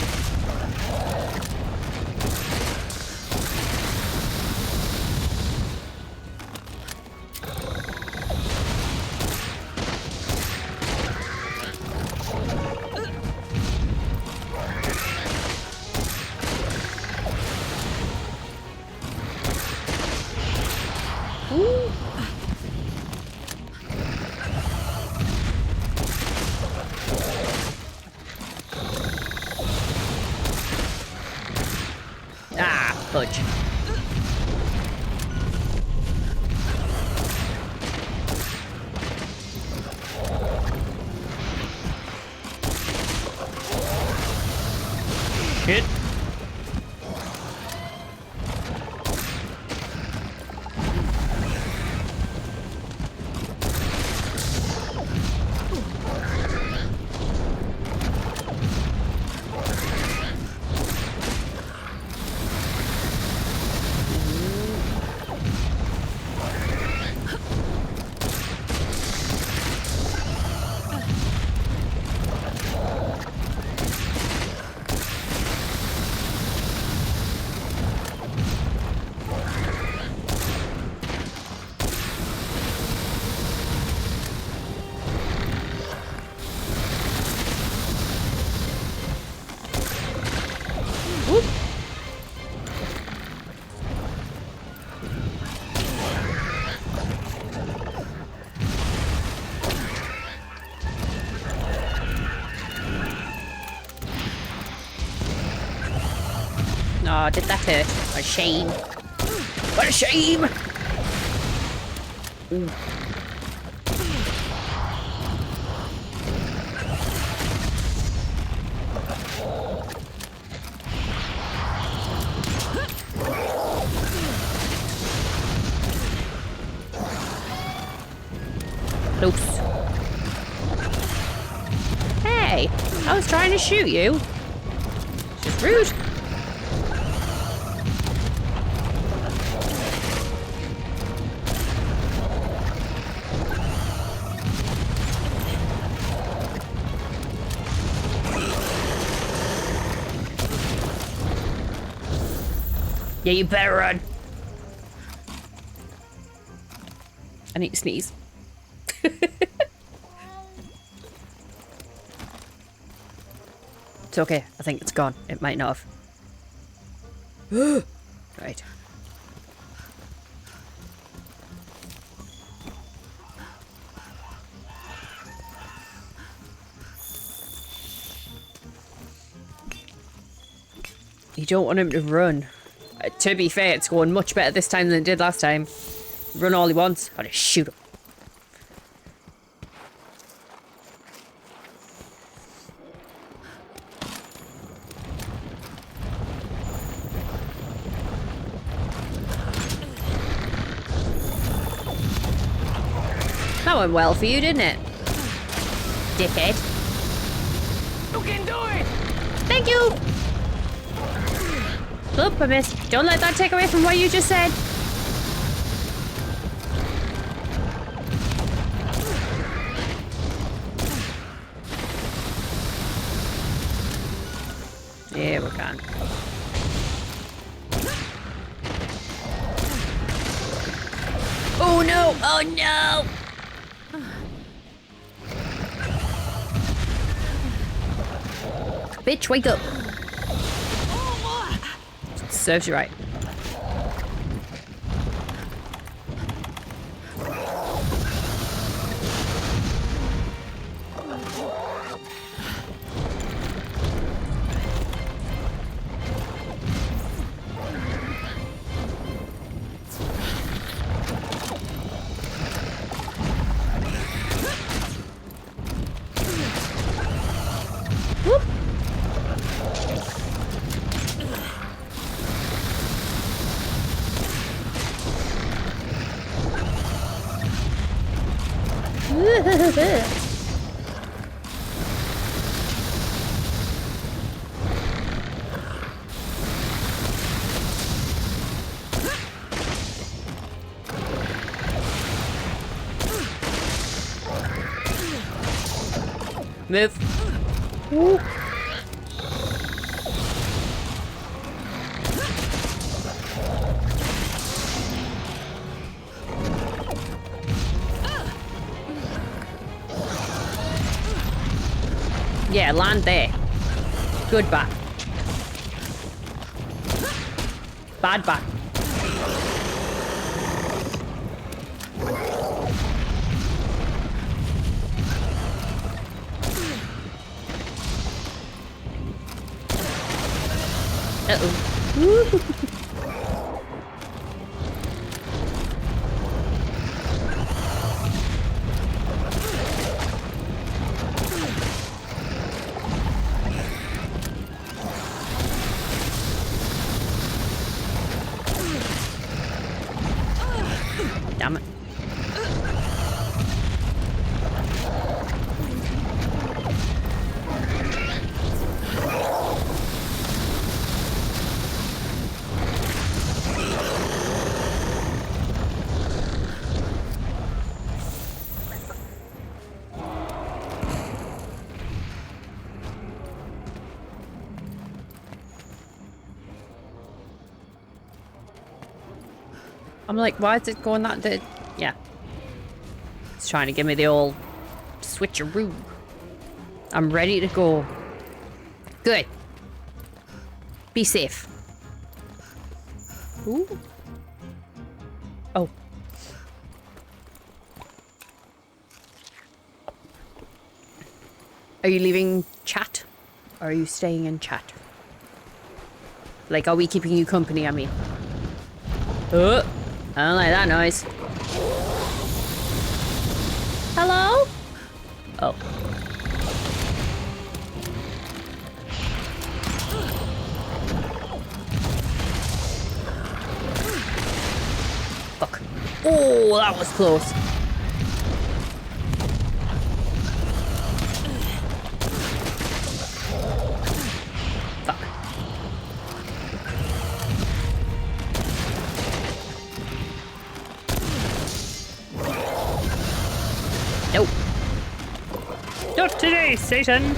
Ah, fudge. Shit. Oh, did that hurt? What a shame. What a shame! Ooh. Close. Hey, I was trying to shoot you. Just rude. Yeah, you better run. I need to sneeze. It's okay. I think it's gone. It might not have. Right. You don't want him to run. To be fair, it's going much better this time than it did last time. Run all he wants. I'll just shoot him. That went well for you, didn't it? Dickhead. You can do it! Thank you! Oop, I missed. Don't let that take away from what you just said. Yeah, we're gone. Oh no! Oh no! Bitch, wake up. Serves you right. Move. Woo. Yeah, land there. Good bat. Bad bat. Uh-oh. Damn it. I'm like, why is it going that did? Yeah. It's trying to give me the old switcheroo. I'm ready to go. Good. Be safe. Ooh. Oh. Are you leaving chat? Or are you staying in chat? Like, are we keeping you company, I mean? Oh. I don't like that noise. Hello? Oh. Fuck. Oh, that was close. Nope. Not today, Satan.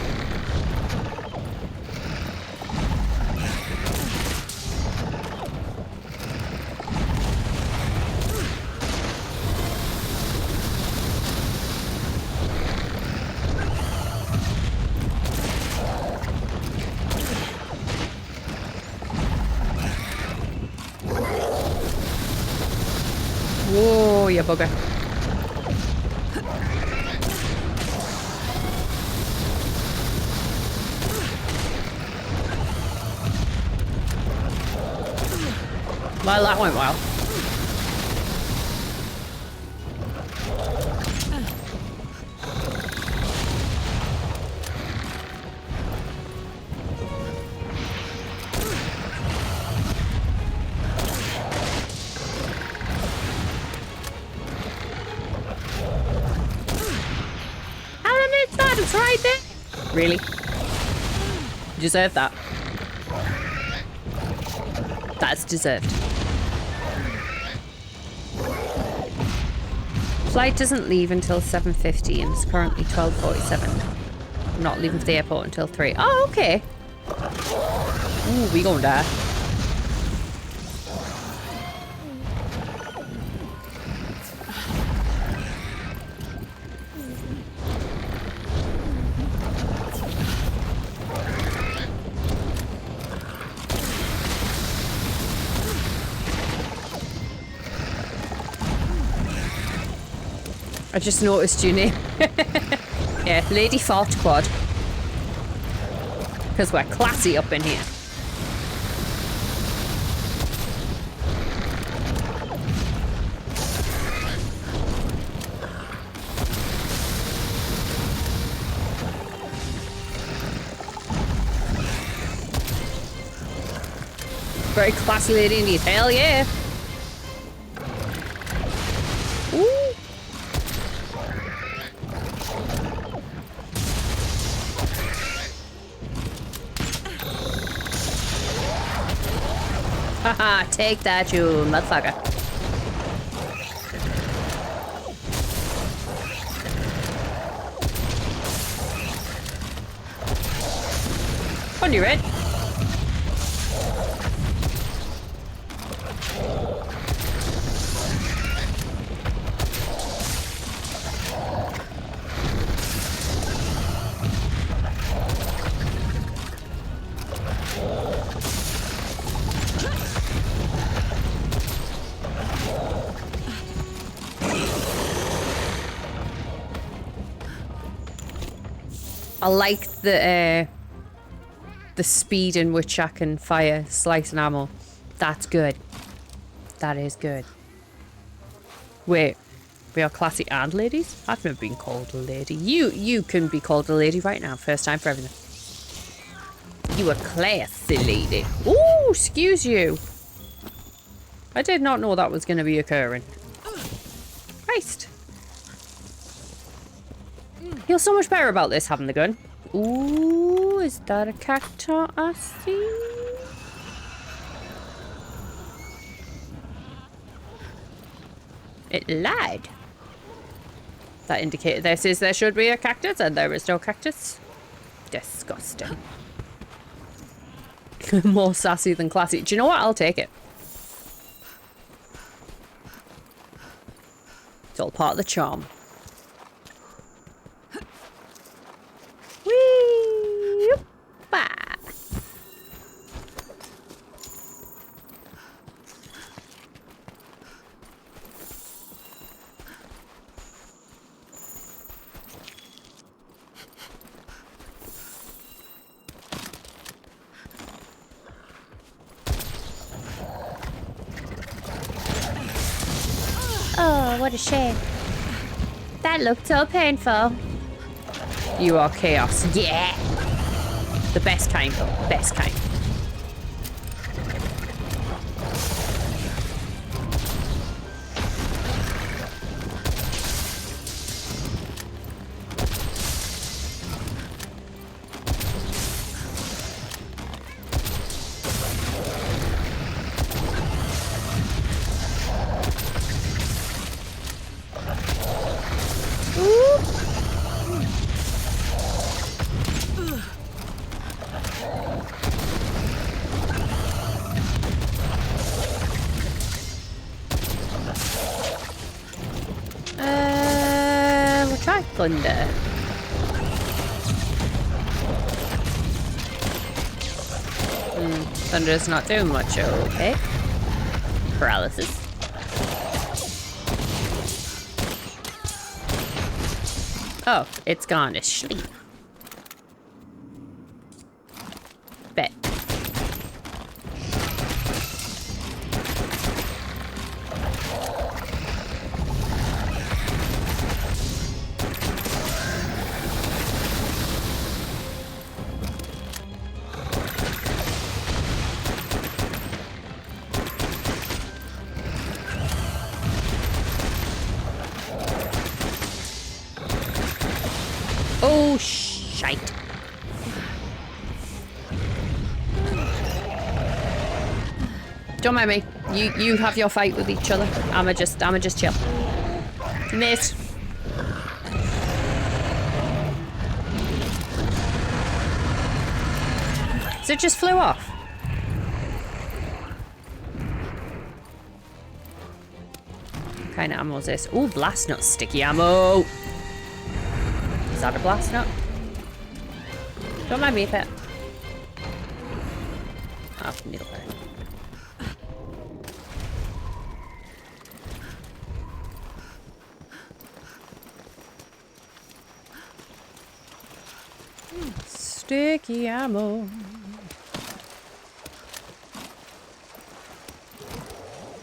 Whoa, you bugger. Well, that went well. How did it start? It's right there. Really? You deserve that. That's deserved. Flight doesn't leave until 7:50 and it's currently 12:47. I'm not leaving for the airport until 3. Oh, okay. Ooh, we gonna die. I just noticed your name. Yeah, Lady Fart Quad. Because we're classy up in here. Very classy lady indeed. Hell yeah. Haha, take that, you motherfucker. On your head. I like the speed in which I can fire slicing ammo. That's good. That is good. Wait, we are classy and ladies? I've never been called a lady. You can be called a lady right now. First time for everything. You a classy lady. Ooh, excuse you. I did not know that was going to be occurring. Christ. Feel so much better about this having the gun. Ooh, is that a cactus I see? It lied. That indicated there should be a cactus and there is no cactus. Disgusting. More sassy than classy. Do you know what? I'll take it. It's all part of the charm. Oh, what a shame. That looked so painful. You are chaos. Yeah! The best kind, though. Best kind. We'll try thunder. Thunder's not doing much, okay. Paralysis. Oh, it's gone to sleep. Bet. Oh, shite. Don't mind me. You have your fight with each other. I'ma just chill. Miss. So it just flew off. What kind of ammo is this? Ooh, blast nut sticky ammo. Is that a blast nut? Don't mind me, pet. Oh, needle bear. Sticky ammo.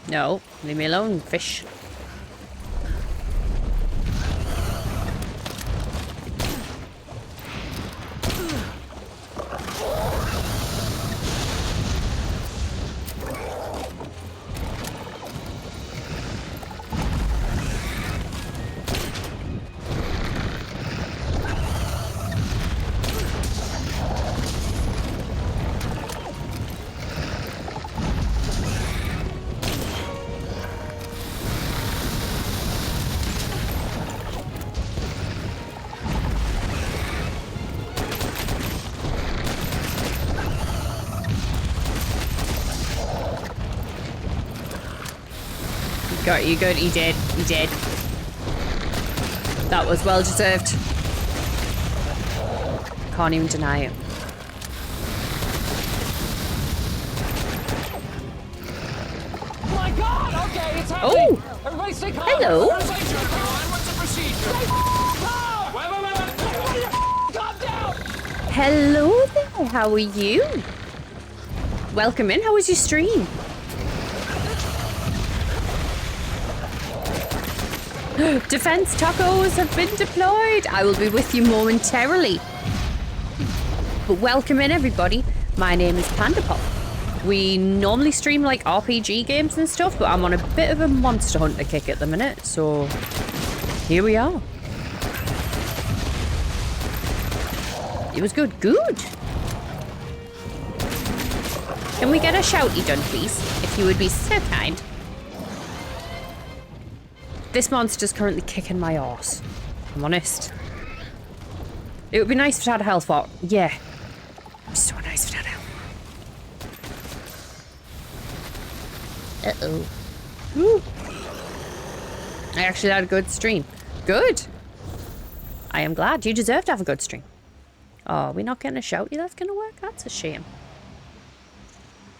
No, leave me alone, fish. Got you good. He did. He did. That was well deserved. Can't even deny it. My God! Okay, it's happening. Oh! Everybody stay calm. Hello. What's the procedure? Calm down. Hello there. How are you? Welcome in. How was your stream? Defense tacos have been deployed. I will be with you momentarily. But welcome in, everybody. My name is PandaPop. We normally stream like RPG games and stuff, but I'm on a bit of a Monster Hunter kick at the minute, so here we are. It was good. Good. Can we get a shouty done, please? If you would be so kind. This monster's currently kicking my arse. I'm honest. It would be nice if it had a health bar. Yeah. It'd be so nice if it had a health. Uh-oh. Woo. I actually had a good stream. Good. I am glad. You deserve to have a good stream. Oh, we're not getting a shouty that's gonna work? That's a shame.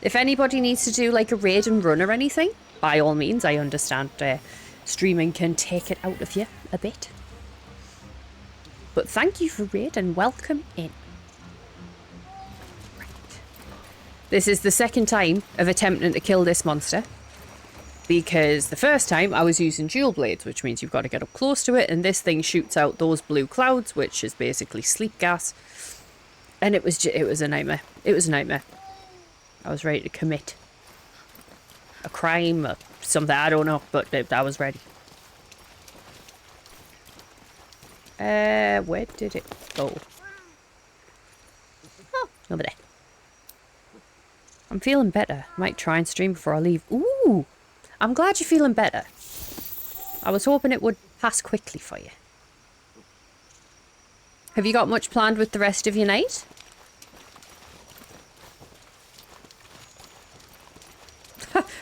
If anybody needs to do like a raid and run or anything, by all means, I understand streaming can take it out of you a bit. But thank you for raid and welcome in. Right. This is the second time of attempting to kill this monster. Because the first time I was using dual blades, which means you've got to get up close to it, and this thing shoots out those blue clouds, which is basically sleep gas. And it was a nightmare. It was a nightmare. I was ready to commit a crime or something, I don't know, but I was ready. Where did it go? Oh, over there. I'm feeling better. Might try and stream before I leave. Ooh! I'm glad you're feeling better. I was hoping it would pass quickly for you. Have you got much planned with the rest of your night?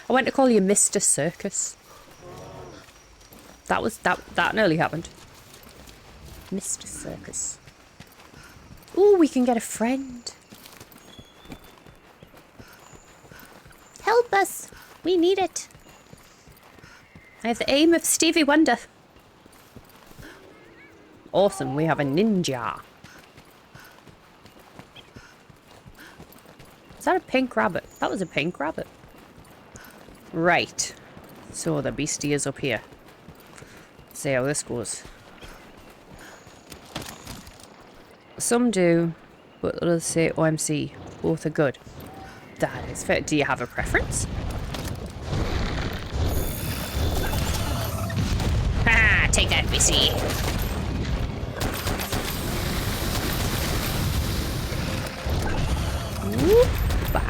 I went to call you Mr. Circus. That nearly happened. Mr. Circus. Ooh, we can get a friend. Help us. We need it. I have the aim of Stevie Wonder. Awesome, we have a ninja. Is that a pink rabbit? That was a pink rabbit. Right. So the beastie is up here. Let's see how this goes. Some do, but others say OMC. Both are good. That is fair. Do you have a preference? Ah, take that, beastie. Whoop-a.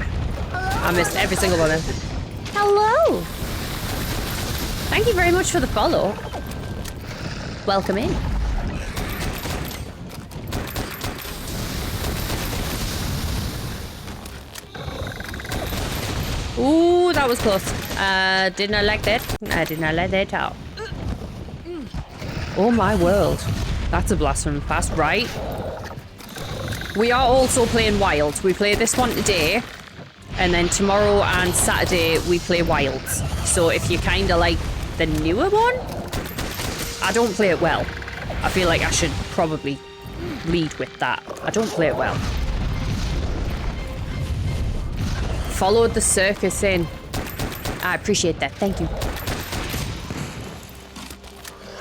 I missed every single one of them. Hello! Thank you very much for the follow. Welcome in. Ooh, that was close. Did not like that. I did not like that at all. Oh my world. That's a blasphemy pass, right? We are also playing Wilds. We play this one today. And then tomorrow and Saturday we play Wilds. So if you kind of like the newer one, I don't play it well. I feel like I should probably lead with that. I don't play it well. Followed the circus in. I appreciate that. Thank you.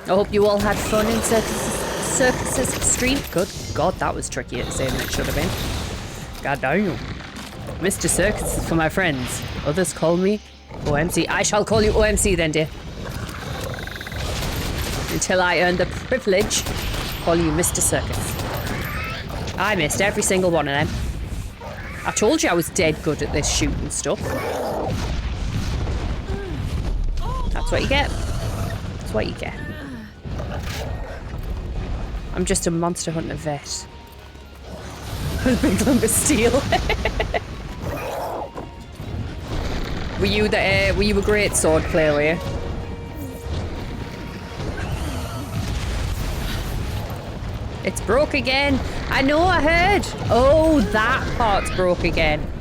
I hope you all had fun in Circus's stream. Good God, that was trickier to say than it should have been. God damn. Mr. Circus is for my friends. Others call me OMC. I shall call you OMC then, dear. Until I earn the privilege to call you Mr. Circus. I missed every single one of them. I told you I was dead good at this shooting stuff. That's what you get. That's what you get. I'm just a Monster Hunter vet. With a big lump of steel. Were you a great sword player, were you? It's broke again. I know, I heard. Oh, that part's broke again.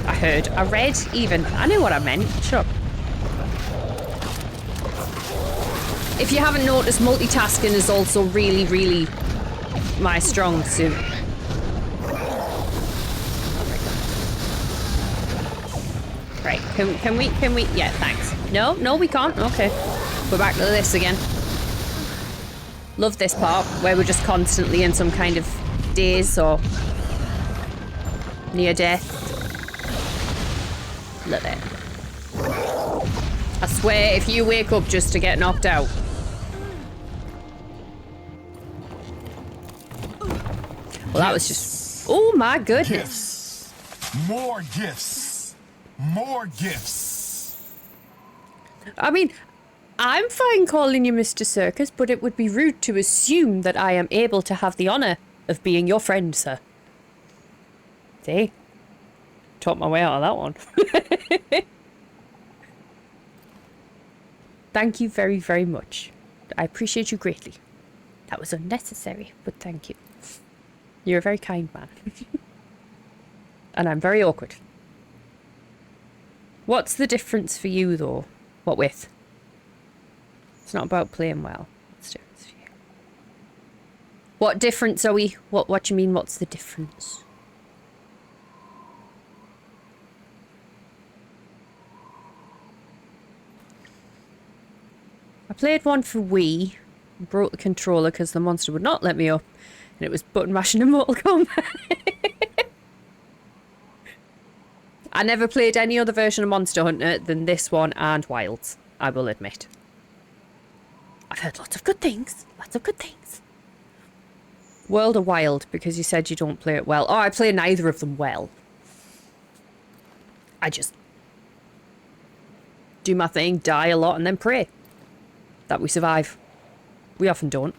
I heard. I read even. I knew what I meant. Shut up. If you haven't noticed, multitasking is also really, really my strong suit. Right, can we, yeah, thanks. No, we can't, okay. We're back to this again. Love this part, where we're just constantly in some kind of daze or near death. Love it. I swear, if you wake up just to get knocked out. Well, that was just, oh my goodness. More gifts. More gifts. I mean, I'm fine calling you Mr. Circus, but it would be rude to assume that I am able to have the honor of being your friend, sir. See? Talked my way out of that one. Thank you very, very much. I appreciate you greatly. That was unnecessary, but thank you. You're a very kind man. And I'm very awkward. What's the difference for you, though? What with? It's not about playing well. What's the difference for you? What difference are we? What do you mean, what's the difference? I played one for Wii, broke the controller because the monster would not let me up, and it was button mashing in Mortal Kombat. I never played any other version of Monster Hunter than this one and Wilds, I will admit. I've heard lots of good things. Lots of good things. World or Wild, because you said you don't play it well. Oh, I play neither of them well. I just do my thing, die a lot, and then pray that we survive. We often don't.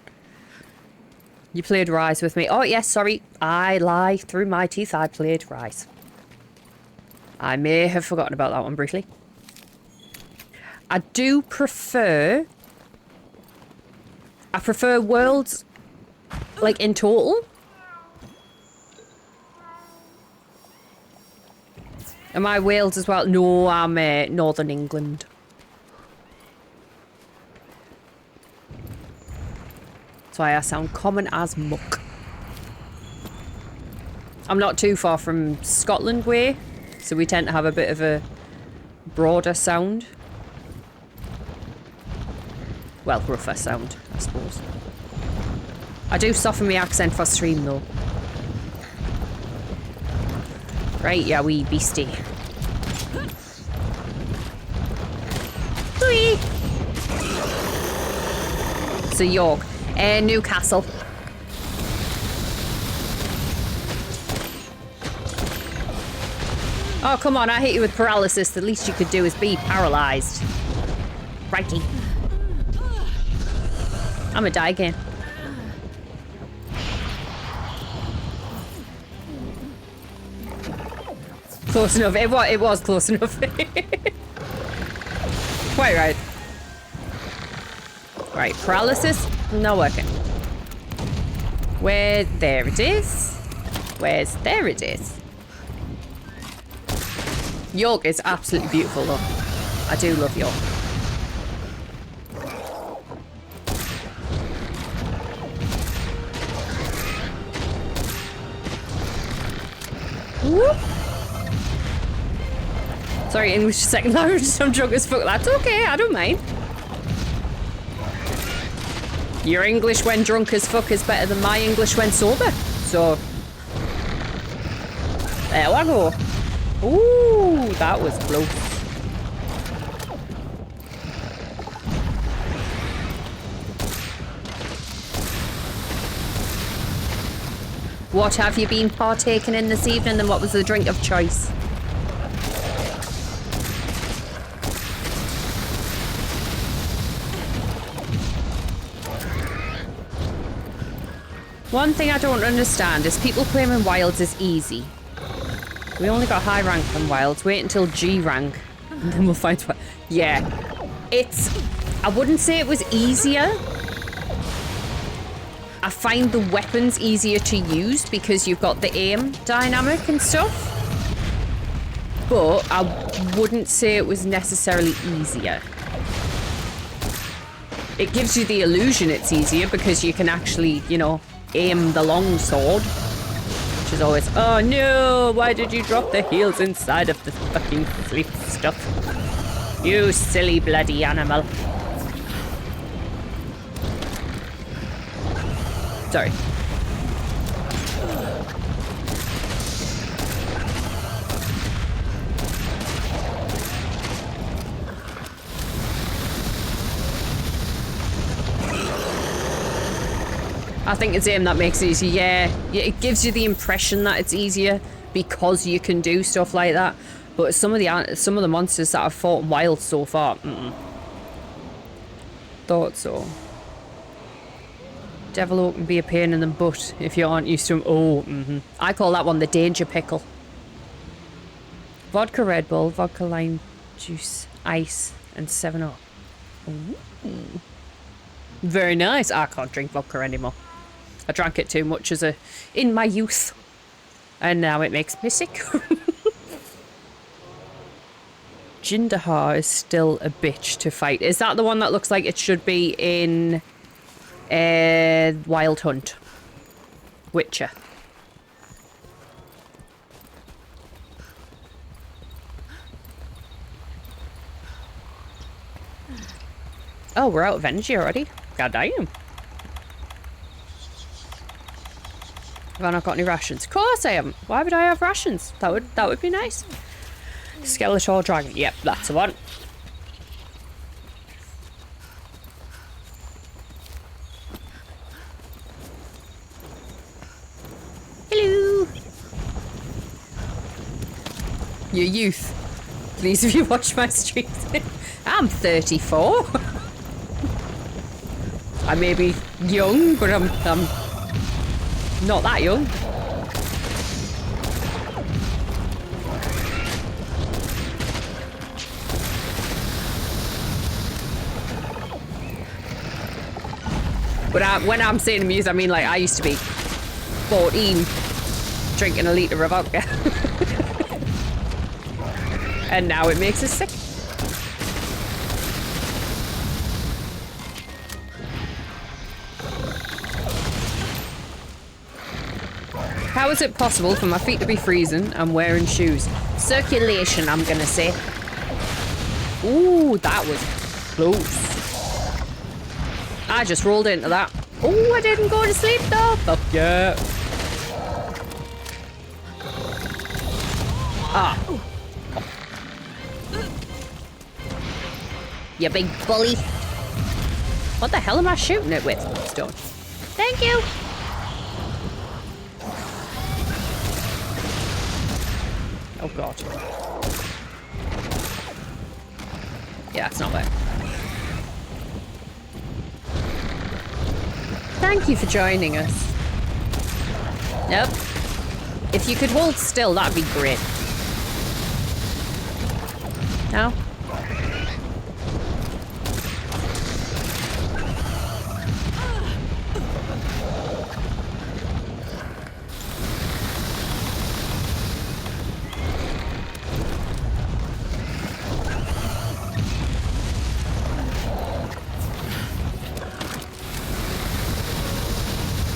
You played Rise with me. Oh, yes, sorry. I lie through my teeth. I played Rise. I may have forgotten about that one briefly. I do prefer... I prefer Worlds, like, in total. Am I Wales as well? No, I'm Northern England. That's why I sound common as muck. I'm not too far from Scotland way, so we tend to have a bit of a broader sound. Well, rougher sound, I suppose. I do soften my accent for stream, though. Right, yeah, wee beastie. Whee! So York. Newcastle. Oh, come on, I hit you with paralysis. The least you could do is be paralysed. Righty. I'm gonna die again. Close enough. It was close enough. Quite right. Right, paralysis. Not working. Where? There it is. Where's? There it is. York is absolutely beautiful, though. I do love York. Whoop. Sorry, English second language. I'm drunk as fuck. That's okay. I don't mind. Your English when drunk as fuck is better than my English when sober. So there we go. Ooh, that was close. What have you been partaking in this evening, and what was the drink of choice? One thing I don't understand is people claiming Wilds is easy. We only got high rank on Wilds. Wait until G rank, and then we'll find what. Yeah, it's. I wouldn't say it was easier. I find the weapons easier to use because you've got the aim dynamic and stuff. But I wouldn't say it was necessarily easier. It gives you the illusion it's easier because you can actually, you know, aim the long sword. Which is always, oh no, why did you drop the heels inside of the fucking sleep stuff? You silly bloody animal. Sorry. I think it's aim that makes it easy, yeah. It gives you the impression that it's easier because you can do stuff like that. But some of the monsters that I've fought wild so far, thought so. Devil Oak can be a pain in the butt if you aren't used to them. I call that one the danger pickle. Vodka Red Bull, vodka lime juice, ice, and 7-Up. Very nice. I can't drink vodka anymore. I drank it too much in my youth. And now it makes me sick. Jindahar is still a bitch to fight. Is that the one that looks like it should be in Wild Hunt? Witcher. Oh, we're out of energy already? God damn. Have I not got any rations? Of course I haven't. Why would I have rations? That would be nice. Skeletor dragon. Yep, that's the one. Hello. Your youth. Please, if you watch my streams. I'm 34. I may be young, but I'm not that young. But when I'm saying amused, I mean like I used to be 14, drinking a litre of vodka. And now it makes us sick. How is it possible for my feet to be freezing and wearing shoes? Circulation, I'm gonna say. Ooh, that was close. I just rolled into that. Oh, I didn't go to sleep though. Fuck yeah. Ah. You big bully. What the hell am I shooting it with? Stone. Thank you. Oh god. Yeah, it's not bad. Thank you for joining us. Nope. If you could hold still, that'd be great. No?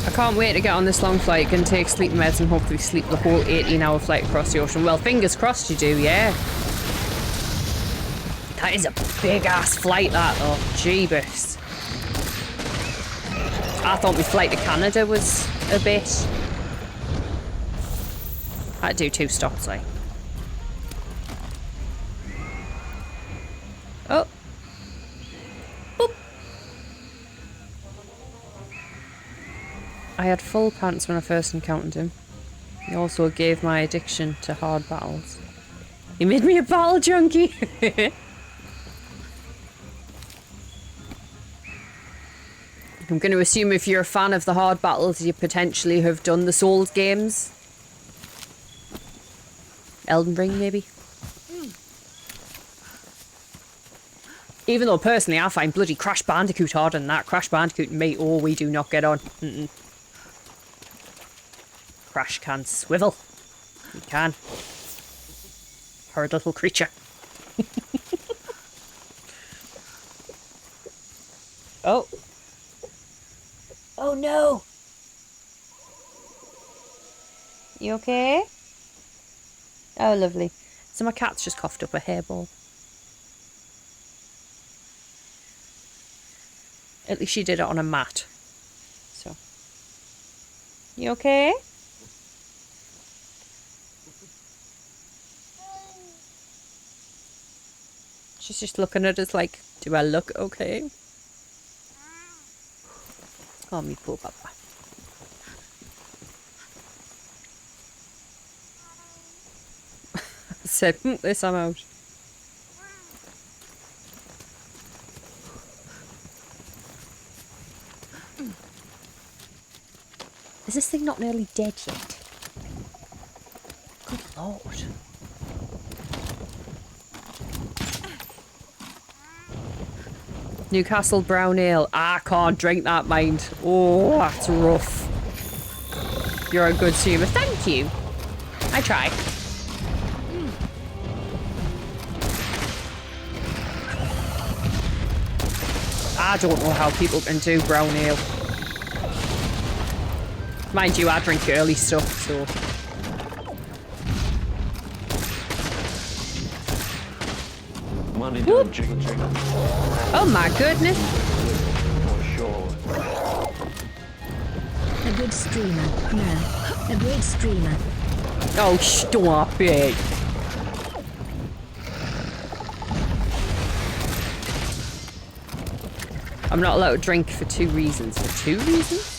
I can't wait to get on this long flight. Can take sleep meds and hopefully sleep the whole 18-hour flight across the ocean. Well, fingers crossed you do, yeah. That is a big-ass flight, that, though. Jeebus. I thought my flight to Canada was a bit. I'd do 2 stops, like. Oh. Boop. I had full pants when I first encountered him. He also gave my addiction to hard battles. He made me a battle junkie! I'm going to assume if you're a fan of the hard battles, you potentially have done the Souls games. Elden Ring, maybe? Even though personally I find bloody Crash Bandicoot harder than that. Crash Bandicoot and me, oh, we do not get on. Crash can swivel. He can. Her little creature. Oh. Oh no. You okay? Oh, lovely. So my cat's just coughed up a hairball. At least she did it on a mat. So. You okay? She's just looking at us like, do I look okay? Oh, me poor papa. I said, this I'm out. Is this thing not nearly dead yet? Good lord. Newcastle Brown Ale. I can't drink that, mind. Oh, that's rough. You're a good swimmer. Thank you. I try. I don't know how people can do brown ale. Mind you, I drink girly stuff, so... Money don't jiggle jiggle. Oh my goodness. For sure. A good streamer. No. A great streamer. Oh, stop it. I'm not allowed to drink for 2 reasons. For 2 reasons?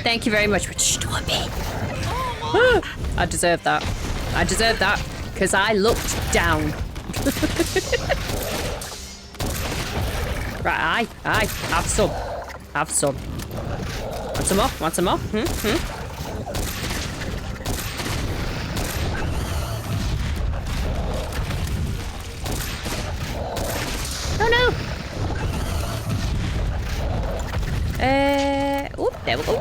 Thank you very much, but stop it. I deserve that. I deserve that because I looked down. Right, aye, have some. Have some. Want some more? Want some more? Oh no! Oop, there we go.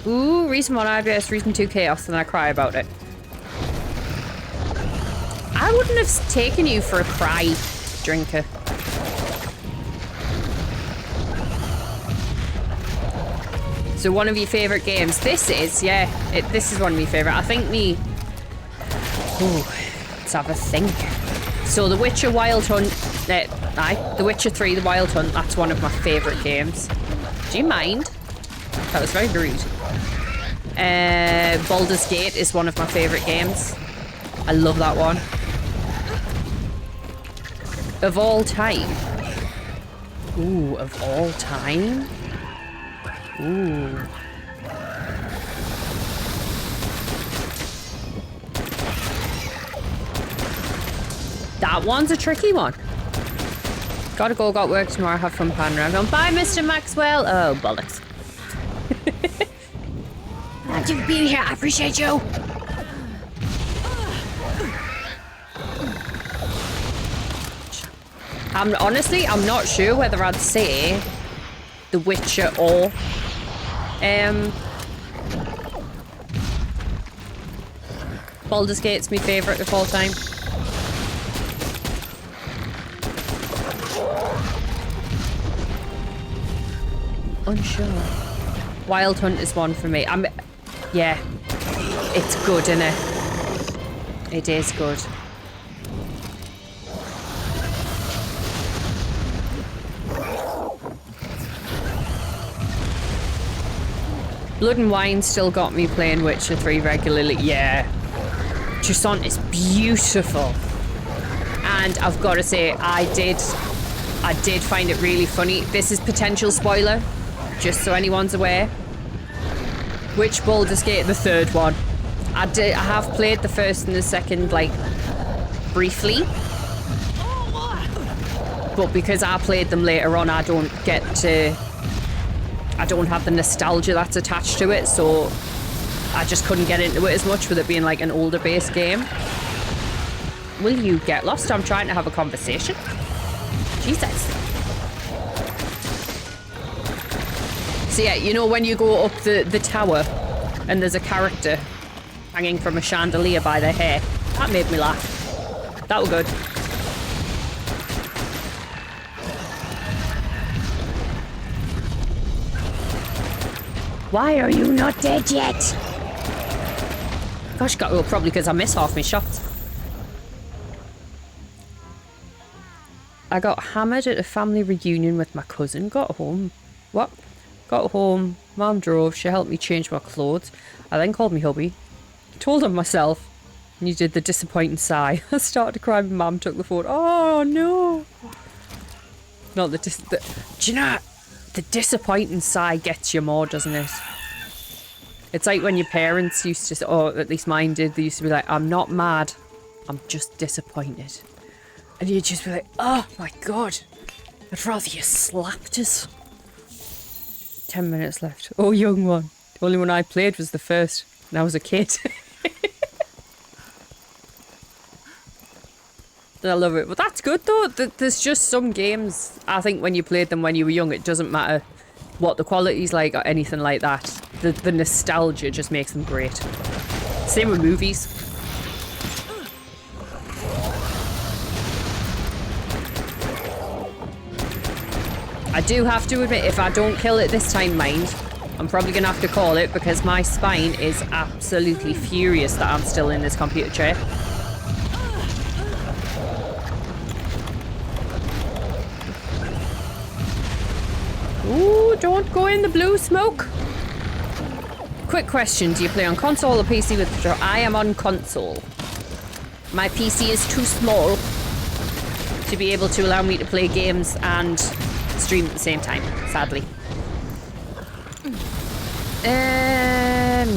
Ooh, reason 1 IBS, reason 2 chaos, and I cry about it. I wouldn't have taken you for a cry drinker. So one of your favourite games. This is, yeah, this is one of my favourite. I think me... Ooh, let's have a think. So The Witcher Wild Hunt... The Witcher 3, The Wild Hunt, that's one of my favourite games. Do you mind? That was very rude. Baldur's Gate is one of my favourite games. I love that one. Of all time. Ooh, of all time? Ooh. That one's a tricky one. Gotta go, got work tomorrow, have fun panorama. Bye, Mr. Maxwell. Oh, bollocks. Thank you for being here. I appreciate you. Honestly, I'm not sure whether I'd say The Witcher or Baldur's Gate's my favourite of all time. Unsure. Wild Hunt is one for me. Yeah, it's good, isn't it? It is good. Blood and Wine still got me playing Witcher 3 regularly. Yeah. Toussaint is beautiful. And I've got to say, I did find it really funny. This is potential spoiler, just so anyone's aware. Which Baldur's Gate? The third one. I have played the first and the second, like, briefly. But because I played them later on, I don't have the nostalgia that's attached to it, so I just couldn't get into it as much with it being like an older base game. Will you get lost? I'm trying to have a conversation. Jesus. So yeah, you know when you go up the tower and there's a character hanging from a chandelier by their hair? That made me laugh. That was good. Why are you not dead yet? Gosh, well, probably because I missed half my shots. I got hammered at a family reunion with my cousin. Got home. What? Got home. Mom drove. She helped me change my clothes. I then called me hubby. Told him myself. And you did the disappointing sigh. I started to cry when Mom took the phone. Oh no. Not the do you know, the disappointing sigh gets you more, doesn't it? It's like when your parents used to, or at least mine did, they used to be like, I'm not mad, I'm just disappointed. And you'd just be like, oh my god, I'd rather you slapped us. 10 minutes left. Oh, young one. The only one I played was the first, and I was a kid. I love it. But that's good though. There's just some games, I think when you played them when you were young, it doesn't matter what the quality's like or anything like that. The nostalgia just makes them great. Same with movies. I do have to admit, if I don't kill it this time, mind, I'm probably going to have to call it because my spine is absolutely furious that I'm still in this computer chair. Ooh, don't go in the blue smoke. Quick question, do you play on console or PC with control? I am on console. My PC is too small to be able to allow me to play games and stream at the same time, sadly.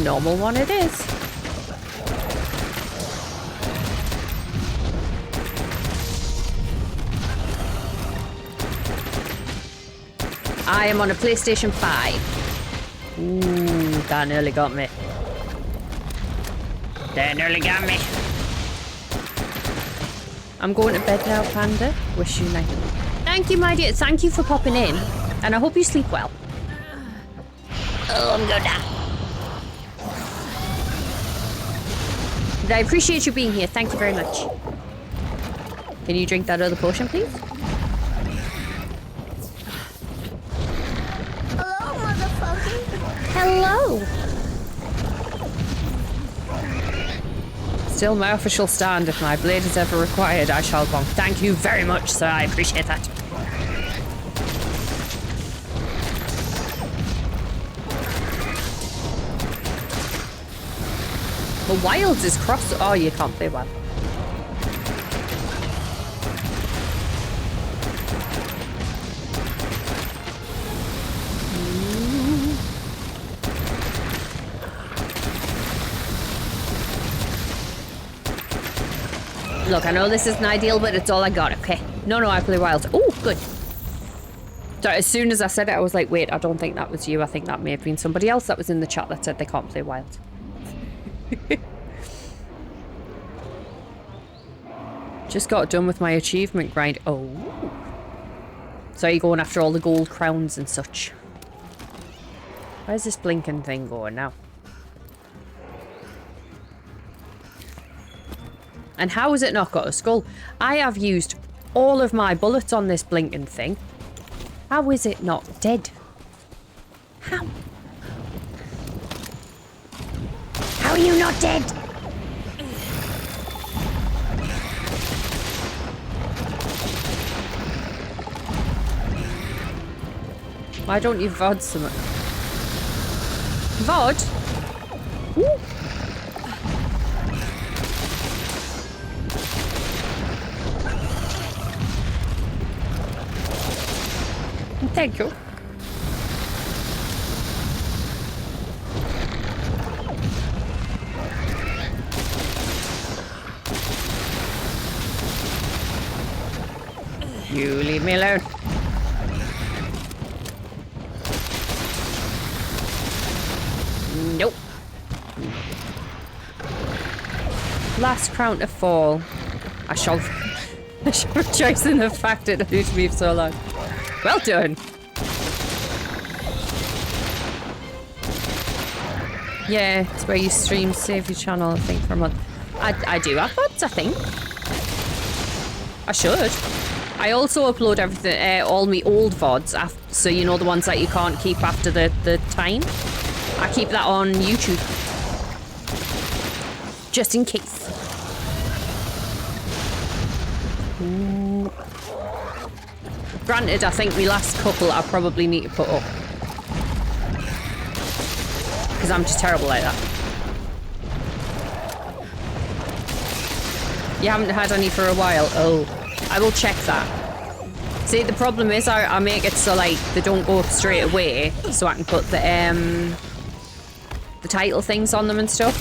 Normal one it is. I am on a PlayStation 5. Ooh, that nearly got me. That nearly got me. I'm going to bed now, Panda. Wish you night. Thank you, my dear. Thank you for popping in. And I hope you sleep well. Oh, I'm gonna die. But I appreciate you being here. Thank you very much. Can you drink that other potion, please? Hello! Still my official stand. If my blade is ever required, I shall bonk. Thank you very much, sir. I appreciate that. The Wilds is cross. Oh, you can't play well. Look, I know this isn't ideal, but it's all I got, okay? No, I play Wilds. Oh, good. So as soon as I said it, I was like, wait, I don't think that was you. I think that may have been somebody else that was in the chat that said they can't play Wilds. Just got done with my achievement grind. Oh. So you're going after all the gold crowns and such. Where's this blinking thing going now? And how has it not got a skull? I have used all of my bullets on this blinking thing. How is it not dead? How? How are you not dead? Why don't you VOD some? VOD? Ooh. Thank you. You leave me alone. Nope. Last crown to fall. I shall rejoice in the fact it took me so long. Well done. Yeah, it's where you stream, save your channel, I think, for a month. I do have VODs, I think. I should. I also upload everything, all my old VODs, so you know the ones that you can't keep after the time. I keep that on YouTube. Just in case. Ooh. Granted, I think my last couple I probably need to put up. Because I'm just terrible like that. You haven't had any for a while? Oh. I will check that. See, the problem is I make it so, like, they don't go up straight away, so I can put the title things on them and stuff.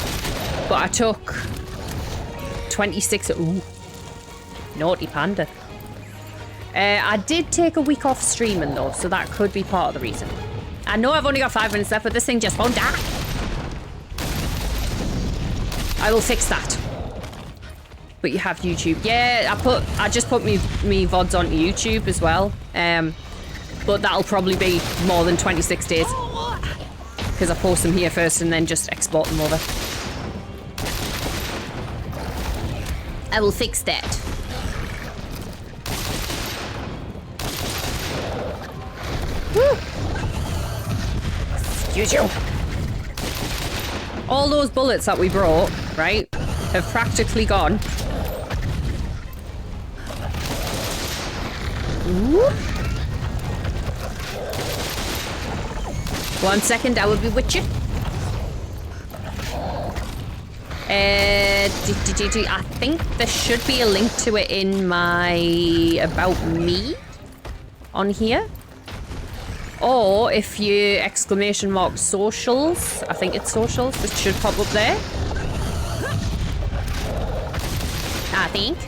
But I took 26... Ooh. Naughty panda. I did take a week off streaming, though, so that could be part of the reason. I know I've only got 5 minutes left, but this thing just won't die. I will fix that. But you have YouTube. Yeah, I just put me VODs onto YouTube as well. But that'll probably be more than 26 days. Because I post them here first and then just export them over. I will fix that. Woo! Excuse you. All those bullets that we brought, right, have practically gone. Ooh. 1 second, I will be with you. I think there should be a link to it in my About Me on here. Or if you ! socials, I think it's socials, it should pop up there. I think.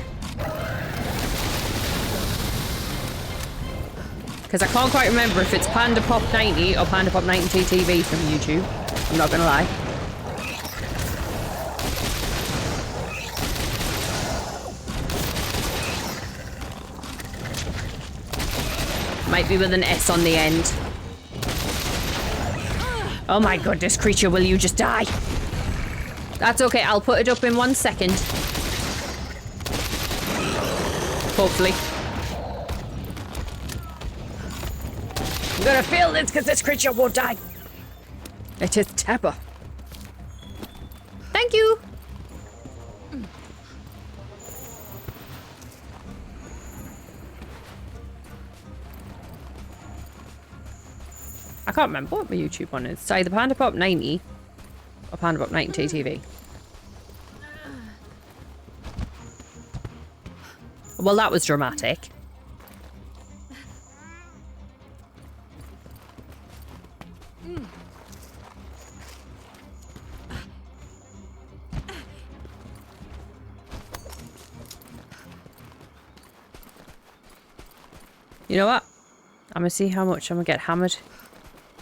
Because I can't quite remember if it's PandaPop90 or PandaPop90TV from YouTube. I'm not gonna lie. Might be with an S on the end. Oh my goodness, creature, will you just die? That's okay, I'll put it up in 1 second. Hopefully. I'm gonna feel this because this creature won't die. It is Tapper. Thank you. I can't remember what my YouTube one is. Say the PandaPop90 or PandaPop90 TV. Well, that was dramatic. You know what? I'm gonna see how much I'm gonna get hammered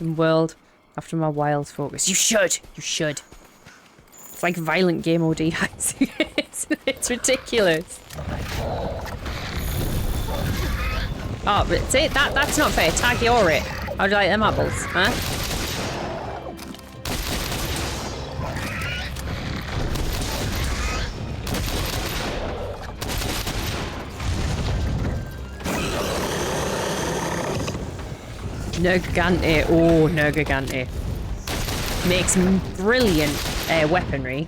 in World after my wild focus. You should! You should. It's like violent game OD. It's ridiculous. Oh, but see, that's not fair. Tag your it. How do you like them apples, huh? Nergigante. Oh, Nergigante. Makes brilliant weaponry.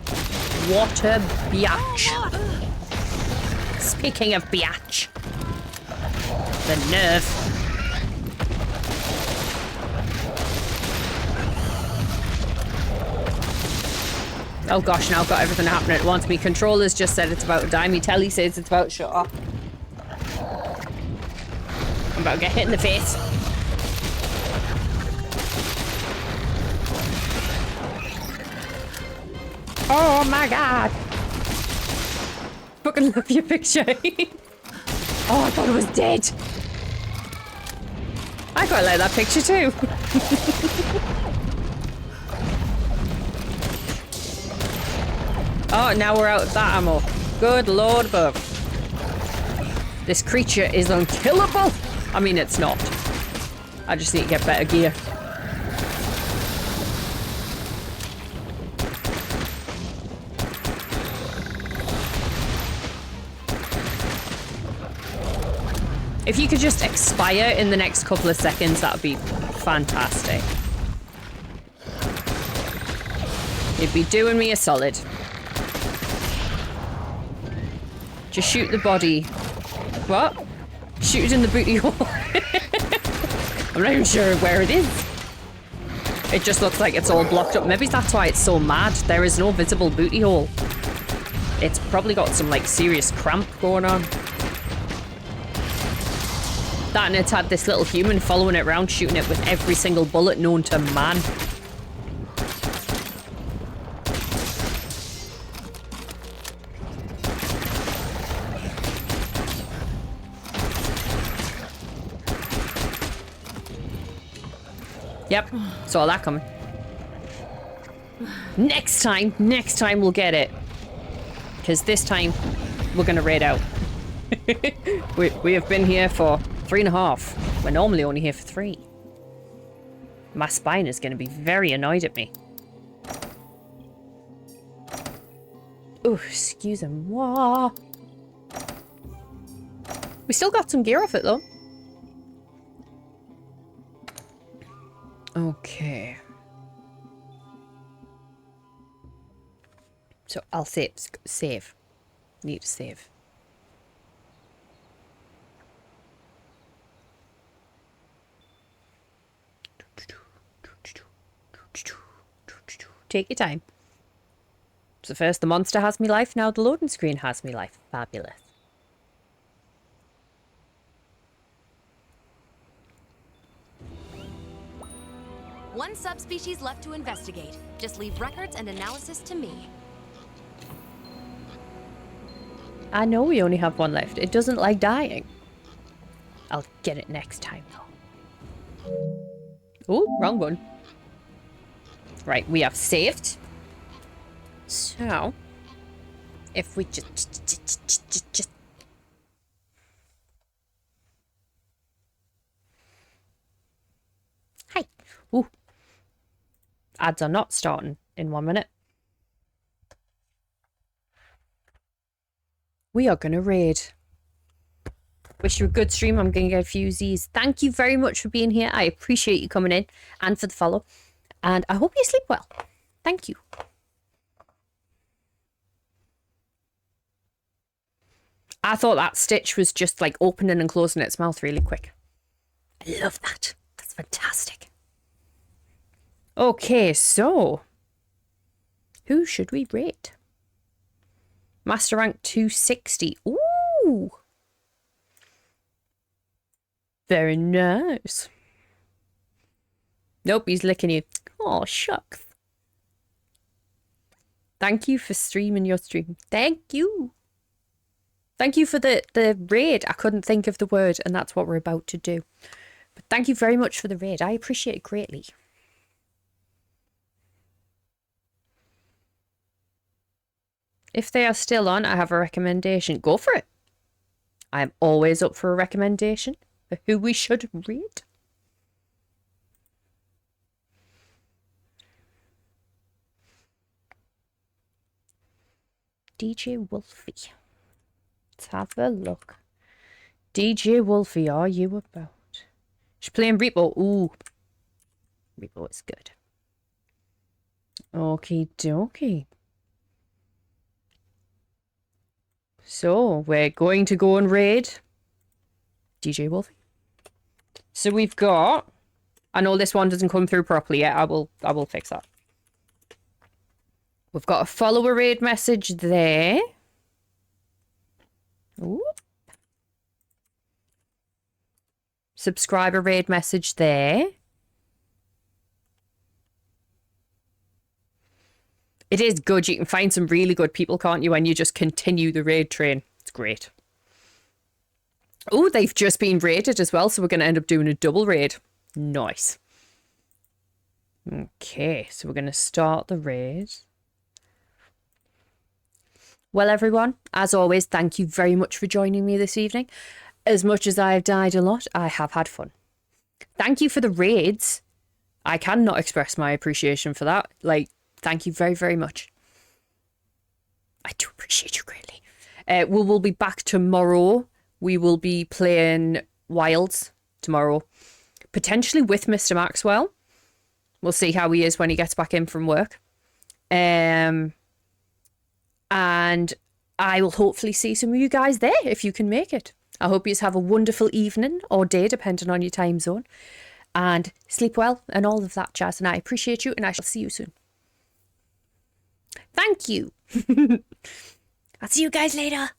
What a biatch. Speaking of biatch. The nerve. Oh gosh, now I've got everything happening at once. My controller's just said it's about to die. My telly says it's about to shut off. I'm about to get hit in the face. Oh my god! Fucking love your picture. Oh, I thought it was dead. I quite like that picture too. Oh, now we're out of that ammo. Good lord above. This creature is unkillable. I mean, it's not. I just need to get better gear. If you could just expire in the next couple of seconds, that would be fantastic. You'd be doing me a solid. Just shoot the body. What? Shoot it in the booty hole. I'm not even sure where it is. It just looks like it's all blocked up. Maybe that's why it's so mad. There is no visible booty hole. It's probably got some like serious cramp going on. That and it's had this little human following it around, shooting it with every single bullet known to man. Yep, saw that coming. Next time we'll get it. Because this time, we're gonna raid out. we have been here for 3.5. We're normally only here for 3. My spine is gonna be very annoyed at me. Oh, excuse-moi. We still got some gear off it though. Okay. So I'll save. Need to save. Take your time. So first the monster has me life, now the loading screen has me life. Fabulous. One subspecies left to investigate. Just leave records and analysis to me. I know we only have one left. It doesn't like dying. I'll get it next time, though. Oh, wrong one. Right, we have saved. So, if we just... Hi. Ooh. Ads are not starting in 1 minute. We are going to raid. Wish you a good stream. I'm going to get a few Z's. Thank you very much for being here. I appreciate you coming in and for the follow. And I hope you sleep well. Thank you. I thought that Stitch was just like opening and closing its mouth really quick. I love that. That's fantastic. Okay, so who should we rate? Master rank 260. Ooh. Very nice. Nope, he's licking you. Oh, shucks. Thank you for streaming your stream. Thank you. Thank you for the raid. I couldn't think of the word, and that's what we're about to do. But thank you very much for the raid. I appreciate it greatly. If they are still on, I have a recommendation. Go for it. I'm always up for a recommendation for who we should read. DJ Wolfie. Let's have a look. DJ Wolfie, are you about? She's playing Repo. Ooh. Repo is good. Okie dokie. So, we're going to go and raid DJ Wolfie. So we've got... I know this one doesn't come through properly yet. I will fix that. We've got a follower raid message there. Ooh. Subscriber raid message there. It is good. You can find some really good people, can't you? And you just continue the raid train. It's great. Oh, they've just been raided as well, so we're going to end up doing a double raid. Nice. Okay, so we're going to start the raid. Well, everyone, as always, thank you very much for joining me this evening. As much as I have died a lot, I have had fun. Thank you for the raids. I cannot express my appreciation for that. Like, thank you very, very much. I do appreciate you greatly. We will be back tomorrow. We will be playing Wilds tomorrow. Potentially with Mr. Maxwell. We'll see how he is when he gets back in from work. And I will hopefully see some of you guys there if you can make it. I hope you have a wonderful evening or day, depending on your time zone. And sleep well and all of that jazz. And I appreciate you, and I shall see you soon. Thank you. I'll see you guys later.